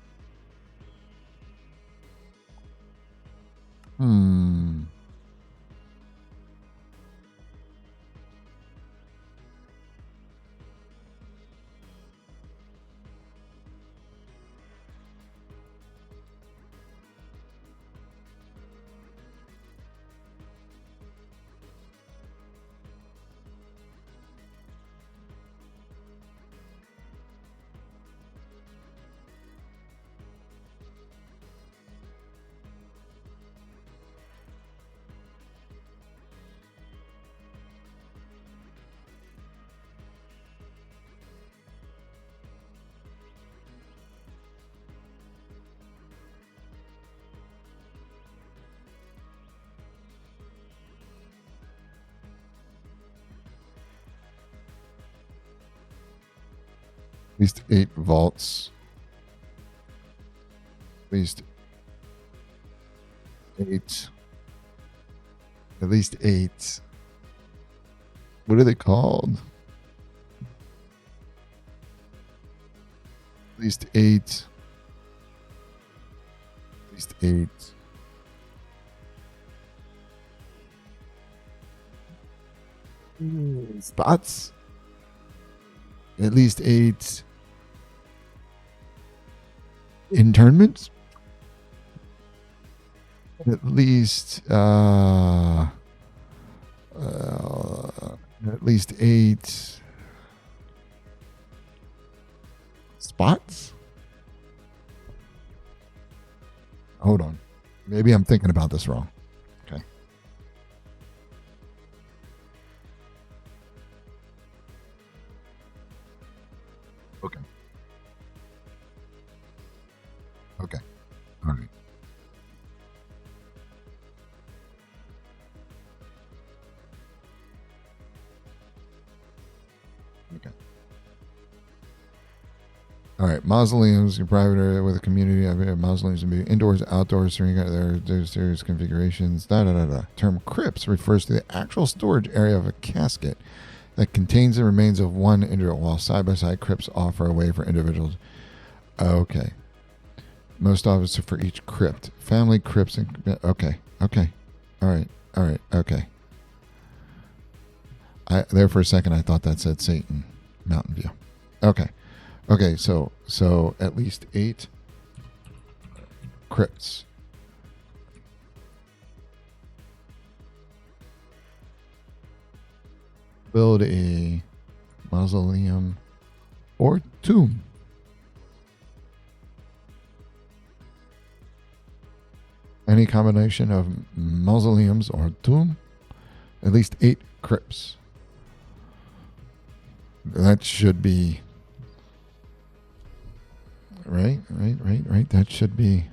At least 8 vaults. At least 8. At least 8. What are they called? At least 8. At least 8. Spots. At least 8 internments. At least 8 spots. Hold on. Maybe I'm thinking about this wrong. Okay. Okay. Okay. All right. Okay. All right. Mausoleums, your private area with a community. Mausoleums can be indoors, outdoors. There's various configurations. Da da da da. Term crypts refers to the actual storage area of a casket that contains the remains of one individual, while side by side crypts offer a way for individuals. Okay. Most offices for each crypt. Family crypts and okay. Okay. All right. All right. Okay. There for a second I thought that said Satan Mountain View. Okay. Okay, so at least 8 crypts. Build a mausoleum or tomb. Any combination of mausoleums or tomb. At least 8 crypts. That should be right. That should be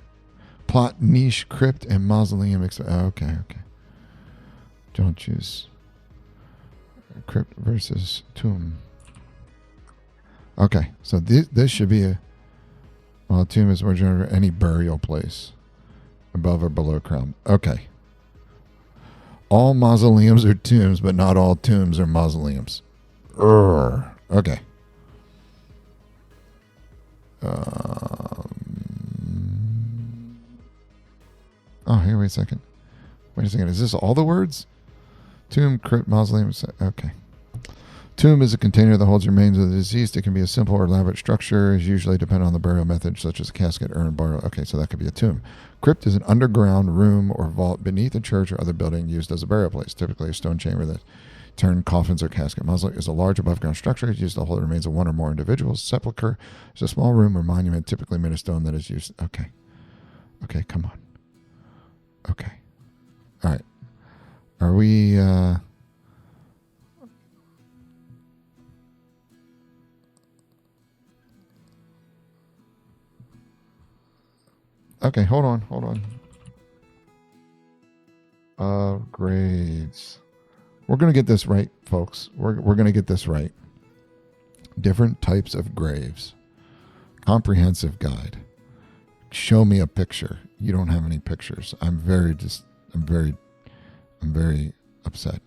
plot niche crypt and mausoleum. Okay. Don't choose crypt versus tomb. Okay, so this should be a tomb is more general any burial place above or below ground. Okay. All mausoleums are tombs, but not all tombs are mausoleums. Okay. Here, wait a second. Is this all the words? Tomb, crypt, mausoleum. Okay. Tomb is a container that holds remains of the deceased. It can be a simple or elaborate structure. Is usually dependent on the burial method, such as a casket, urn, burial. Okay, so that could be a tomb. Crypt is an underground room or vault beneath a church or other building used as a burial place, typically a stone chamber that turn coffins or casket. Mausoleum is a large above-ground structure used to hold the remains of one or more individuals. Sepulcher is a small room or monument, typically made of stone, that is used. Okay. Okay, come on. Okay. All right. Are we... Okay, hold on. Grades. We're going to get this right, folks. We're going to get this right. Different types of graves. Comprehensive guide. Show me a picture. You don't have any pictures. I'm very upset.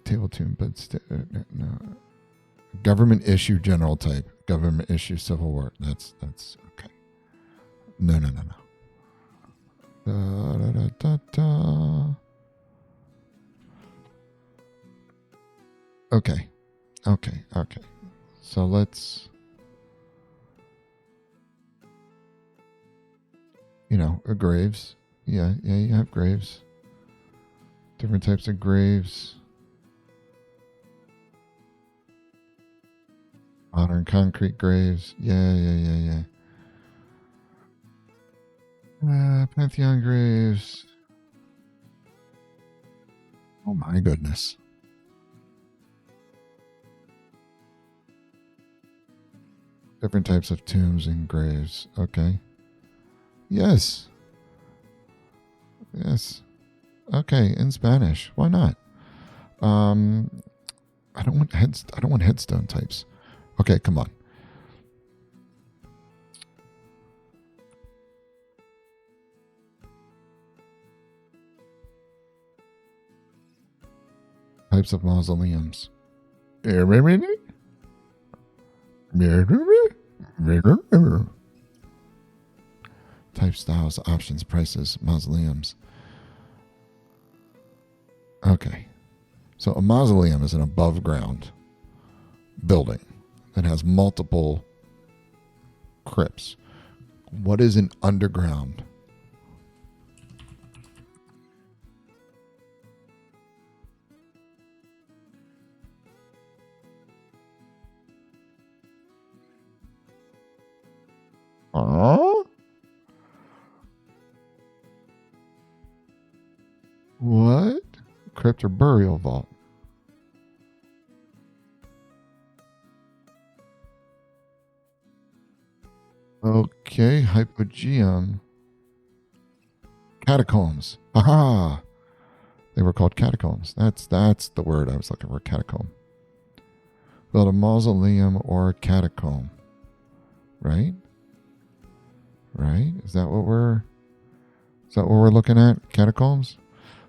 Table tomb, but no. Government issue general type. Government issue civil war. That's okay. No. Okay. So let's, graves. Yeah, you have graves. Different types of graves. Modern concrete graves. Yeah. Pantheon graves. Oh my goodness. Different types of tombs and graves. Okay. Yes. Okay, in Spanish. Why not? I don't want headstone types. Okay, come on. Types of mausoleums. Type, styles, options, prices, mausoleums. Okay. So a mausoleum is an above ground building that has multiple crypts. What is an underground? crypt or burial vault. Okay, hypogeum. Catacombs. Aha! They were called catacombs. That's the word I was looking for, catacomb. Build a mausoleum or a catacomb. Right? Right? Is that what we're looking at? Catacombs?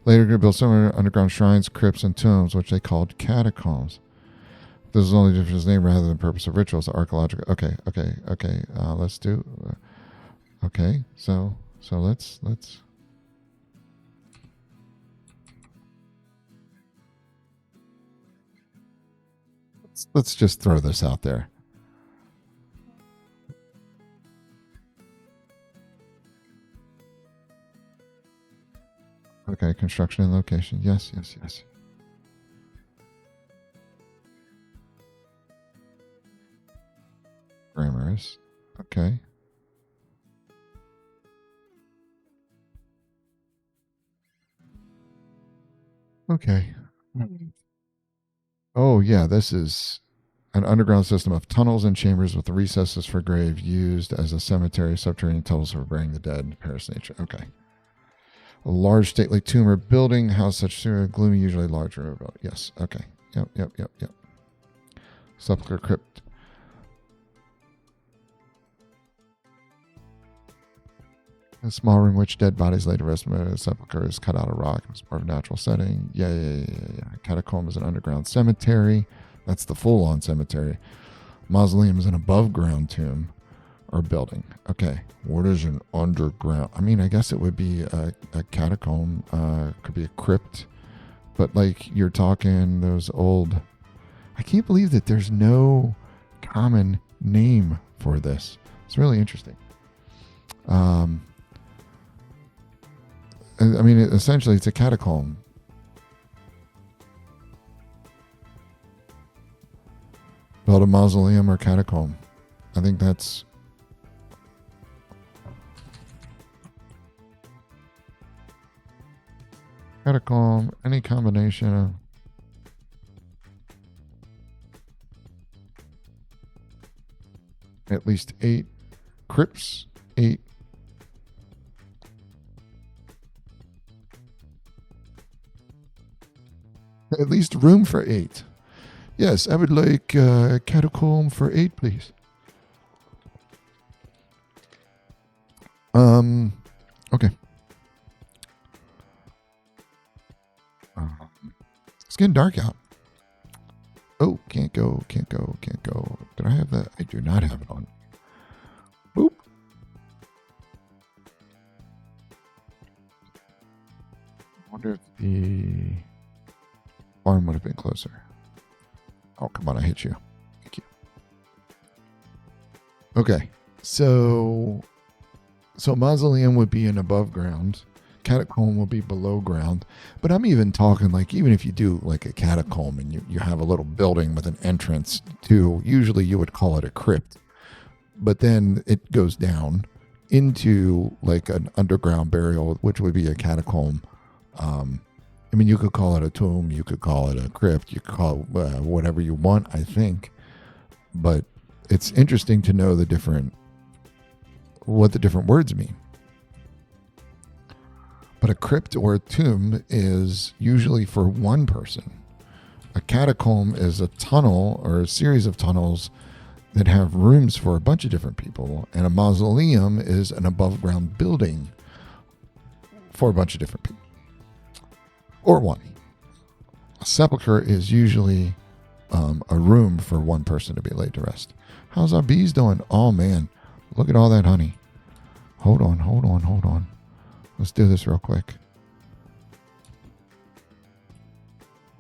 Later to build similar underground shrines, crypts, and tombs, which they called catacombs. This is only different name rather than purpose of rituals. Archaeological. Okay. Let's do. Okay. So let's. Let's just throw this out there. Okay, construction and location. Yes. Grammarist. Okay. Okay. Oh, yeah, this is an underground system of tunnels and chambers with recesses for grave used as a cemetery, subterranean tunnels for burying the dead, Paris nature. Okay. A large stately tomb or building, house such gloomy, usually larger. Yes. Okay. Yep. Sepulchre crypt. A small room in which dead bodies laid to rest. A sepulchre is cut out of rock. It's part of a natural setting. Yeah. Catacomb is an underground cemetery. That's the full-on cemetery. Mausoleum is an above-ground tomb or building. Okay. What is an underground? I mean, I guess it would be a catacomb. Could be a crypt. But, like, you're talking those old... I can't believe that there's no common name for this. It's really interesting. I mean, essentially, it's a catacomb. Build a mausoleum or catacomb. I think that's... Catacomb, any combination of... At least 8 crypts, 8... At least room for 8. Yes, I would like a catacomb for 8, please. Okay. It's getting dark out. Oh, can't go. Did I have that? I do not have it on. Boop. I wonder if the farm would have been closer. Oh, come on, I hit you. Thank you. Okay, so mausoleum would be an above ground. Catacomb will be below ground. But I'm even talking like, even if you do like a catacomb and you have a little building with an entrance to, usually you would call it a crypt. But then it goes down into like an underground burial, which would be a catacomb. I mean, you could call it a tomb, you could call it a crypt, you could call it whatever you want, I think. But it's interesting to know what the different words mean. But a crypt or a tomb is usually for one person. A catacomb is a tunnel or a series of tunnels that have rooms for a bunch of different people. And a mausoleum is an above ground building for a bunch of different people. Or one. A sepulcher is usually a room for one person to be laid to rest. How's our bees doing? Oh, man. Look at all that honey. Hold on. Let's do this real quick.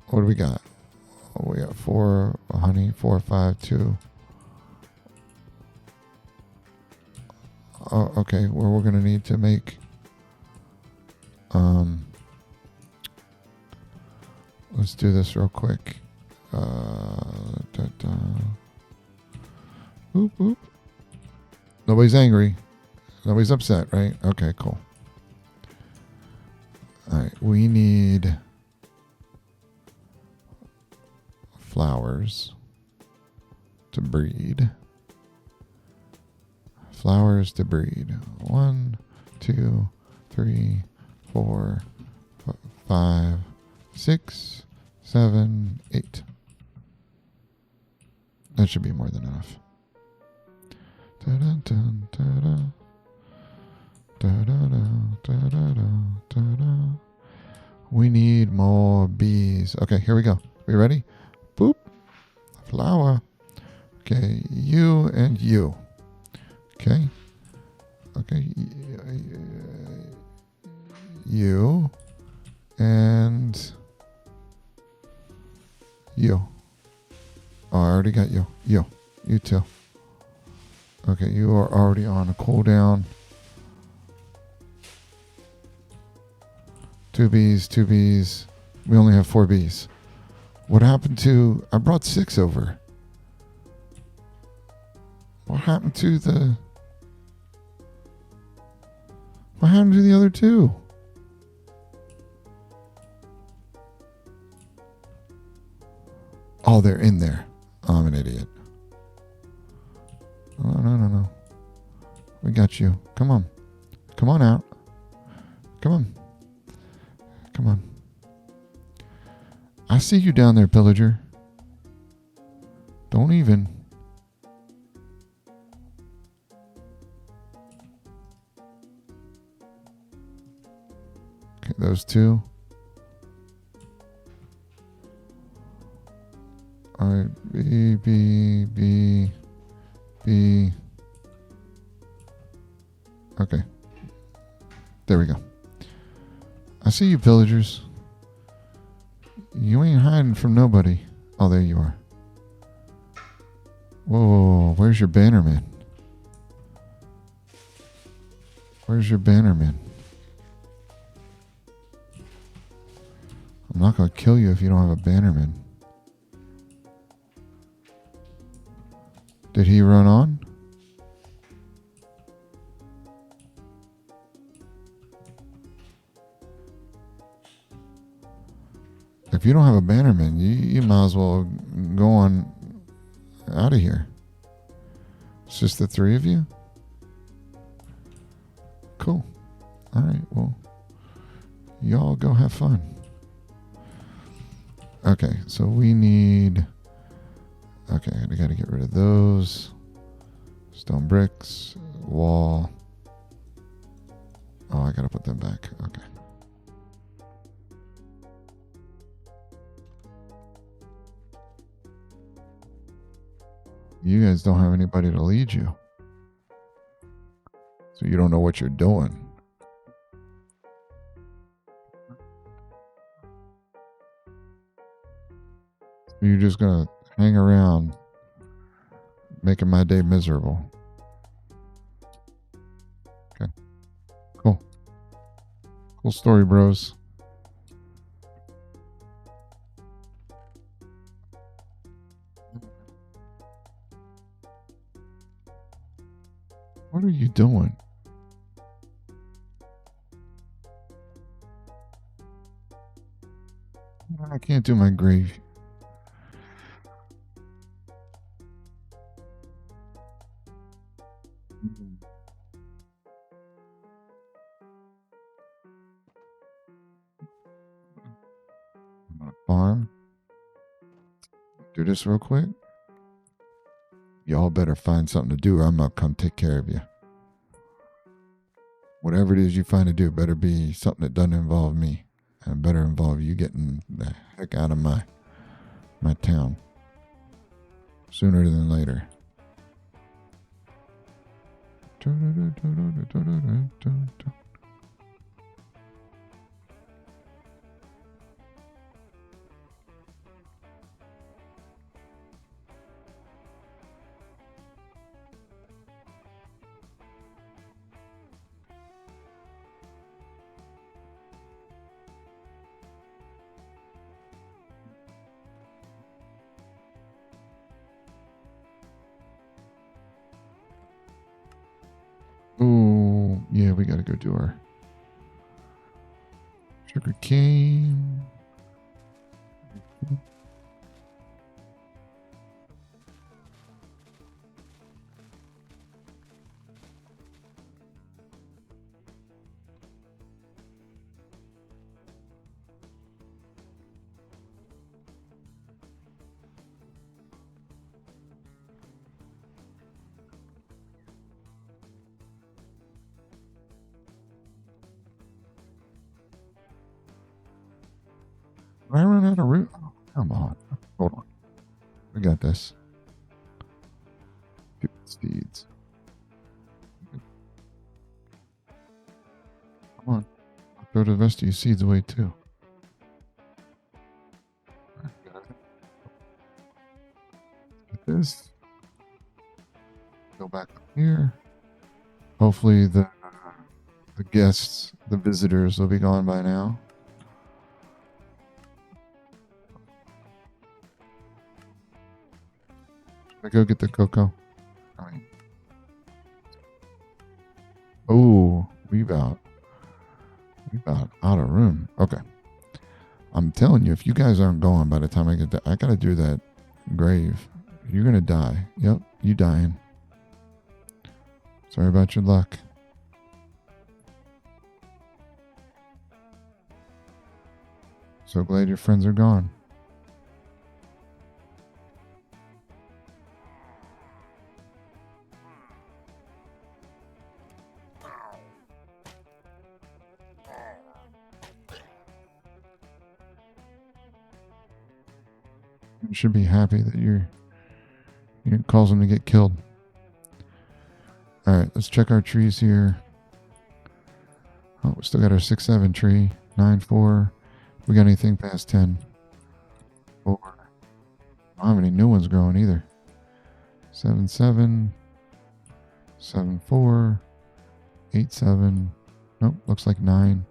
What do we got? Oh, we got 4 honey, 4, 5, 2. Oh, okay, well, we're going to need to make... Let's do this real quick. Boop. Nobody's angry. Nobody's upset, right? Okay, cool. All right, we need flowers to breed. Flowers to breed. 1, 2, 3, 4, 5, 6, 7, 8. That should be more than enough. Da-da-dun, da-da. Da-da-da, da-da-da, da-da. We need more bees. Okay, here we go. We ready? Boop. Flower. Okay, you and you. Okay. Okay. You and you. Oh, I already got you. You too. Okay, you are already on a cooldown. 2 bees, 2 bees. We only have 4 bees. What happened to... I brought 6 over. What happened to the... What happened to the other 2? Oh, they're in there. Oh, I'm an idiot. Oh, no. We got you. Come on. Come on out. Come on. Come on. I see you down there, pillager. Don't even. Okay, those 2. All right, B. Okay. There we go. I see you, pillagers. You ain't hiding from nobody. Oh, there you are. Whoa, where's your bannerman? Where's your bannerman? I'm not going to kill you if you don't have a bannerman. Did he run on? If you don't have a bannerman, you might as well go on out of here. It's just the 3 of you? Cool. All right, well, y'all go have fun. Okay, so we need... Okay, I got to get rid of those. Stone bricks, wall. Oh, I got to put them back. Okay. You guys don't have anybody to lead you. So you don't know what you're doing. You're just going to hang around making my day miserable. Okay. Cool. Cool story, bros. What are you doing? I can't do my grave. I'm gonna farm. Do this real quick. Y'all better find something to do or I'm gonna come take care of you. Whatever it is you find to do better be something that doesn't involve me. And better involve you getting the heck out of my town. Sooner than later. Oh, yeah, we gotta go do our sugar cane. Did I run out of room? Oh, come on. Hold on. We got this. Stupid seeds. Come on. I'll throw the rest of your seeds away too. Get this. Go back up here. Hopefully the guests, the visitors will be gone by now. Should I go get the cocoa? I mean, oh, we about out of room. Okay. I'm telling you, if you guys aren't going by the time I get there, I gotta do that grave. You're gonna die. Yep, you dying. Sorry about your luck. So glad your friends are gone. You should be happy that you didn't cause them to get killed. All right, let's check our trees here. Oh, we still got our 6-7 tree. 9-4. We got anything past 10? 4. I don't have any new ones growing either. 7-7. 7-4. 8-7. Nope, looks like 9.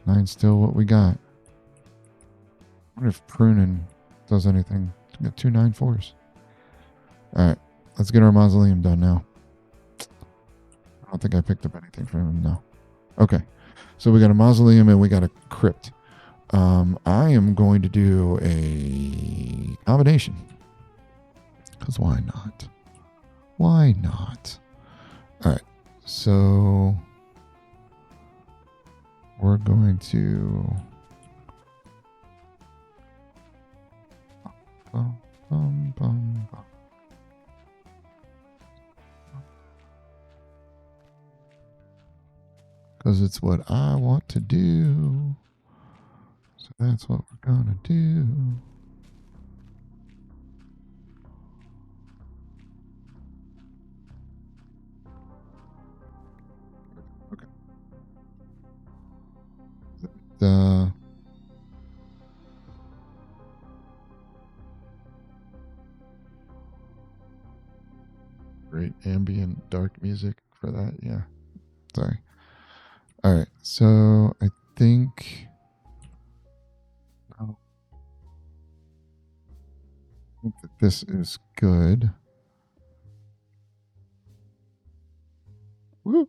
9's still what we got. I wonder if pruning does anything. We got 2 9-4s. All right, let's get our mausoleum done now. I don't think I picked up anything from him now. Okay, so we got a mausoleum and we got a crypt. I am going to do a combination. Because why not? Why not? All right, so we're going to... Because it's what I want to do. So that's what we're going to do. Okay. Great ambient dark music for that. Yeah. Sorry. All right. So I think... I think that this is good. Woo.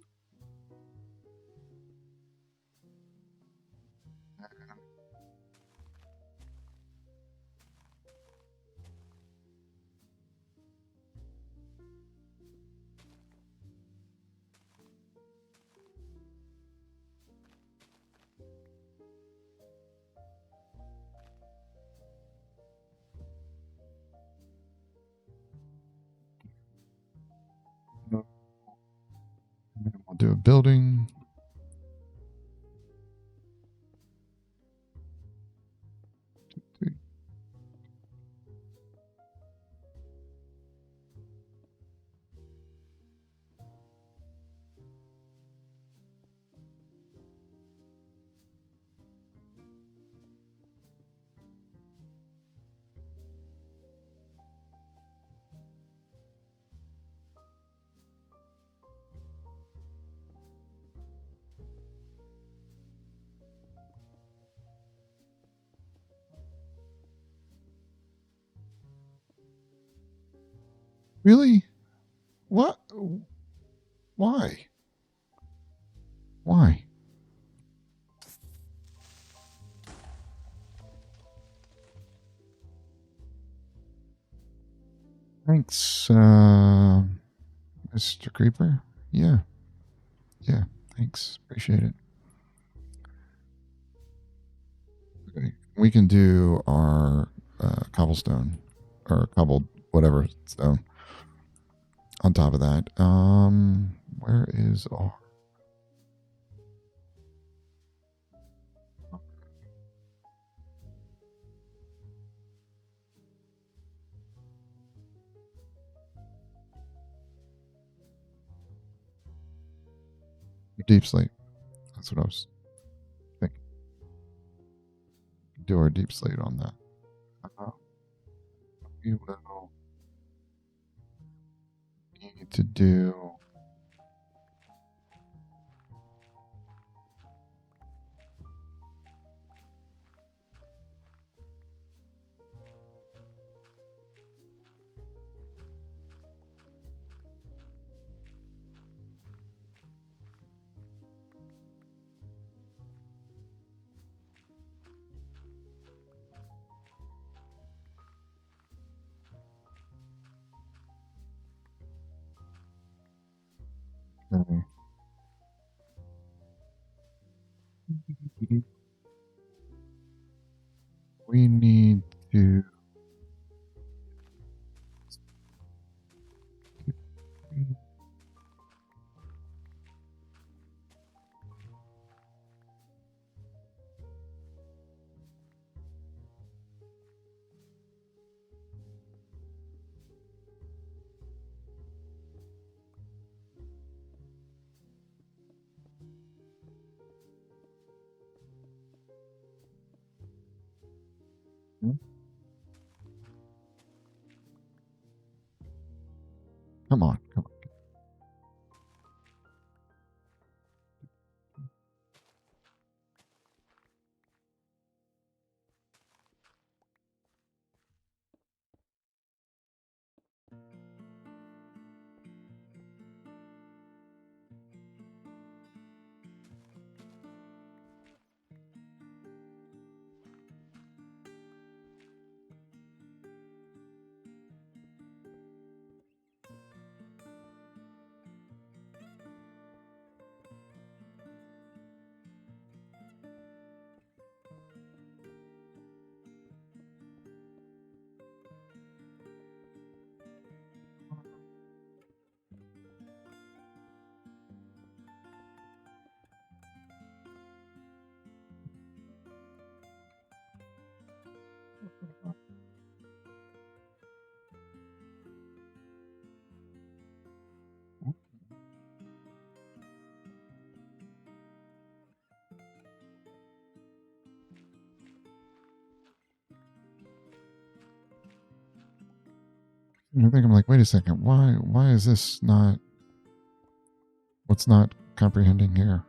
We'll do a building. Really? What? Why? Why? Thanks, Mr. Creeper. Yeah. Yeah. Thanks. Appreciate it. Okay. We can do our cobblestone or cobbled whatever stone on top of that. Where is our... Deep sleep. That's what I was thinking. Do our deep sleep on that. We will need to do. Okay. We need to. Come on, come on. I think I'm like, wait a second. Why is this not? What's not comprehending here?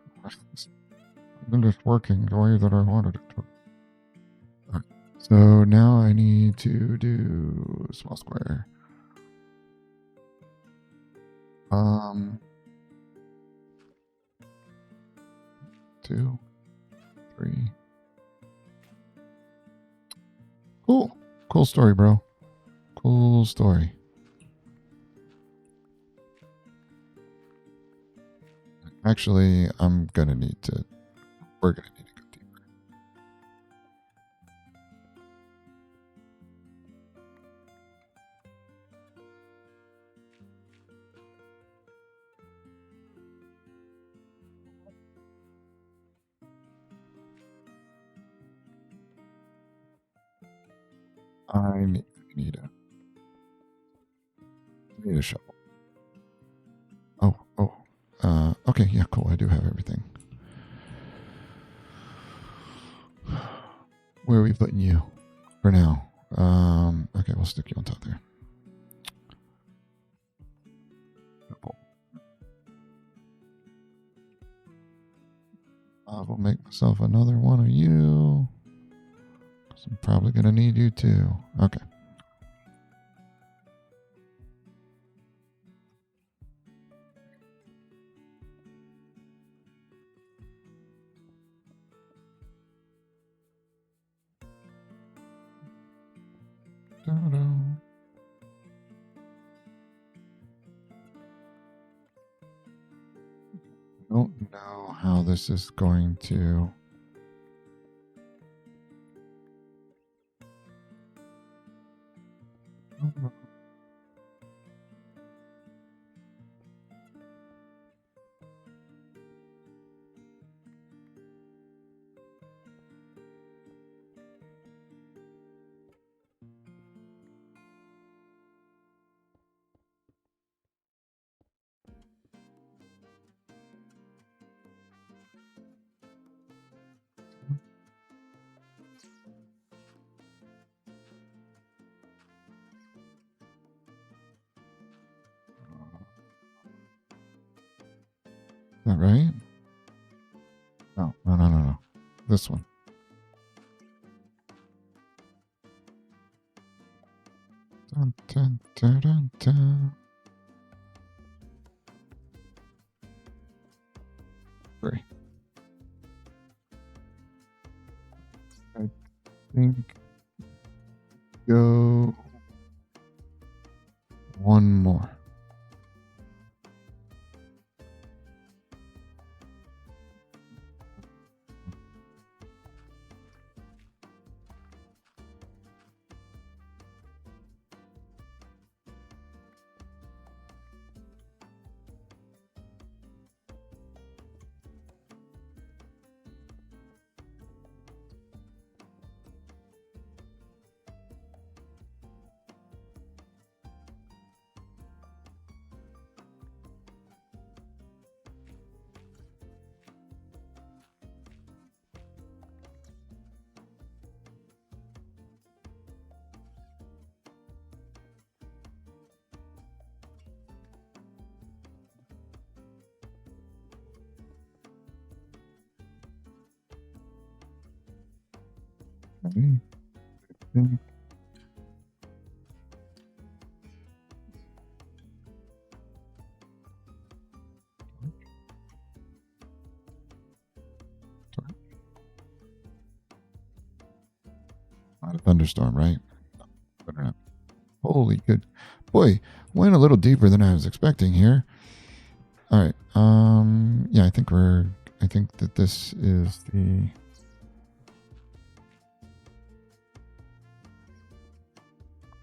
I'm just working the way that I wanted it to. All right. So now I need to do small square. Um, 2, 3. Cool. Cool story, bro. Cool story. Actually, I'm gonna need to. We're gonna need to go deeper. I need a need a shovel. Oh. Okay, yeah, cool. I do have everything. Where are we putting you for now? Okay, we'll stick you on top there. I will make myself another one of you. 'Cause I'm probably gonna need you too. Okay. Da-da. I don't know how this is going to. that right? No, no, no, no, no. This one. Dun, dun, dun, dun, dun. 3. I think go one more. Okay. I think not a thunderstorm, right? Better not. Holy good. Boy, went a little deeper than I was expecting here. All right. Yeah, I think that this is the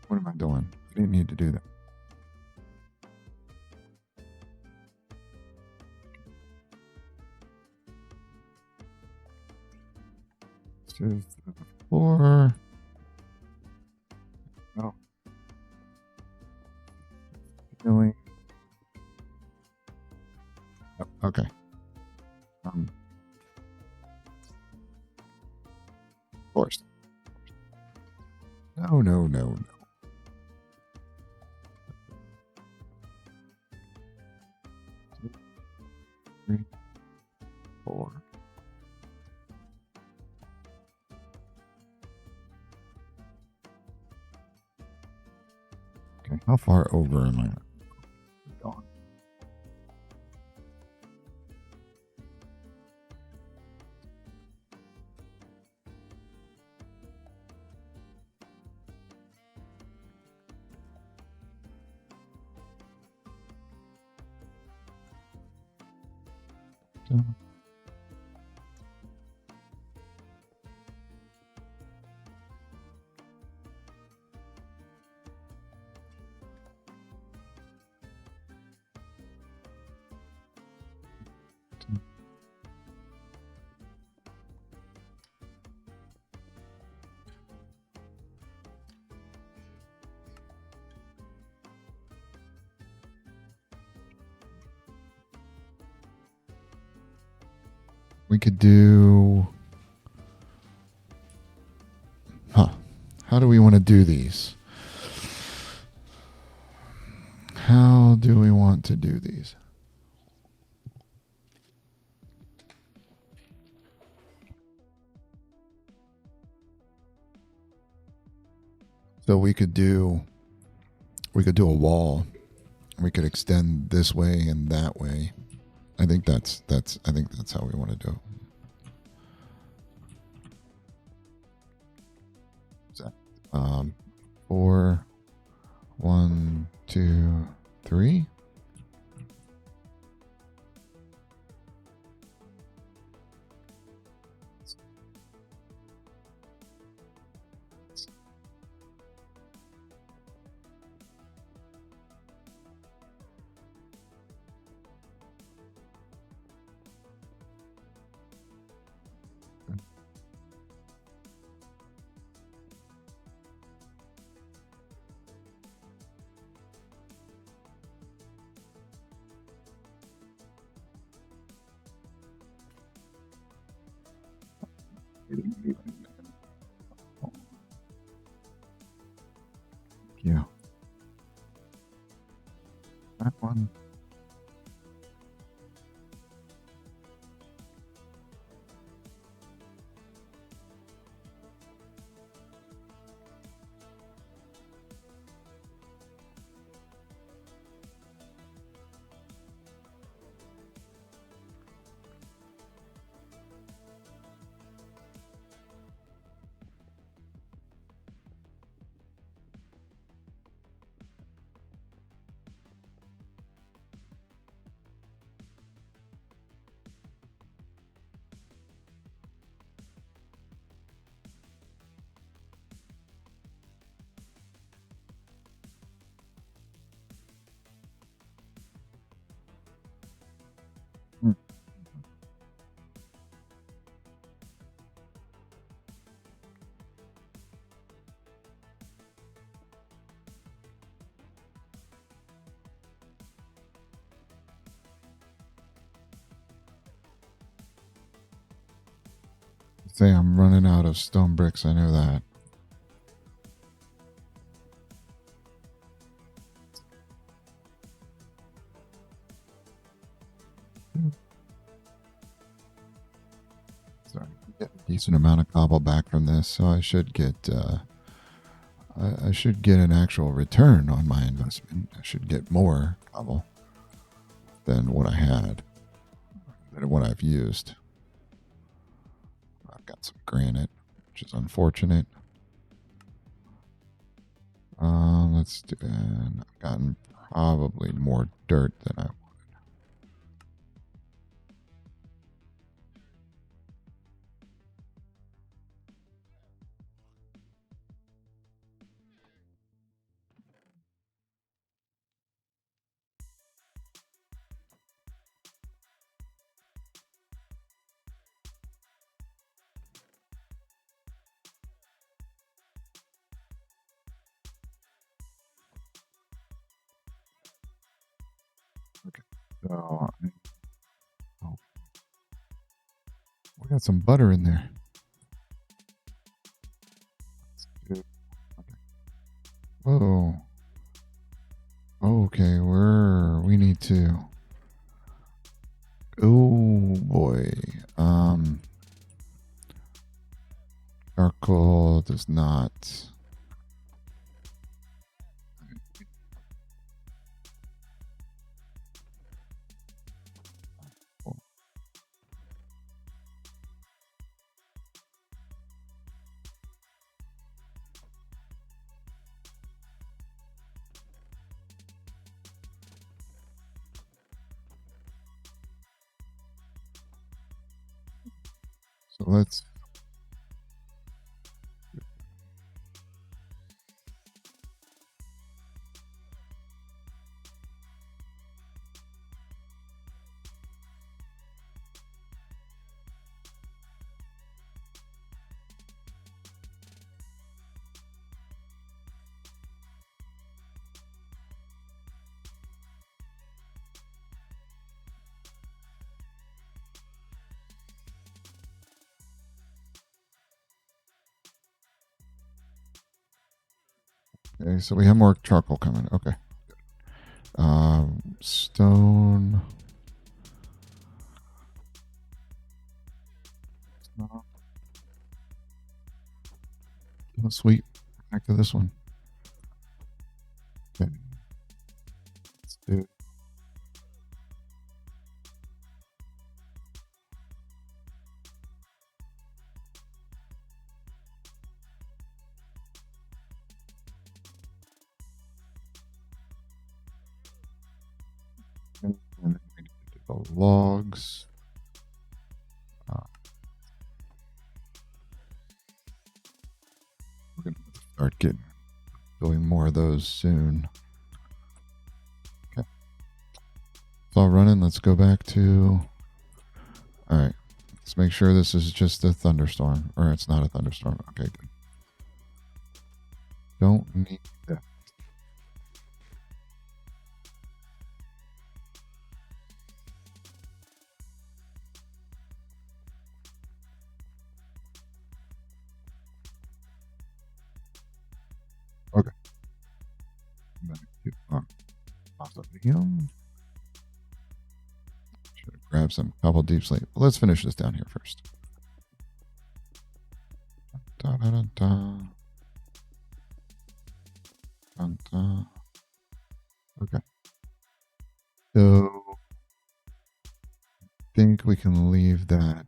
what am I doing? I didn't need to do that. This is the 4. Oh, feeling. Oh, okay. Of course. No, no, no, no. 2, 3, 4. Okay, how far over am I going? We could do. How do we want to do these? How do we want to do these? So we could do a wall. We could extend this way and that way. I think that's how we want to do it. So, 4, 1, 2, 3. Yeah. That one. Say I'm running out of stone bricks. I know that. Sorry, get a decent amount of cobble back from this, so I should get. I should get an actual return on my investment. I should get more cobble than what I had, than what I've used. I've got some granite, which is unfortunate. Let's do. And I've gotten probably more dirt than I. Okay. So, oh, we got some butter in there. Okay. Whoa. Okay, we need to. Oh boy. Charcoal does not. So let's. Okay, so we have more charcoal coming. Okay. Stone. Oh, sweet. Back to this one. Okay. Let's do. And then we need to do the logs. Uh, we're gonna start doing more of those soon. Okay. It's all running. Let's go back to. All right. Let's make sure this is just a thunderstorm, or it's not a thunderstorm. Okay, good. Don't need that. Okay. Off of him. Should have grabbed some couple deep sleep. Well, let's finish this down here first. Da, da, da, da. Da, da. Okay. So I think we can leave that.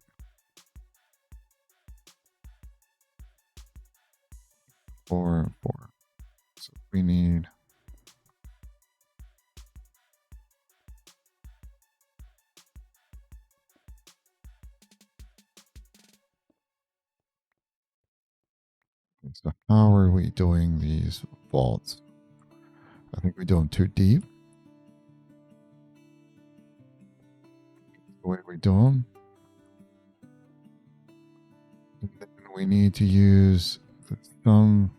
Four. So we need. So how are we doing these vaults? I think we do them too deep. The way we do them. And then we need to use some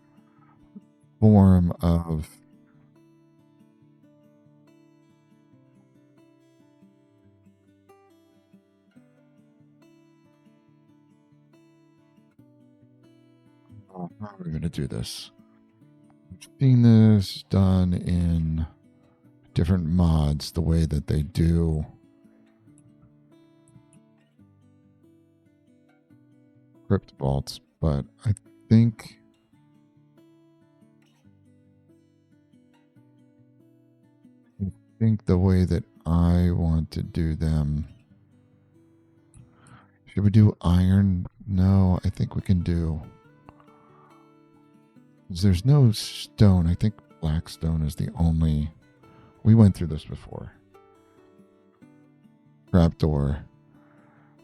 form of. How are we going to do this? I've seen this done in different mods the way that they do crypt vaults, but I think the way that I want to do them. Should we do iron? No, I think we can do. There's no stone. I think black stone is the only. We went through this before. Trapdoor.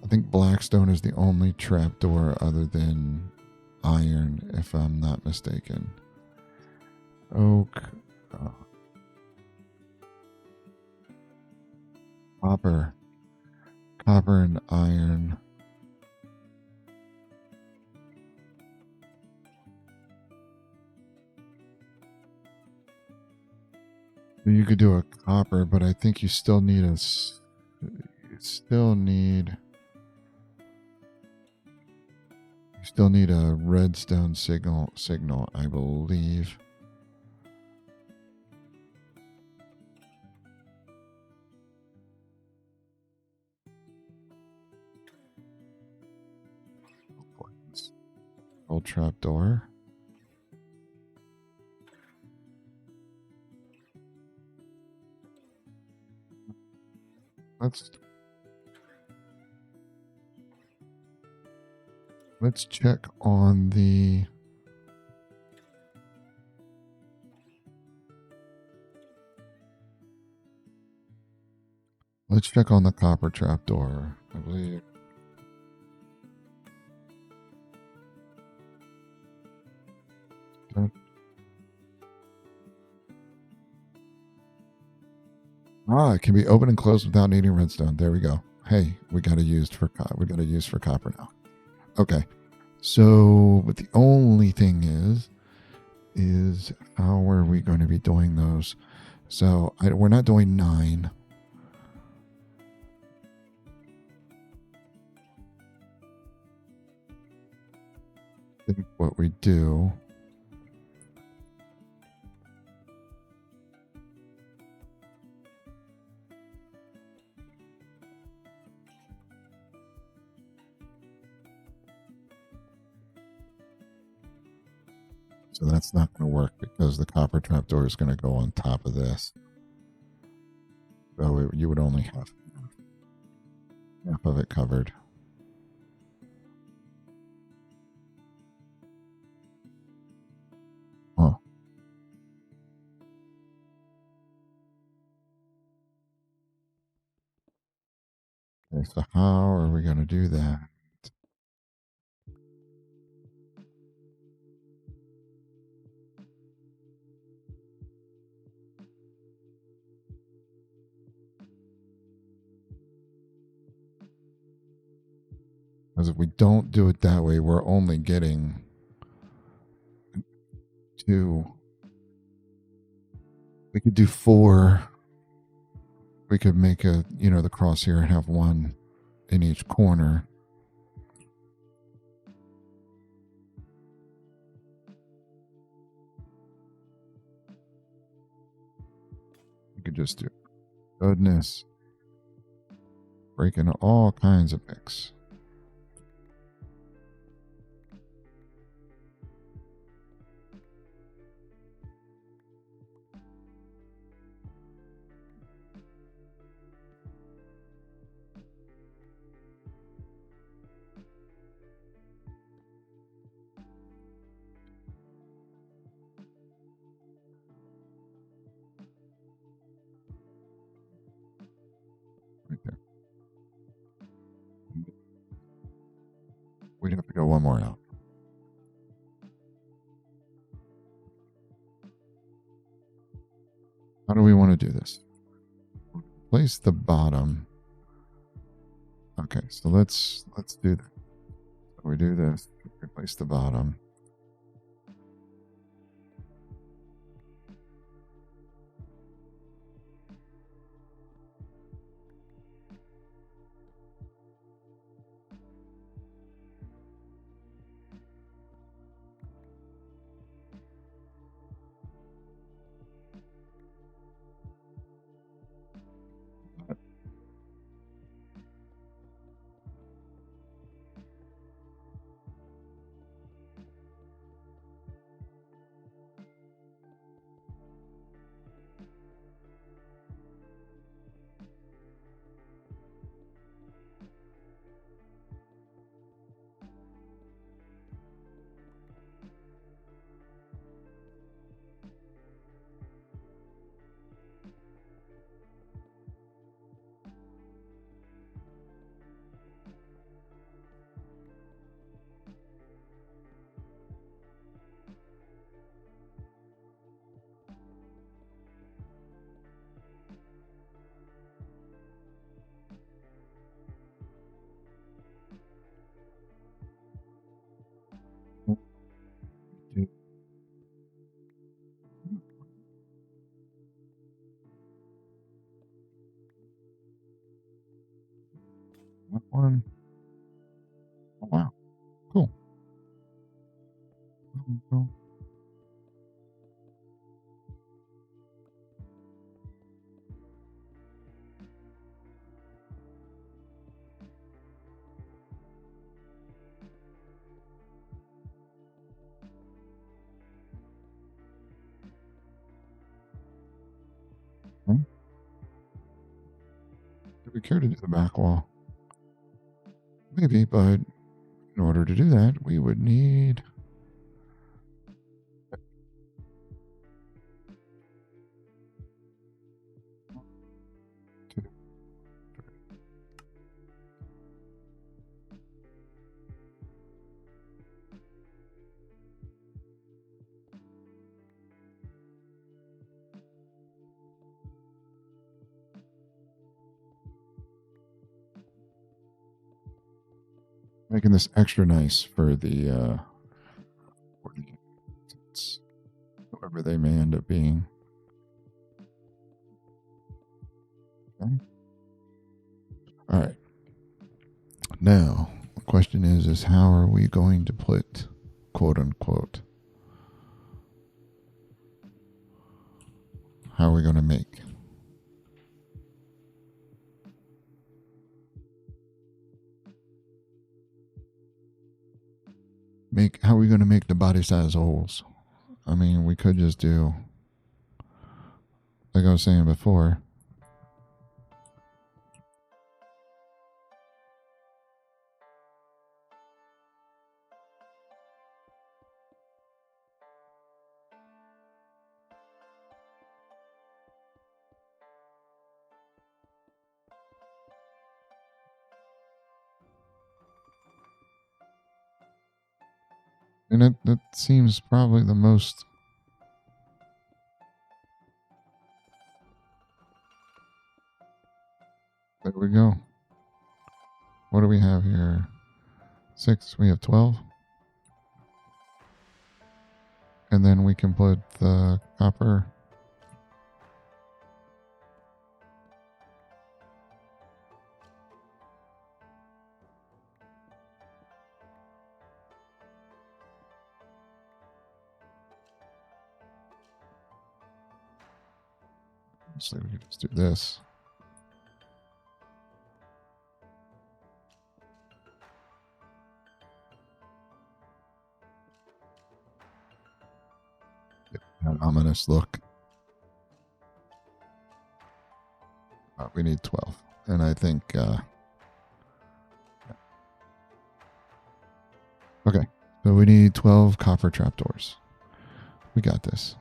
I think blackstone is the only trapdoor other than iron, if I'm not mistaken. Oak. Copper. Copper and iron. You could do a copper, but I think you still need a. You still need a redstone signal, I believe. Old trapdoor. Let's check on the. Let's check on the copper trapdoor, I believe. It can be open and closed without needing redstone. There we go. Hey, we got to use for copper now. Okay. So, but the only thing is how are we going to be doing those? So we're not doing 9. I think what we do. So that's not going to work because the copper trapdoor is going to go on top of this. So you would only have half of it covered. Oh. Okay, so how are we going to do that? Because if we don't do it that way, we're only getting 2. We could do 4. We could make the cross here and have 1 in each corner. We could just do goodness. Breaking all kinds of mix. Right there. We'd have to go 1 more out. How do we want to do this? Place the bottom. Okay, so let's do that. So we do this. Replace the bottom. That one. Oh, wow. Cool. Cool. Okay. Do we care to do the back wall? Maybe, but in order to do that, we would need. Making this extra nice for the whoever they may end up being. Okay. All right. Now, the question is how are we going to put quote unquote? How are we going to make how are we going to make the body size holes? I mean, we could just do like I was saying before. And that seems probably the most. There we go. What do we have here? 6. We have 12. And then we can put the copper. So we can just do this. An ominous look. We need 12. And I think. Okay. So we need 12 copper trapdoors. We got this.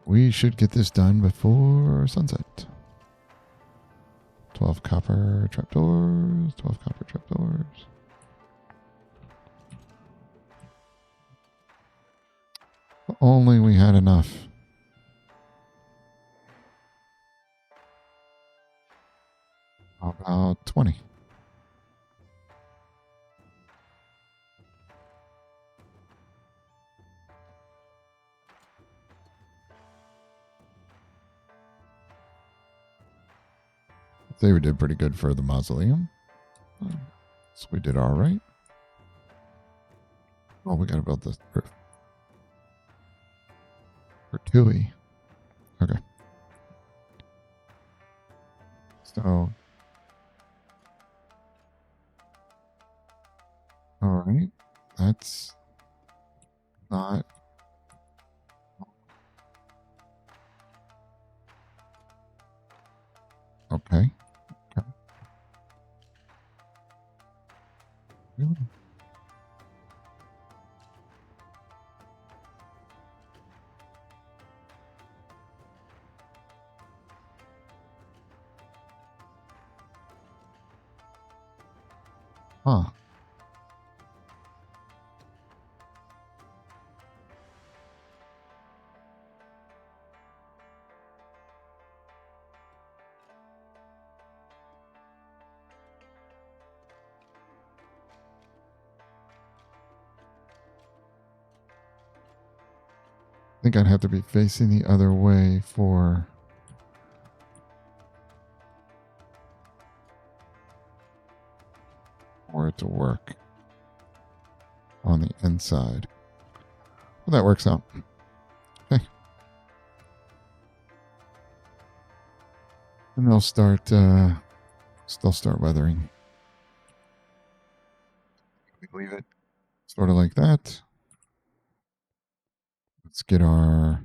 We should get this done before sunset. 12 copper trapdoors. 12 copper trapdoors. If only we had enough. How about 20? I'd say we did pretty good for the mausoleum. So we did all right. Oh, we gotta build this roof. For Tui. Okay. So. All right. That's not. Okay. Okay. Really? Huh. I think I'd have to be facing the other way for. it to work on the inside. Well, that works out. Okay. And they'll start weathering. Leave it sort of like that. Let's get our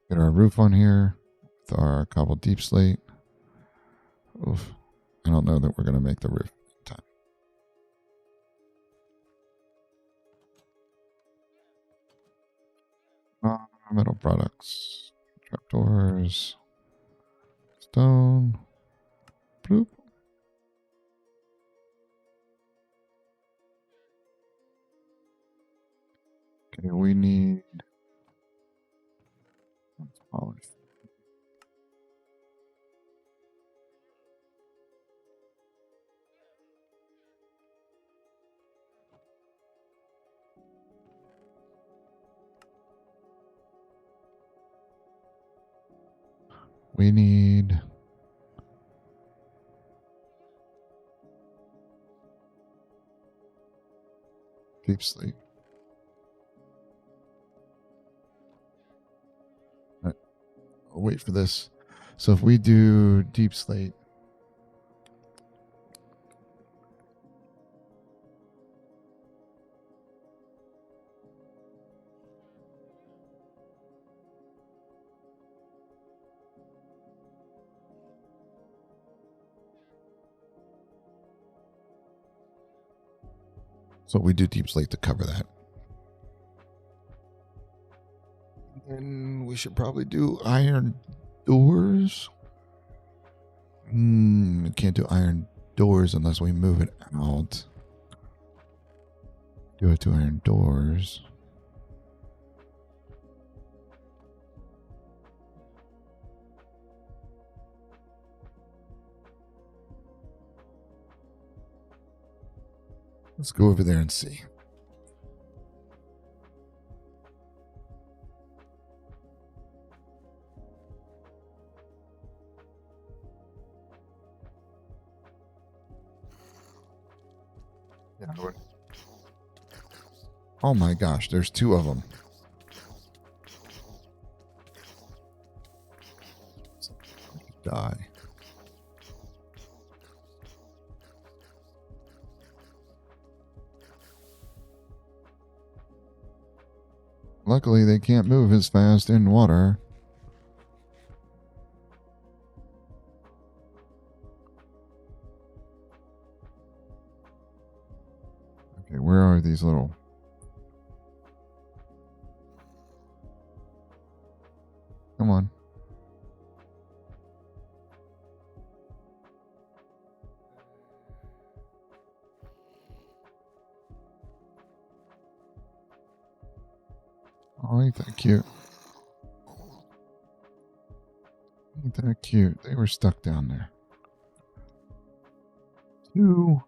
roof on here with our cobble deep slate. Oof. I don't know that we're going to make the roof in time. Metal products, trapdoors, stone, bloop. Okay, we need polish. We need deep sleep. Right. I'll wait for this. So if we do deep slate, so we do deep slate to cover that. And we should probably do iron doors. We can't do iron doors unless we move it out. Do it to iron doors. Let's go over there and see. Oh my gosh, there's two of them. Die. Luckily, they can't move as fast in water. Okay, where are these little... Come on. Oh, ain't that cute. Ain't that cute. They were stuck down there. Two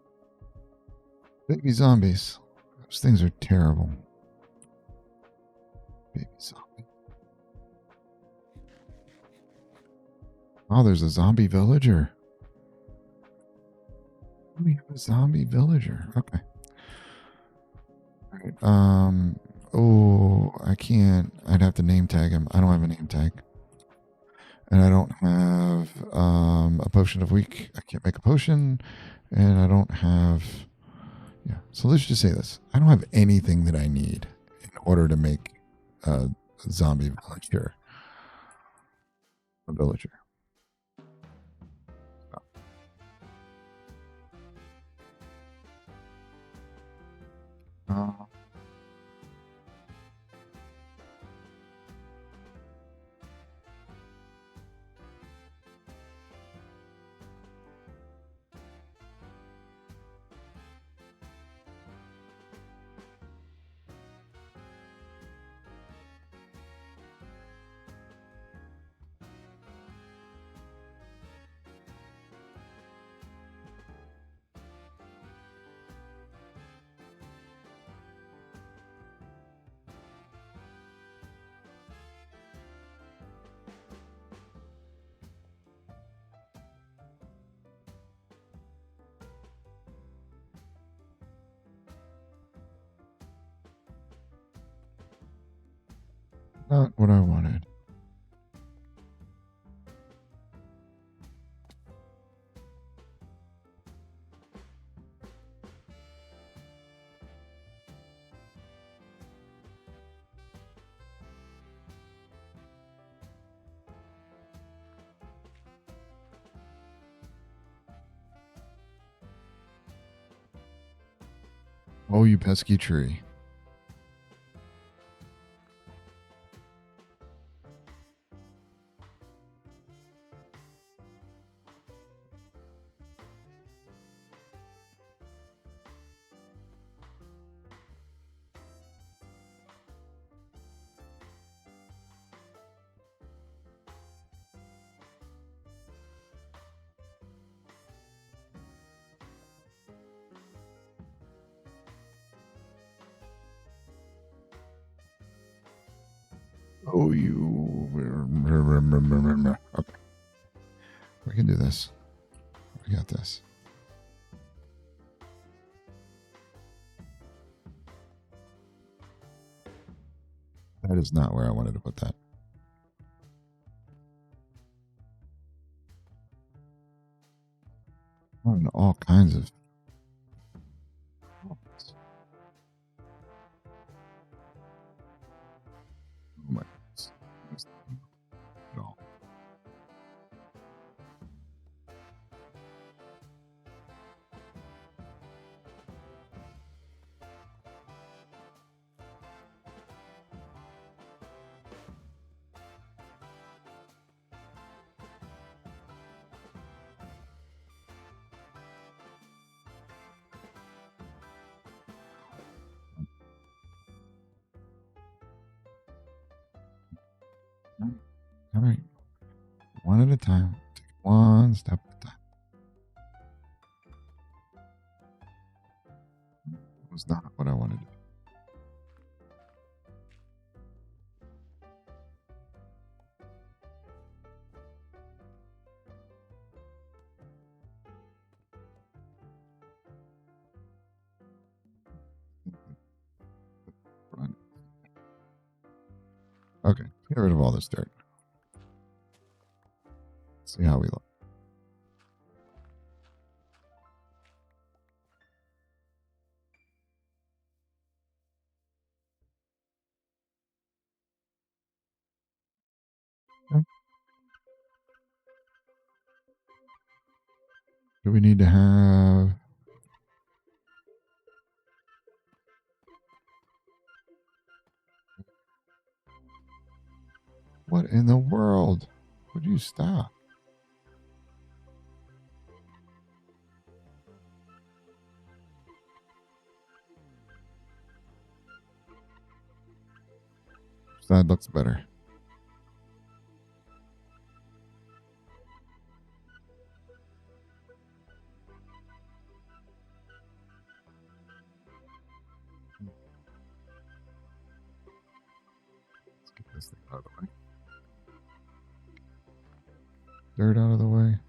baby zombies. Those things are terrible. Baby zombie. Oh, there's a zombie villager. We have a zombie villager. Okay. All right. Oh, I can't. I'd have to name tag him. I don't have a name tag. And I don't have a potion of weak. I can't make a potion. And I don't have... Yeah. So let's just say this. I don't have anything that I need in order to make a zombie villager. A villager. Not what I wanted. Oh, you pesky tree. Oh, you. Okay, we can do this. We got this. That is not where I wanted to put that. All kinds of. Oh my goodness. No. All right. One at a time. Take one step at a time. It was not what I wanted. Okay, get rid of all this dirt. See how we look. Okay. Do we need to have? What in the world? Would you stop? That looks better. Let's get this thing out of the way. Dirt out of the way.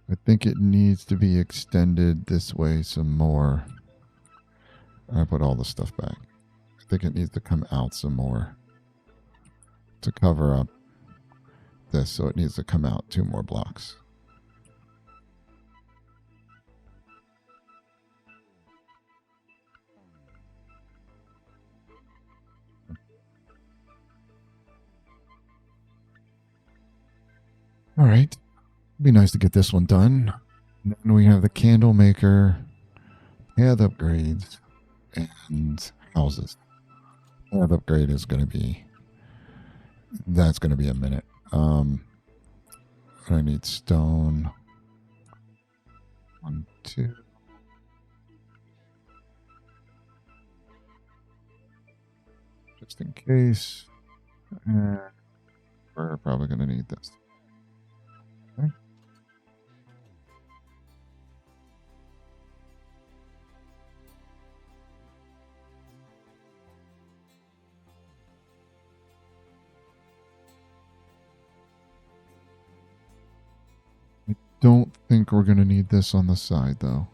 I think it needs to be extended this way some more. I put all the stuff back. I think it needs to come out some more to cover up this, so it needs to come out 2 more blocks. All right. It'd be nice to get this one done. And then we have the candle maker, path upgrades, and houses. Path upgrade is going to be, that's going to be a minute. I need stone. 1, 2. Just in case. We're probably going to need this. Okay. I don't think we're going to need this on the side, though.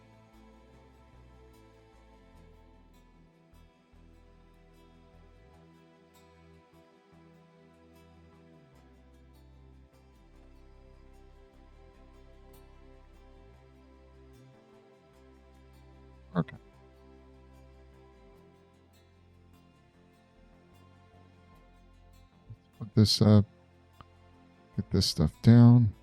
Okay. Put this up. Get this stuff down.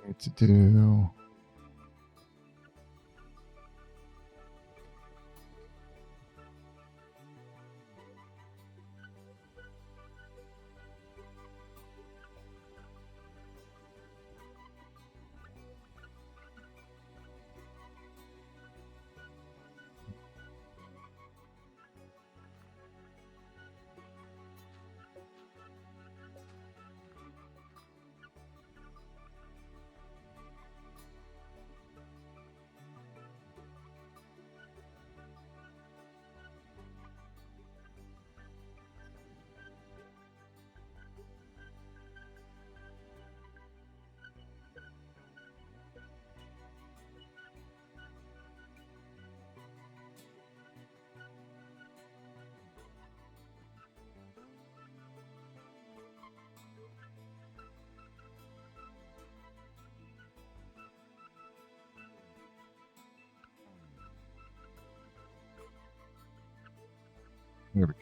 Need to do. There we go.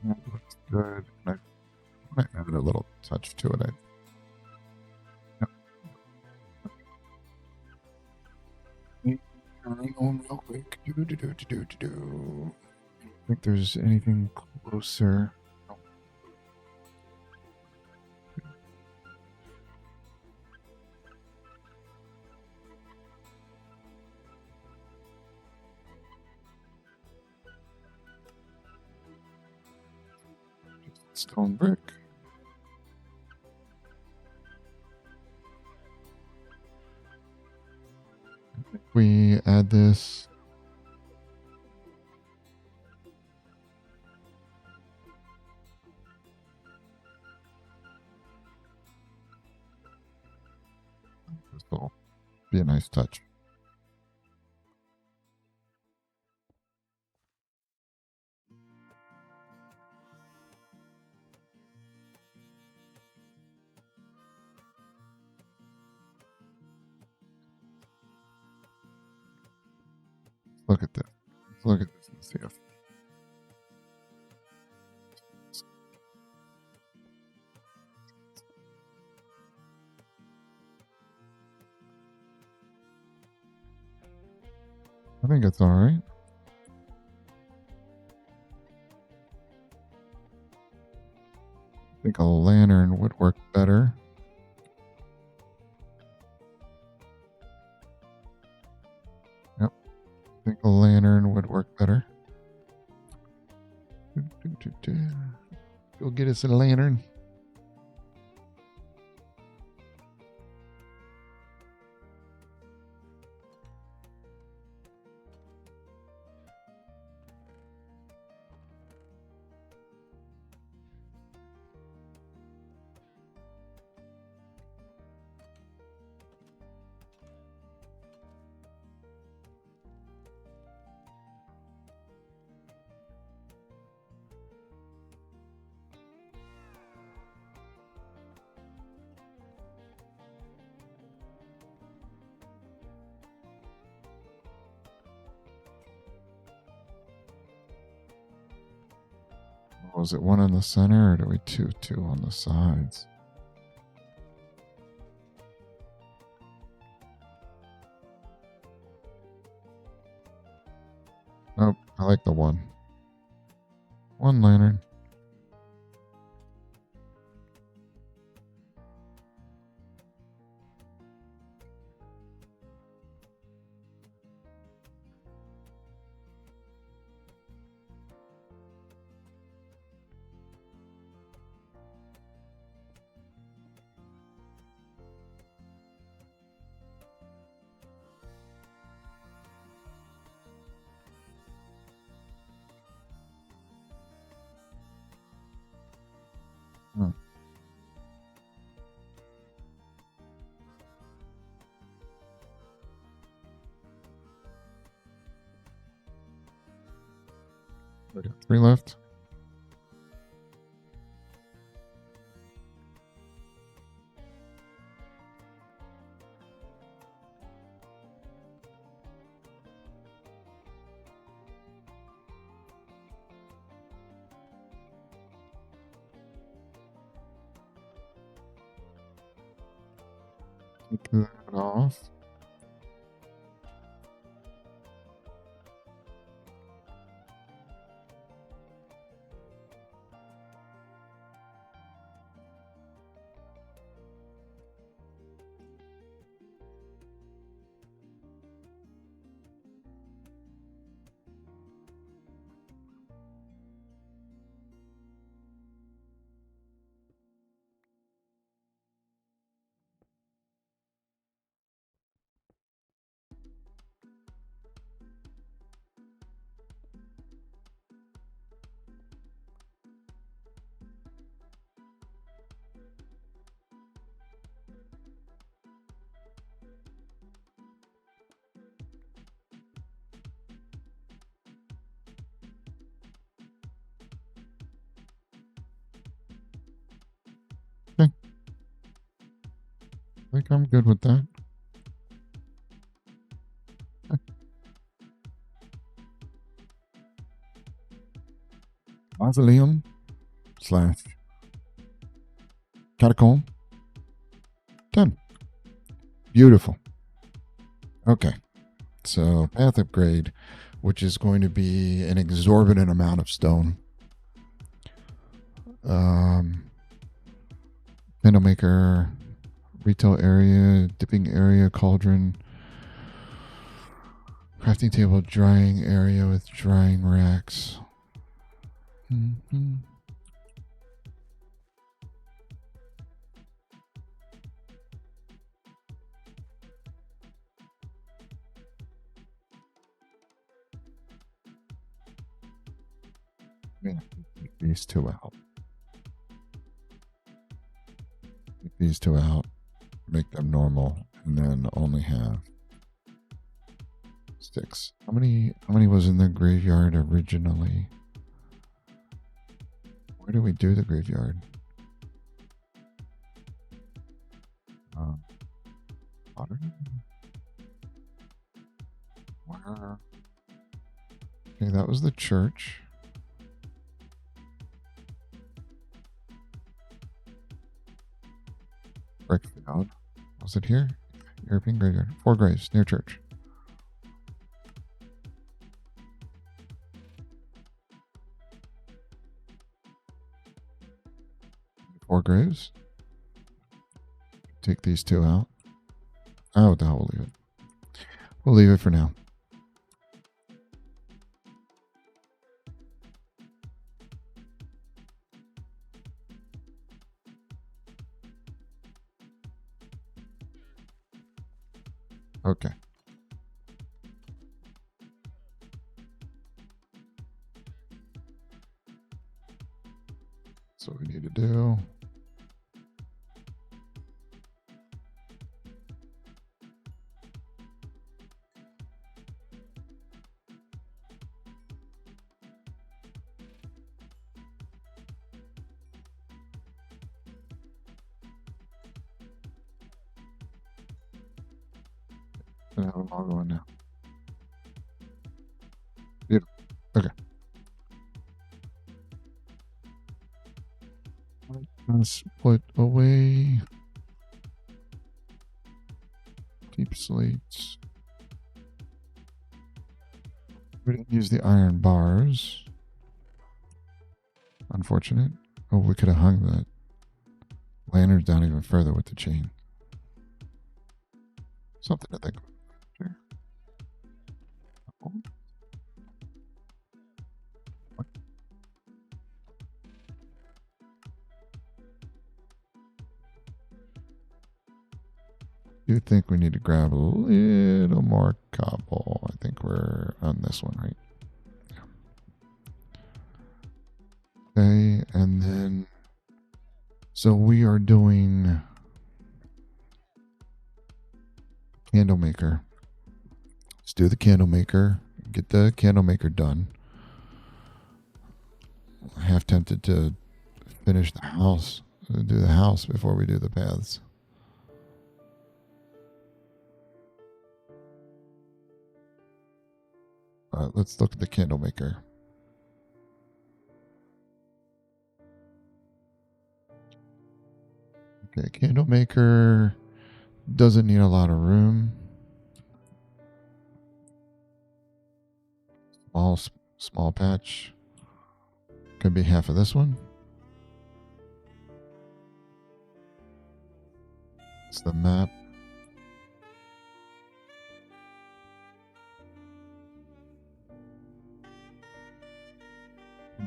That looks good. And I want to add a little touch to it. Real quick. I think there's anything closer. Stone brick. We add this. This will be a nice touch. Look at this. Look at this. Let's see if. I think it's all right. I think a lantern would work better. Yep. I think a lantern would work better. Go get us a lantern. Was it one in the center, or do we two on the sides? Nope, I like the one. One lantern. Hmm. We got 3 left. Take that off. Okay. I think I'm good with that. Mausoleum / catacomb. Done. Beautiful. Okay. So path upgrade, which is going to be an exorbitant amount of stone. Candle maker, retail area, dipping area, cauldron, crafting table, drying area with drying racks. Mm-hmm. Yeah, take these 2 out. Take these 2 out. Make them normal, and then only have sticks. How many was in the graveyard originally? Where do we do the graveyard? Potter? Where? Okay, that was the church. Brickfield. Was it here? European graveyard. 4 graves near church. 4 graves. Take these 2 out. Oh, the hell, we'll leave it. We'll leave it for now. Okay. That's what we need to do. I have them all going now. Beautiful. Okay. Let's put away deep slates. We didn't use the iron bars. Unfortunate. Oh, we could have hung that lantern down even further with the chain. Something to think about. Sure. I do think we need to grab a little more cobble. I think we're on this one, right? Okay, and then so we are doing candle maker. Let's do the candle maker. Get the candle maker done. Half tempted to finish the house, do the house before we do the paths. Let's look at the candle maker. Okay, candle maker doesn't need a lot of room. Small patch. Could be half of this one. It's the map.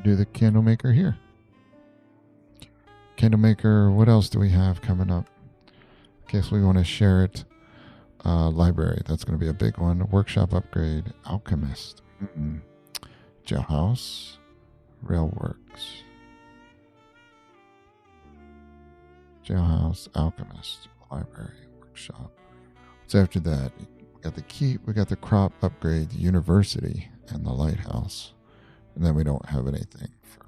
Do the candle maker here. Candle maker, what else do we have coming up? In case we want to share it. Library, that's going to be a big one. Workshop upgrade. Alchemist. Jailhouse. Railworks. Jailhouse. Alchemist. Library. Workshop. So after that, we got the keep, we got the crop upgrade, the university, and the lighthouse. And then we don't have anything for.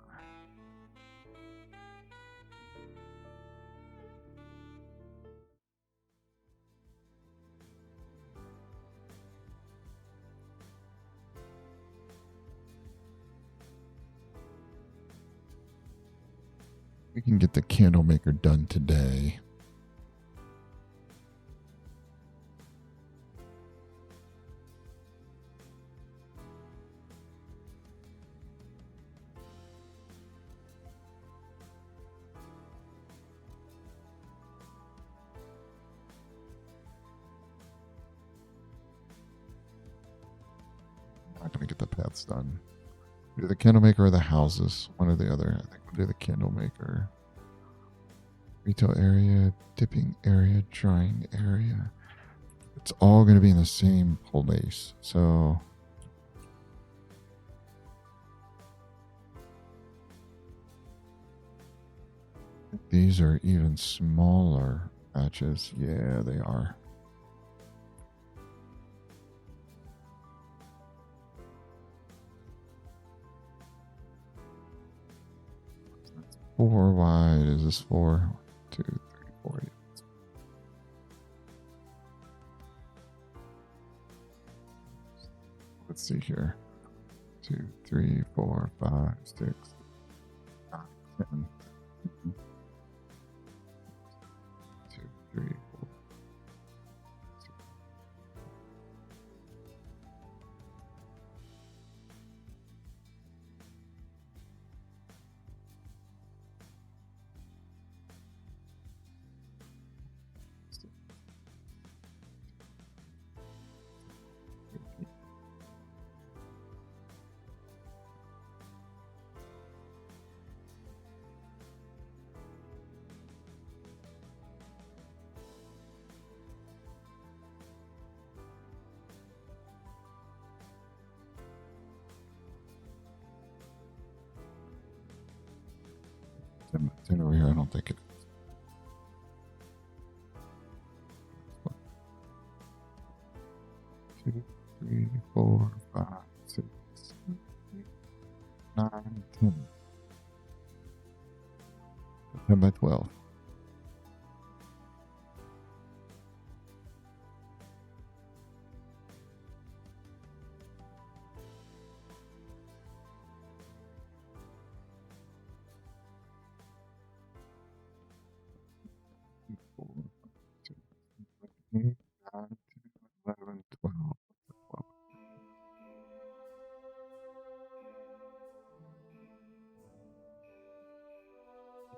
We can get the candle maker done today. I'm not going to get the paths done. Do the candle maker or the houses, one or the other. I think we'll do the candle maker. Retail area, dipping area, drying area. It's all going to be in the same place. So these are even smaller patches. Yeah, they are. Four wide. Is this 4? 2, 3, 4. Let's see here. 2, 3, 4, 5, 6, 9, 10. 2, 3, 4. Ten over here, I don't think it is. 2, 3, 4, 5, 6, 8, 9, 10. 10 by 12.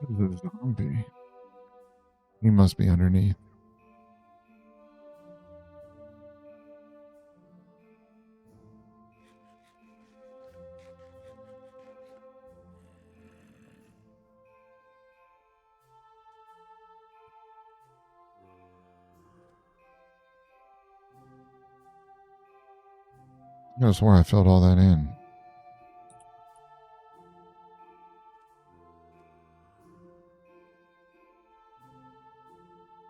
There's a zombie. He must be underneath. I could have swore I filled all that in.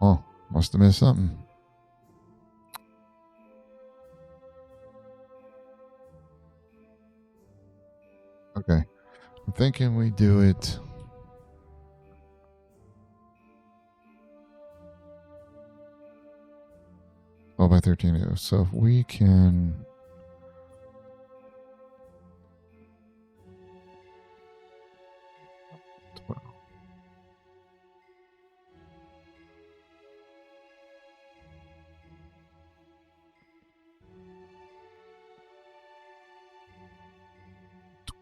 Oh, must have missed something. Okay. I'm thinking we do it. Oh, by 13. So if we can.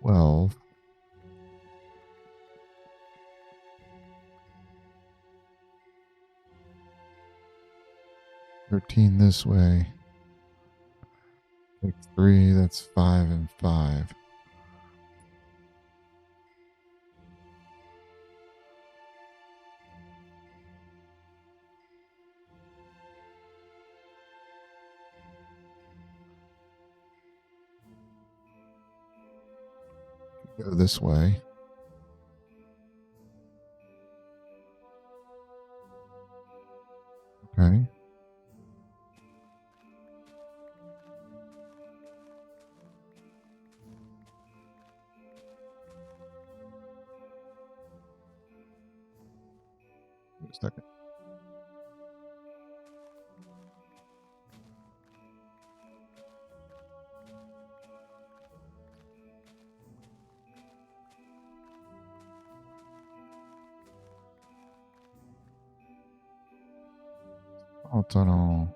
Well, 13 this way. Take 3, that's 5 and 5. Go this way. Okay. Wait a second. Oh, tunnel.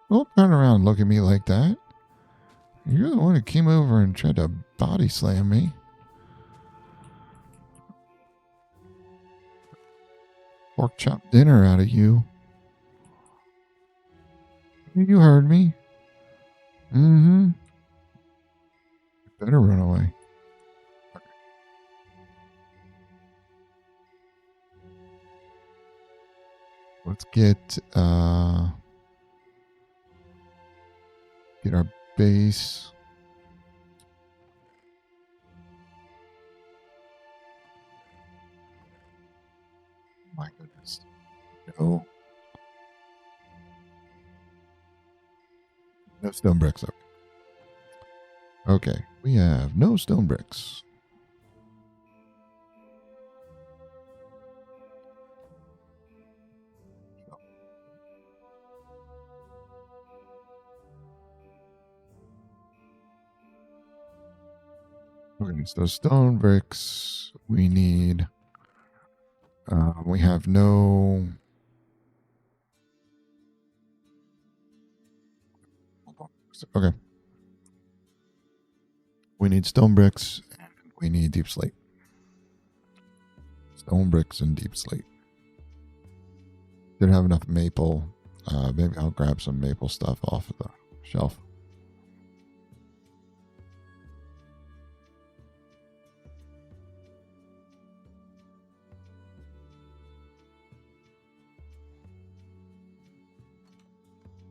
Don't turn around and look at me like that. You're the one who came over and tried to body slam me. Pork chop dinner out of you. You heard me. Mm-hmm. You better run away. Let's get our base. My goodness. No. No stone bricks. Okay. We have no stone bricks. Okay, so stone bricks we need. We have no. Okay. We need stone bricks and we need deep slate. Stone bricks and deep slate. Didn't have enough maple. Maybe I'll grab some maple stuff off of the shelf.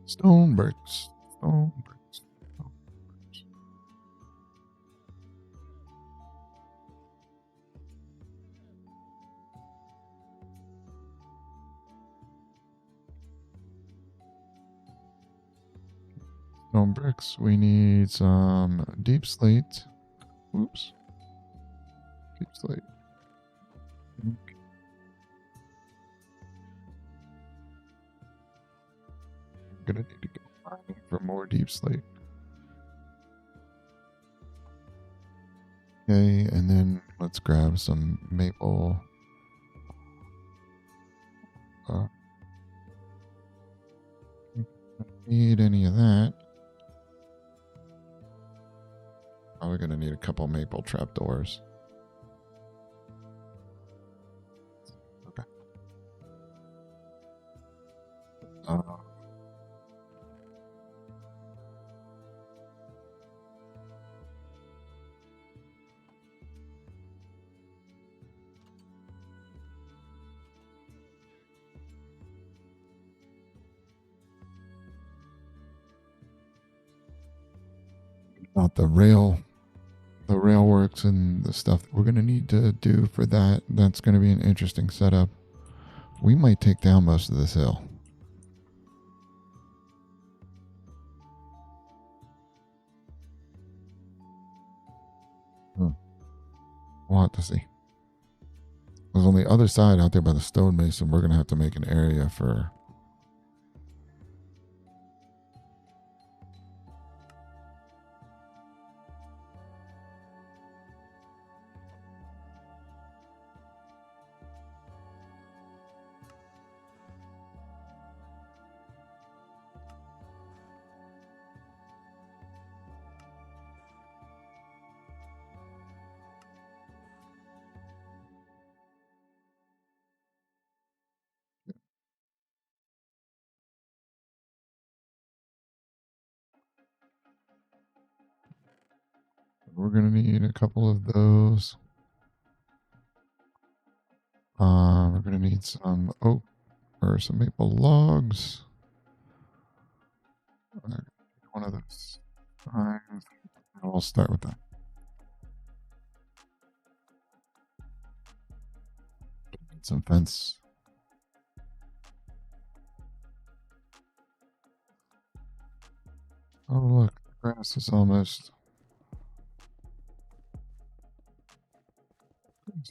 Stone bricks. Stone bricks. Stone bricks. Stone bricks. We need some deep slate. Oops. Deep slate. Okay. I'm gonna need to go mining for more deep slate. Okay, and then let's grab some maple. Uh, need any of that. Probably going to need a couple maple trapdoors. Okay. Uh, about the rail works and the stuff that we're going to need to do for that. That's going to be an interesting setup. We might take down most of this hill. We'll have to see. Because on the other side, out there by the stonemason, we're going to have to make an area for. We're going to need a couple of those. We're going to need some oak or some maple logs. One of those. I'll start with that. Need some fence. Oh, look, the grass is almost.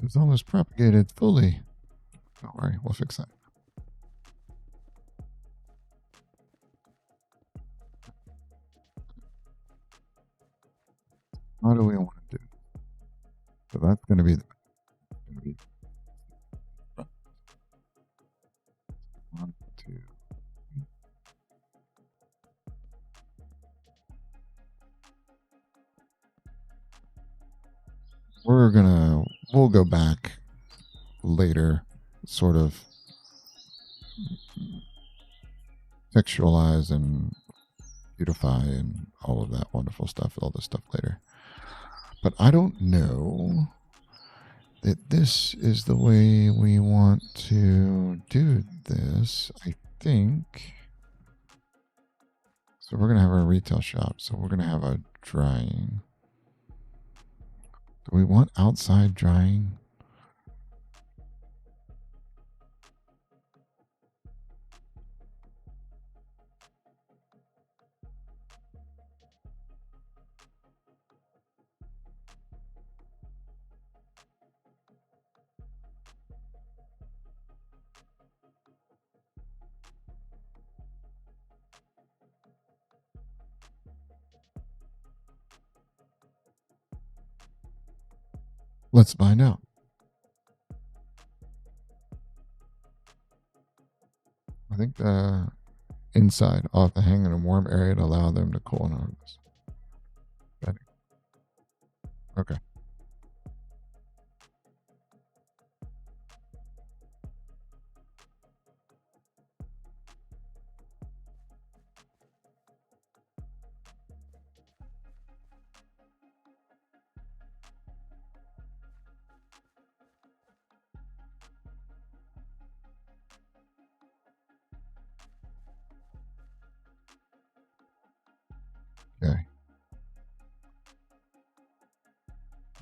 It's almost propagated fully. Don't worry, we'll fix that. How do we want to do? So that's going to be one, two. We'll go back later, sort of textualize and beautify and all of that wonderful stuff, all this stuff later. But I don't know that this is the way we want to do this. I think. So we're going to have our retail shop. So we're going to have a drying. Do we want outside drying? Let's find out. I think the inside, I'll have to hang in a warm area to allow them to cool and harvest. Okay. Okay.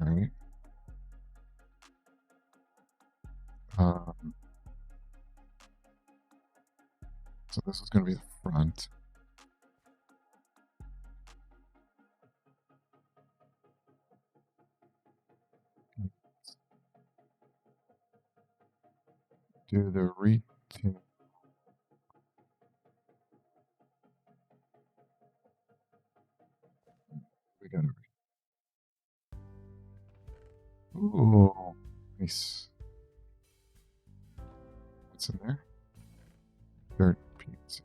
All right. Um, so this is going to be the front. Do the retail. We got it. Ooh, nice. What's in there? Dirt pizza.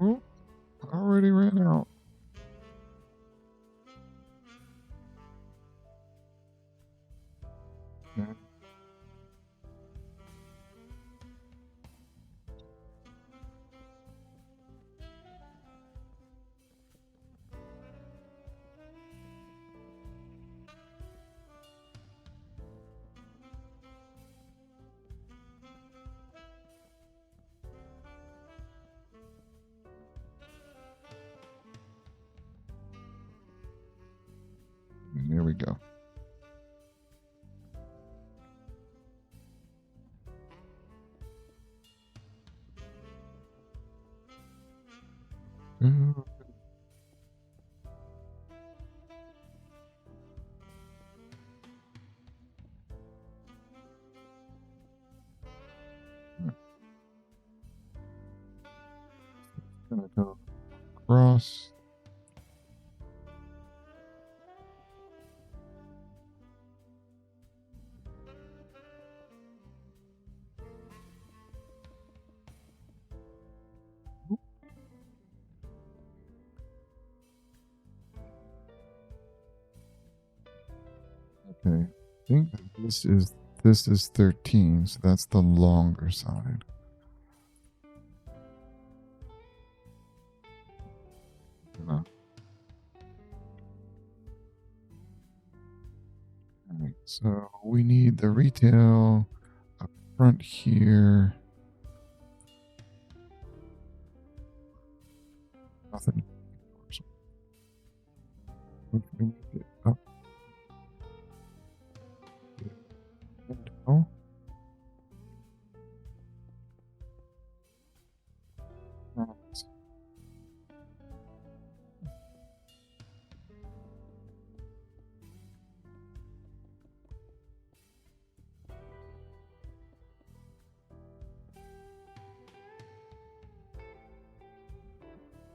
Oh, already ran out. Okay. And there we go. Gonna go across. Okay. I think this is 13, so that's the longer side. All right, so we need the retail up front here. Nothing. We need it up. Oh.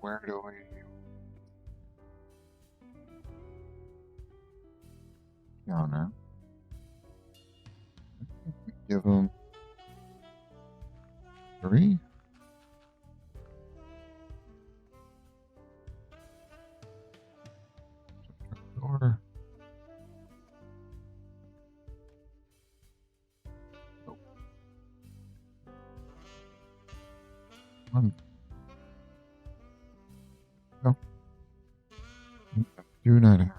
Where do we counter? Give them 3. Door. Oh. One. No. Do not have.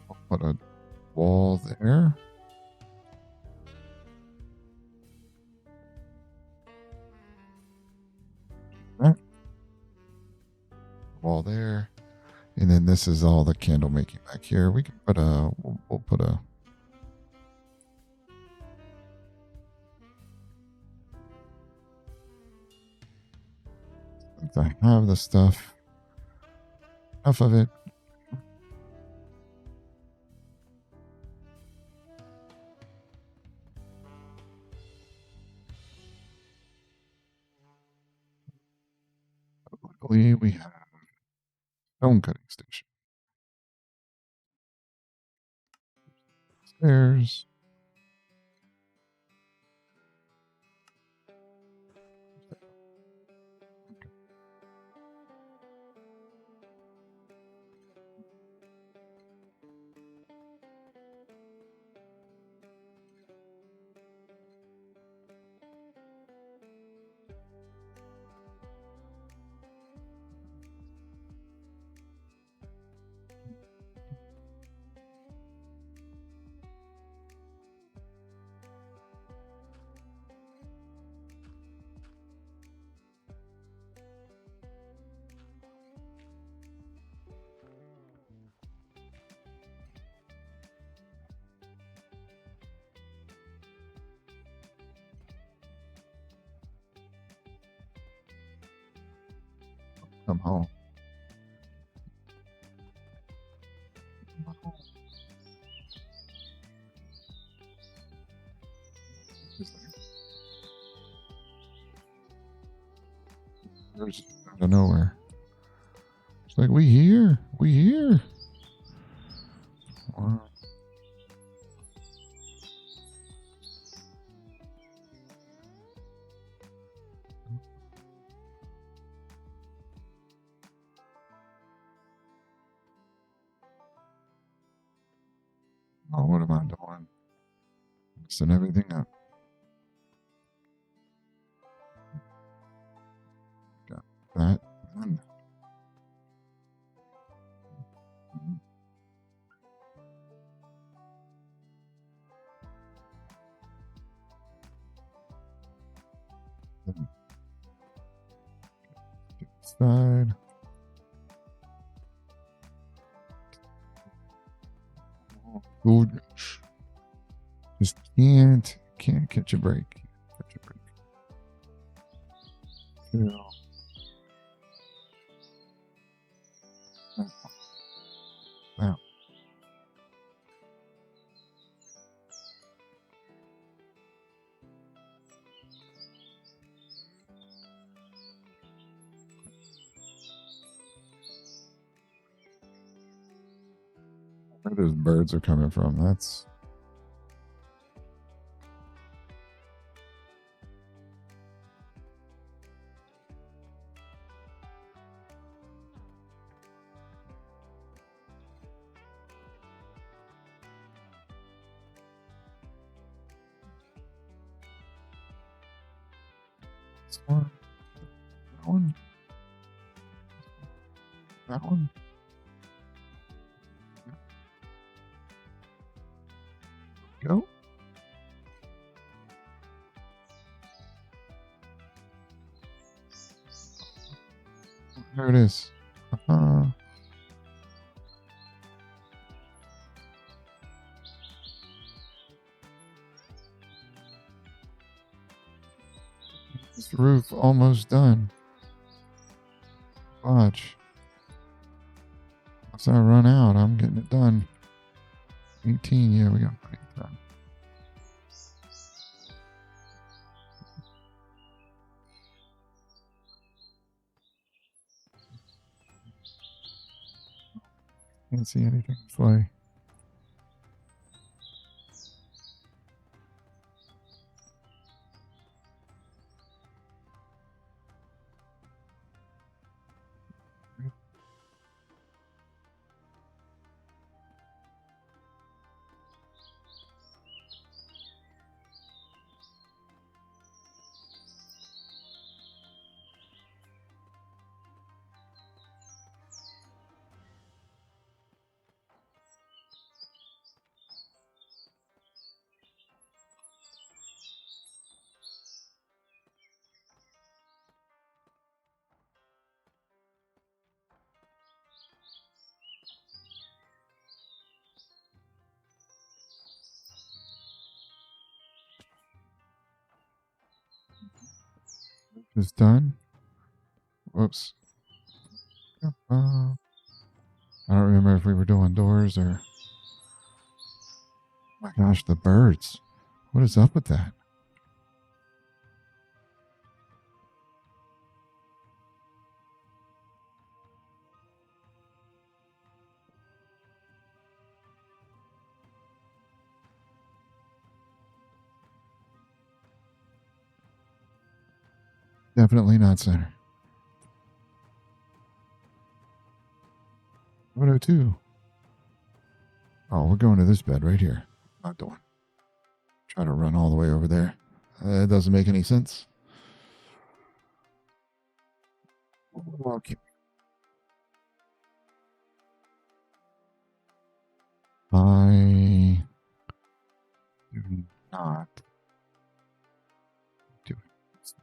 I'll put a wall there. That. Wall there. And then this is all the candle making back here. We can put a, we'll put a, since I have the stuff, enough of it. Luckily, we have stone cutting station. Stairs. come home. There's out of nowhere. It's like, we here. We here. Wow. Oh, what am I doing? Mixing everything up. Got that. And side. Oh, just can't catch a break. Catch a break. Yeah. Now. Where those birds are coming from? That's one. That one. That one. Go. There it is. This roof almost done. Watch. Once I run out, I'm getting it done. 18, yeah, we got it done. Can't see anything fly. It's done. Whoops. I don't remember if we were doing doors or. My gosh, the birds. What is up with that? Definitely not center. 102. Oh, we're going to this bed right here. Not the one. Try to run all the way over there. It doesn't make any sense. Okay. I do not do it.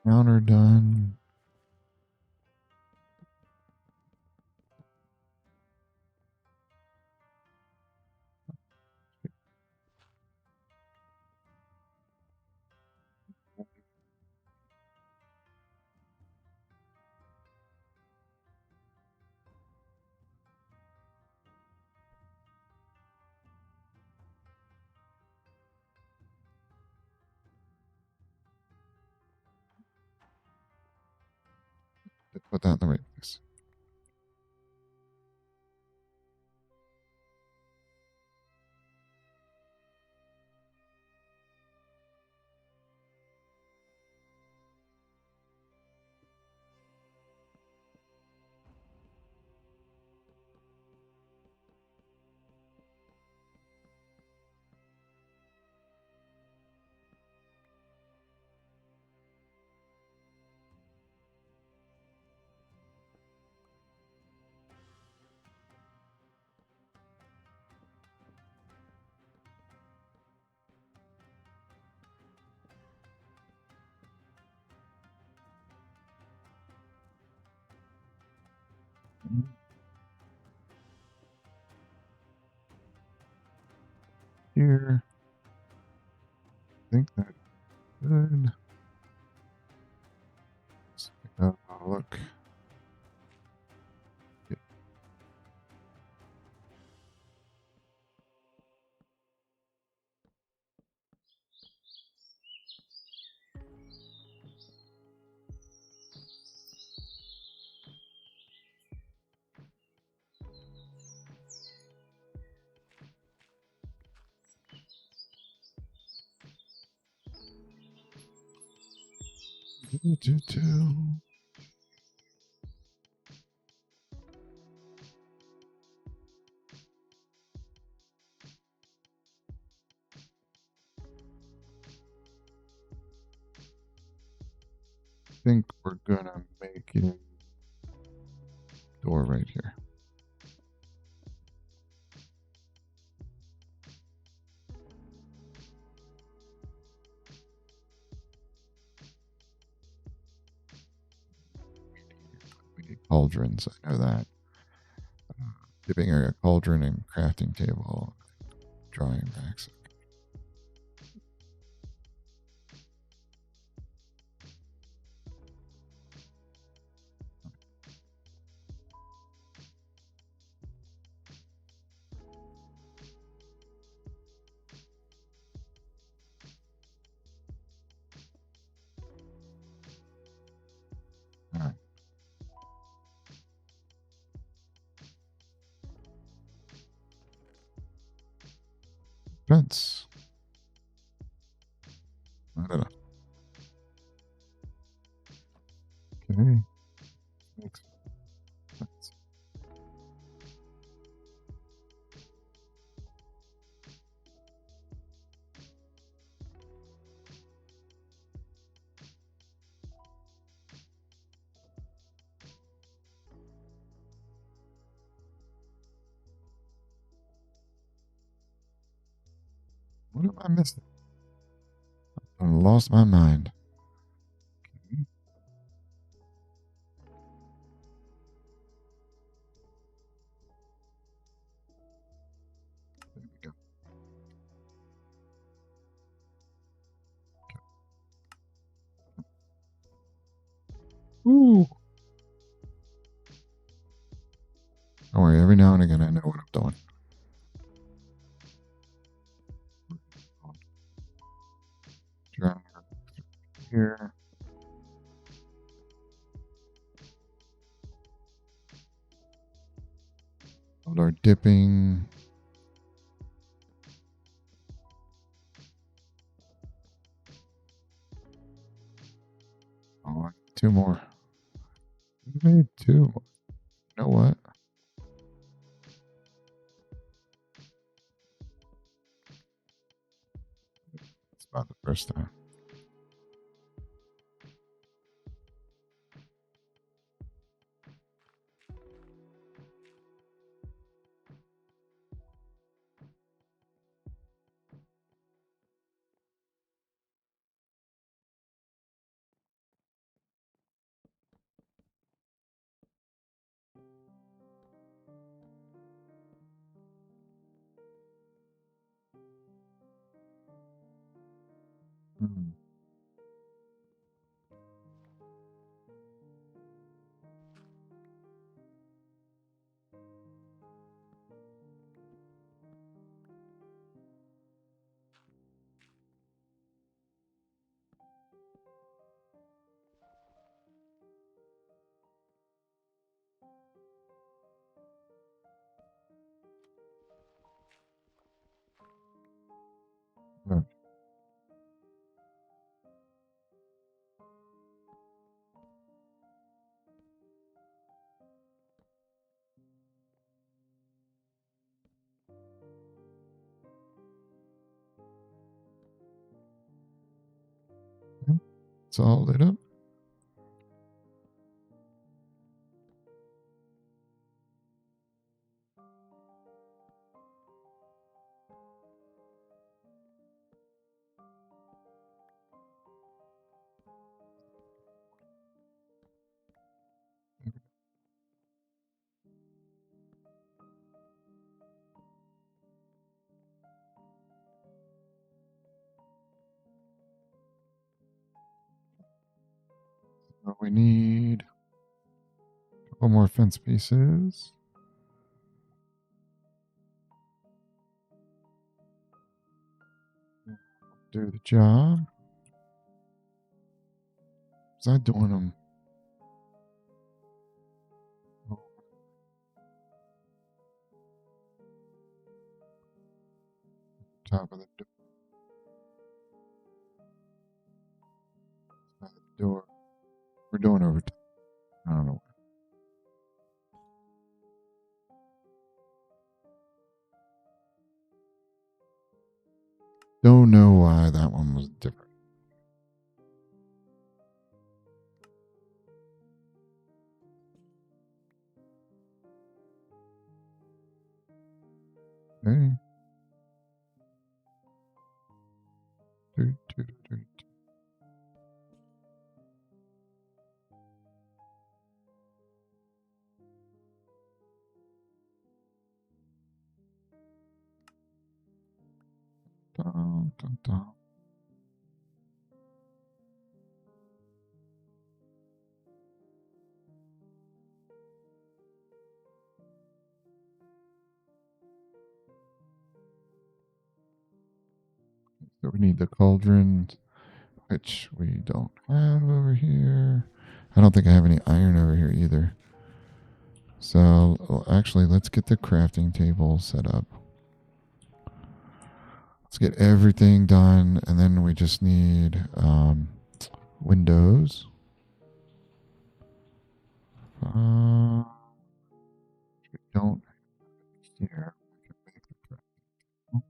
Counter done. Put that in the right place. Here. I think that's good. Let's take a look. I think we're gonna make it door right here. We need cauldrons. I know that. Dipping area, cauldron, and crafting table, drying racks. All right. Fence. I don't know. Okay. Makes sense. What am I missing? I lost my mind. There we go. Ooh. Don't worry, every now and again I know what I'm doing. Drag here. Hold our dipping. Oh, two more. We made two. You know what? It's about the first time. Hmm. It's all lit up. So we need a couple more fence pieces. Do the job. Was I doing them? Top of the door. We're doing overtime. I don't know. Don't know why that one was different. Okay. Do. Dun, dun, dun. So we need the cauldron, which we don't have over here. I don't think I have any iron over here either. So actually, let's get the crafting table set up. Let's get everything done, and then we just need windows. We don't here. We can make the crafting table.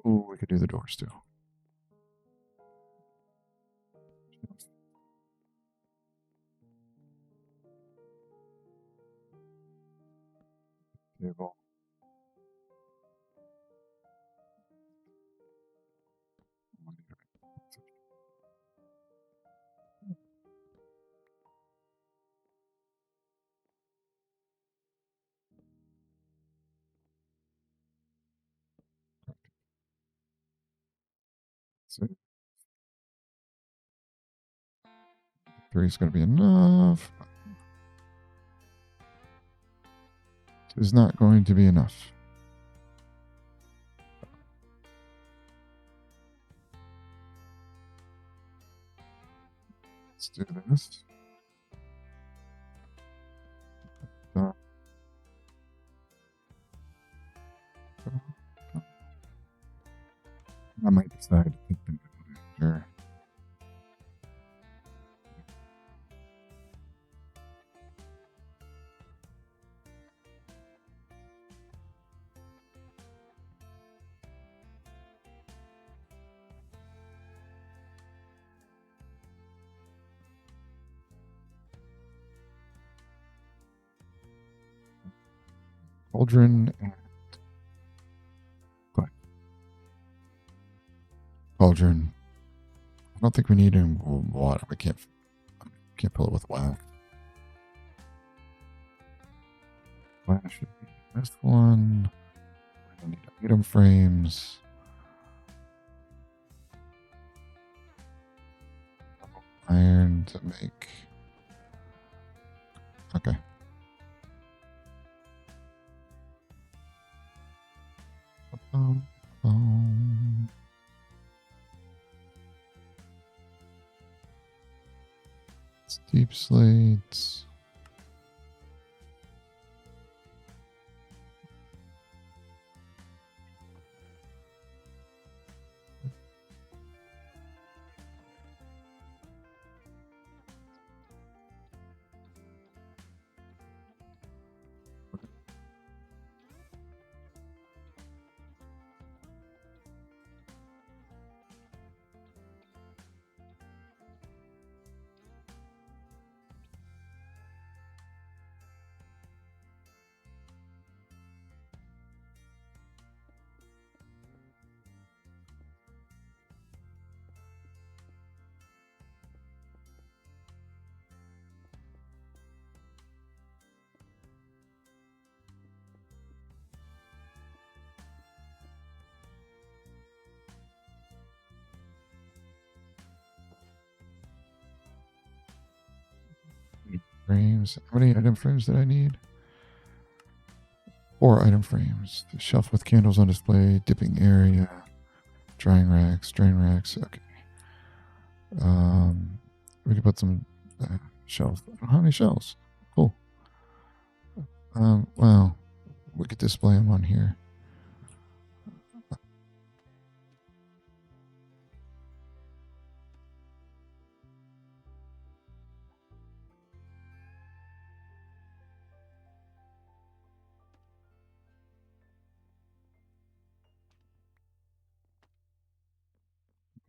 Oh, we could do the doors too. Table. So 3 is going to be enough. It's not going to be enough. Let's do this. I might decide to take them after. Cauldron and what? Cauldron. I don't think we need any water. We can't fill it with wax. Wax should be this one. We need item frames. Iron to make. Okay. Steep slates. frames. How many item frames did I need? 4 item frames. The shelf with candles on display, dipping area, drying racks, drain racks. Okay. We could put some shelves. How many shelves? Cool. Well, we could display them on here.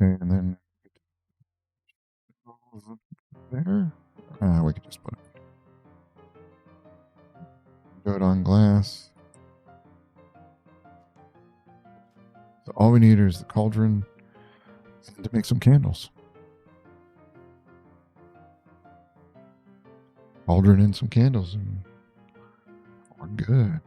Okay, and then there. We could just put it. Do it on glass. So all we need is the cauldron to make some candles. Cauldron and some candles, and we're good.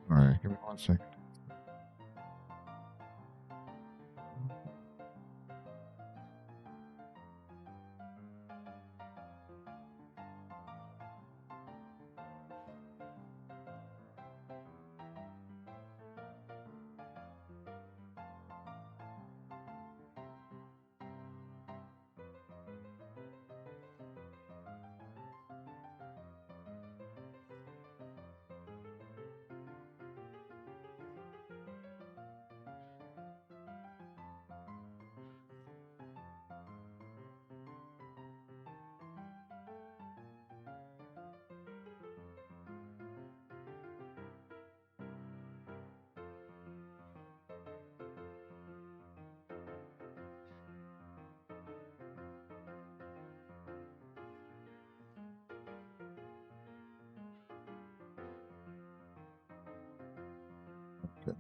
All right, give me 1 second. Okay.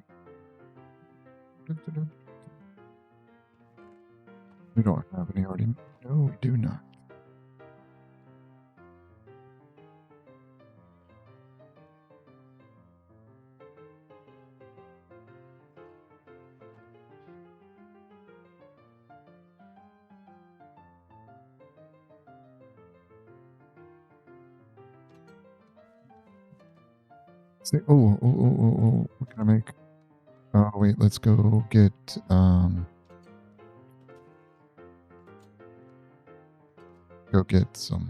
We don't have any already. No, we do not. Say, what can I make? Oh, wait, let's go get, some.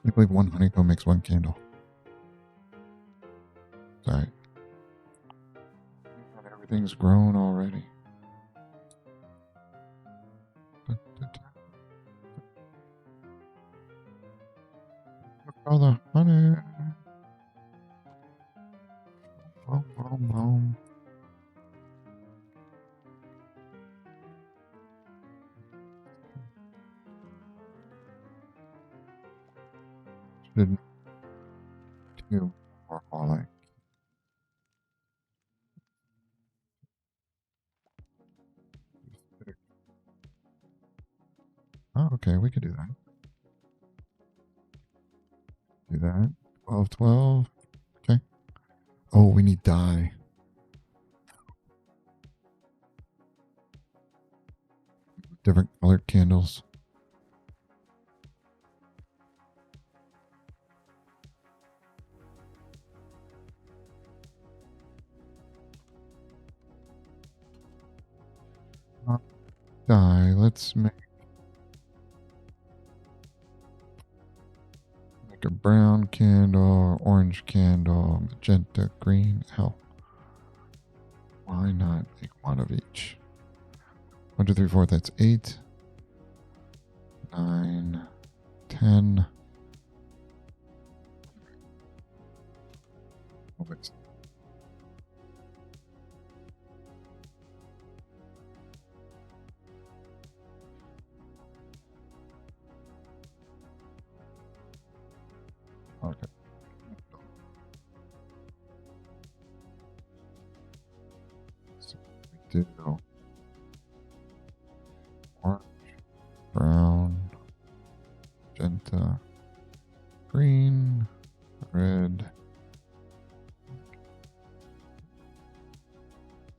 I believe 1 honeycomb makes 1 candle. Sorry. Everything's grown already. Look all the honey. Boom, boom, boom. Should do more like. Oh, okay, we could do that. Do that. 12, 12. Okay. Oh, we need dye. Different colored candles. Dye. Let's make make a brown candle, orange candle, magenta, green. Hell, why not make one of each? 1, 2, 3, 4, that's 8, 9, 10. Oh, wait. Okay. So we do orange, brown, magenta, green, red,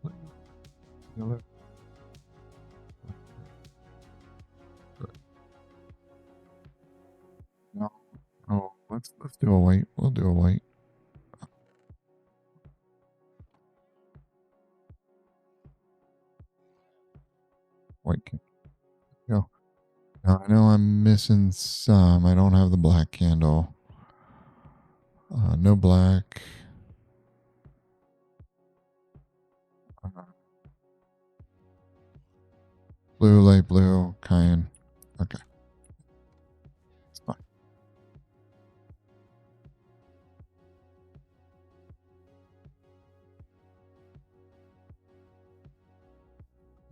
blue, yellow. No, oh, let's do a white. We'll do a white. White candle. Go. Now I know I'm missing some. I don't have the black candle. No black. Uh, blue, light blue, cayenne. Okay, it's fine.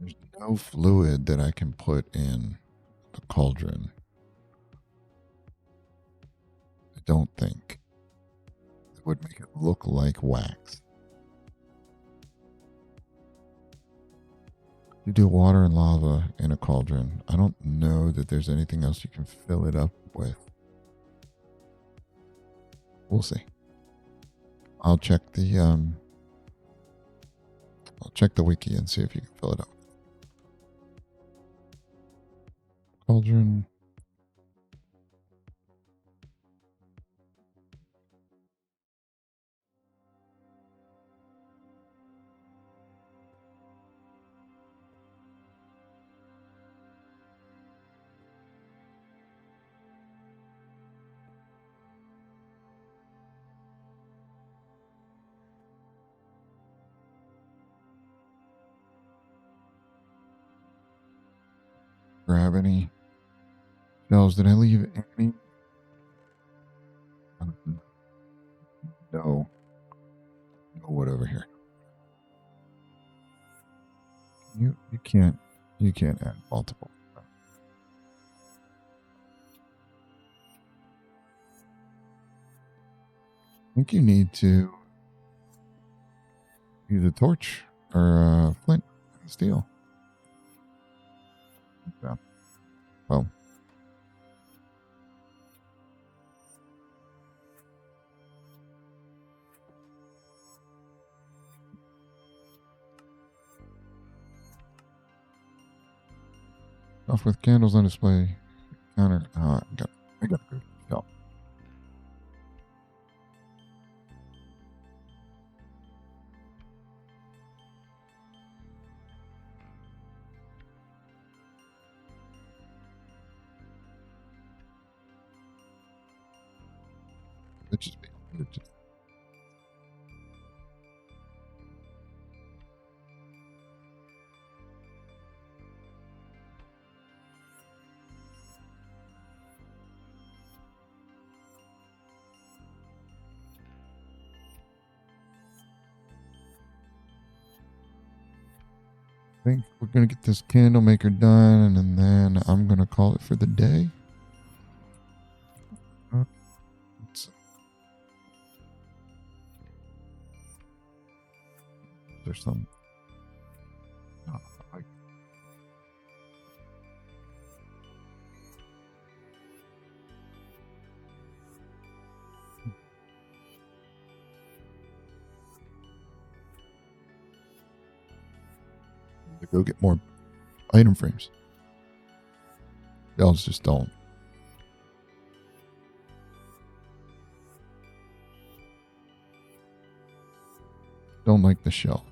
There's no fluid that I can put in the cauldron. I don't think it would make it look like wax. You do water and lava in a cauldron. I don't know that there's anything else you can fill it up with. We'll see. I'll check the wiki and see if you can fill it up. Cauldron. Grab any shells. Did I leave any? No. No wood over here. You can't add multiple. I think you need to use a torch or flint and steel. Yeah. Well. Off with candles on display. Counter. I got a good shell. It just I think we're gonna get this candle maker done, and then I'm gonna call it for the day. There's some. To go get more item frames. Y'all just don't. Don't like the shells.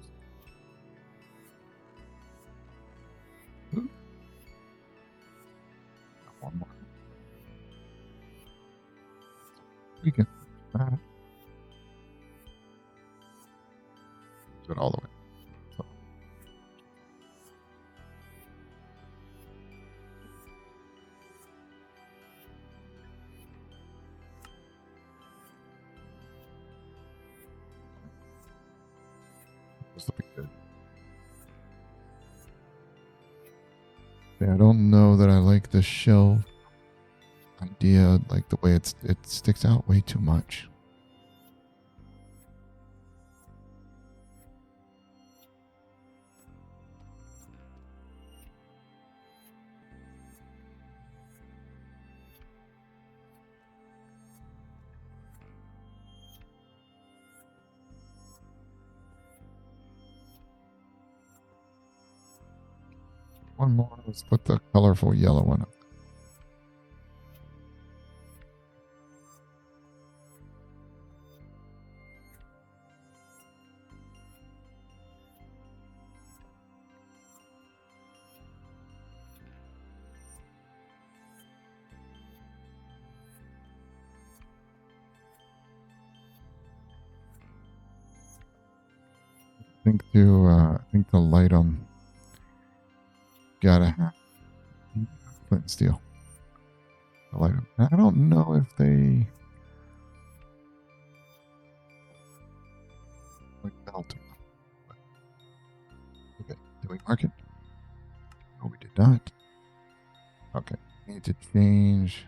One more. Do it all the way. So, it's looking good. Yeah, I don't know that I like the shell idea, like the way it sticks out way too much. One more. Let's put the colorful yellow one up. I think the light on gotta have flint and steel. The light. I don't know if they like melting. Okay, did we mark it? No, we did not. Okay, need to change.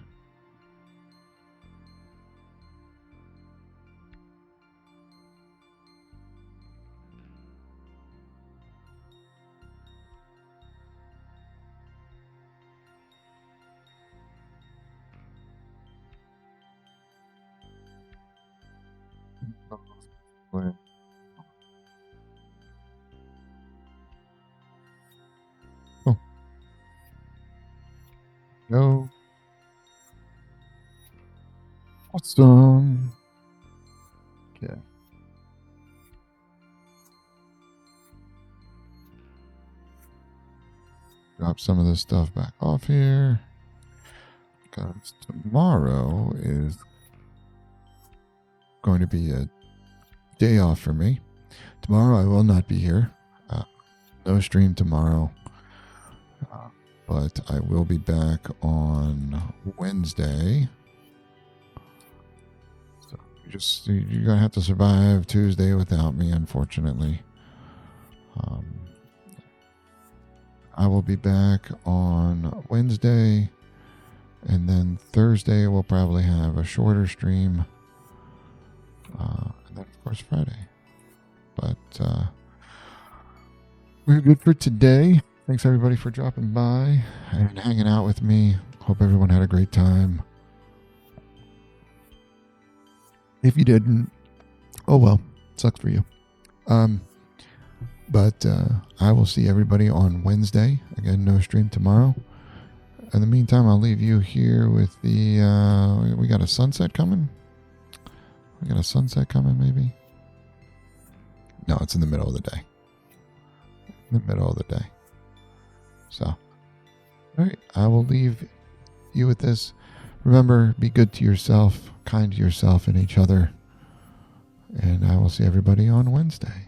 Oh, no. Awesome. Okay. Drop some of this stuff back off here. Because tomorrow is going to be a day off for me. Tomorrow I will not be here. No stream tomorrow. But I will be back on Wednesday. So you're gonna have to survive Tuesday without me, unfortunately. I will be back on Wednesday, and then Thursday we'll probably have a shorter stream, and then of course Friday. But we're good for today. Thanks everybody for dropping by and hanging out with me. Hope everyone had a great time. If you didn't, oh well, sucks for you. But I will see everybody on Wednesday. Again, no stream tomorrow. In the meantime, I'll leave you here with the... we got a sunset coming? We got a sunset coming, maybe? No, it's in the middle of the day. In the middle of the day. So, all right, I will leave you with this. Remember, be good to yourself, kind to yourself and each other. And I will see everybody on Wednesday.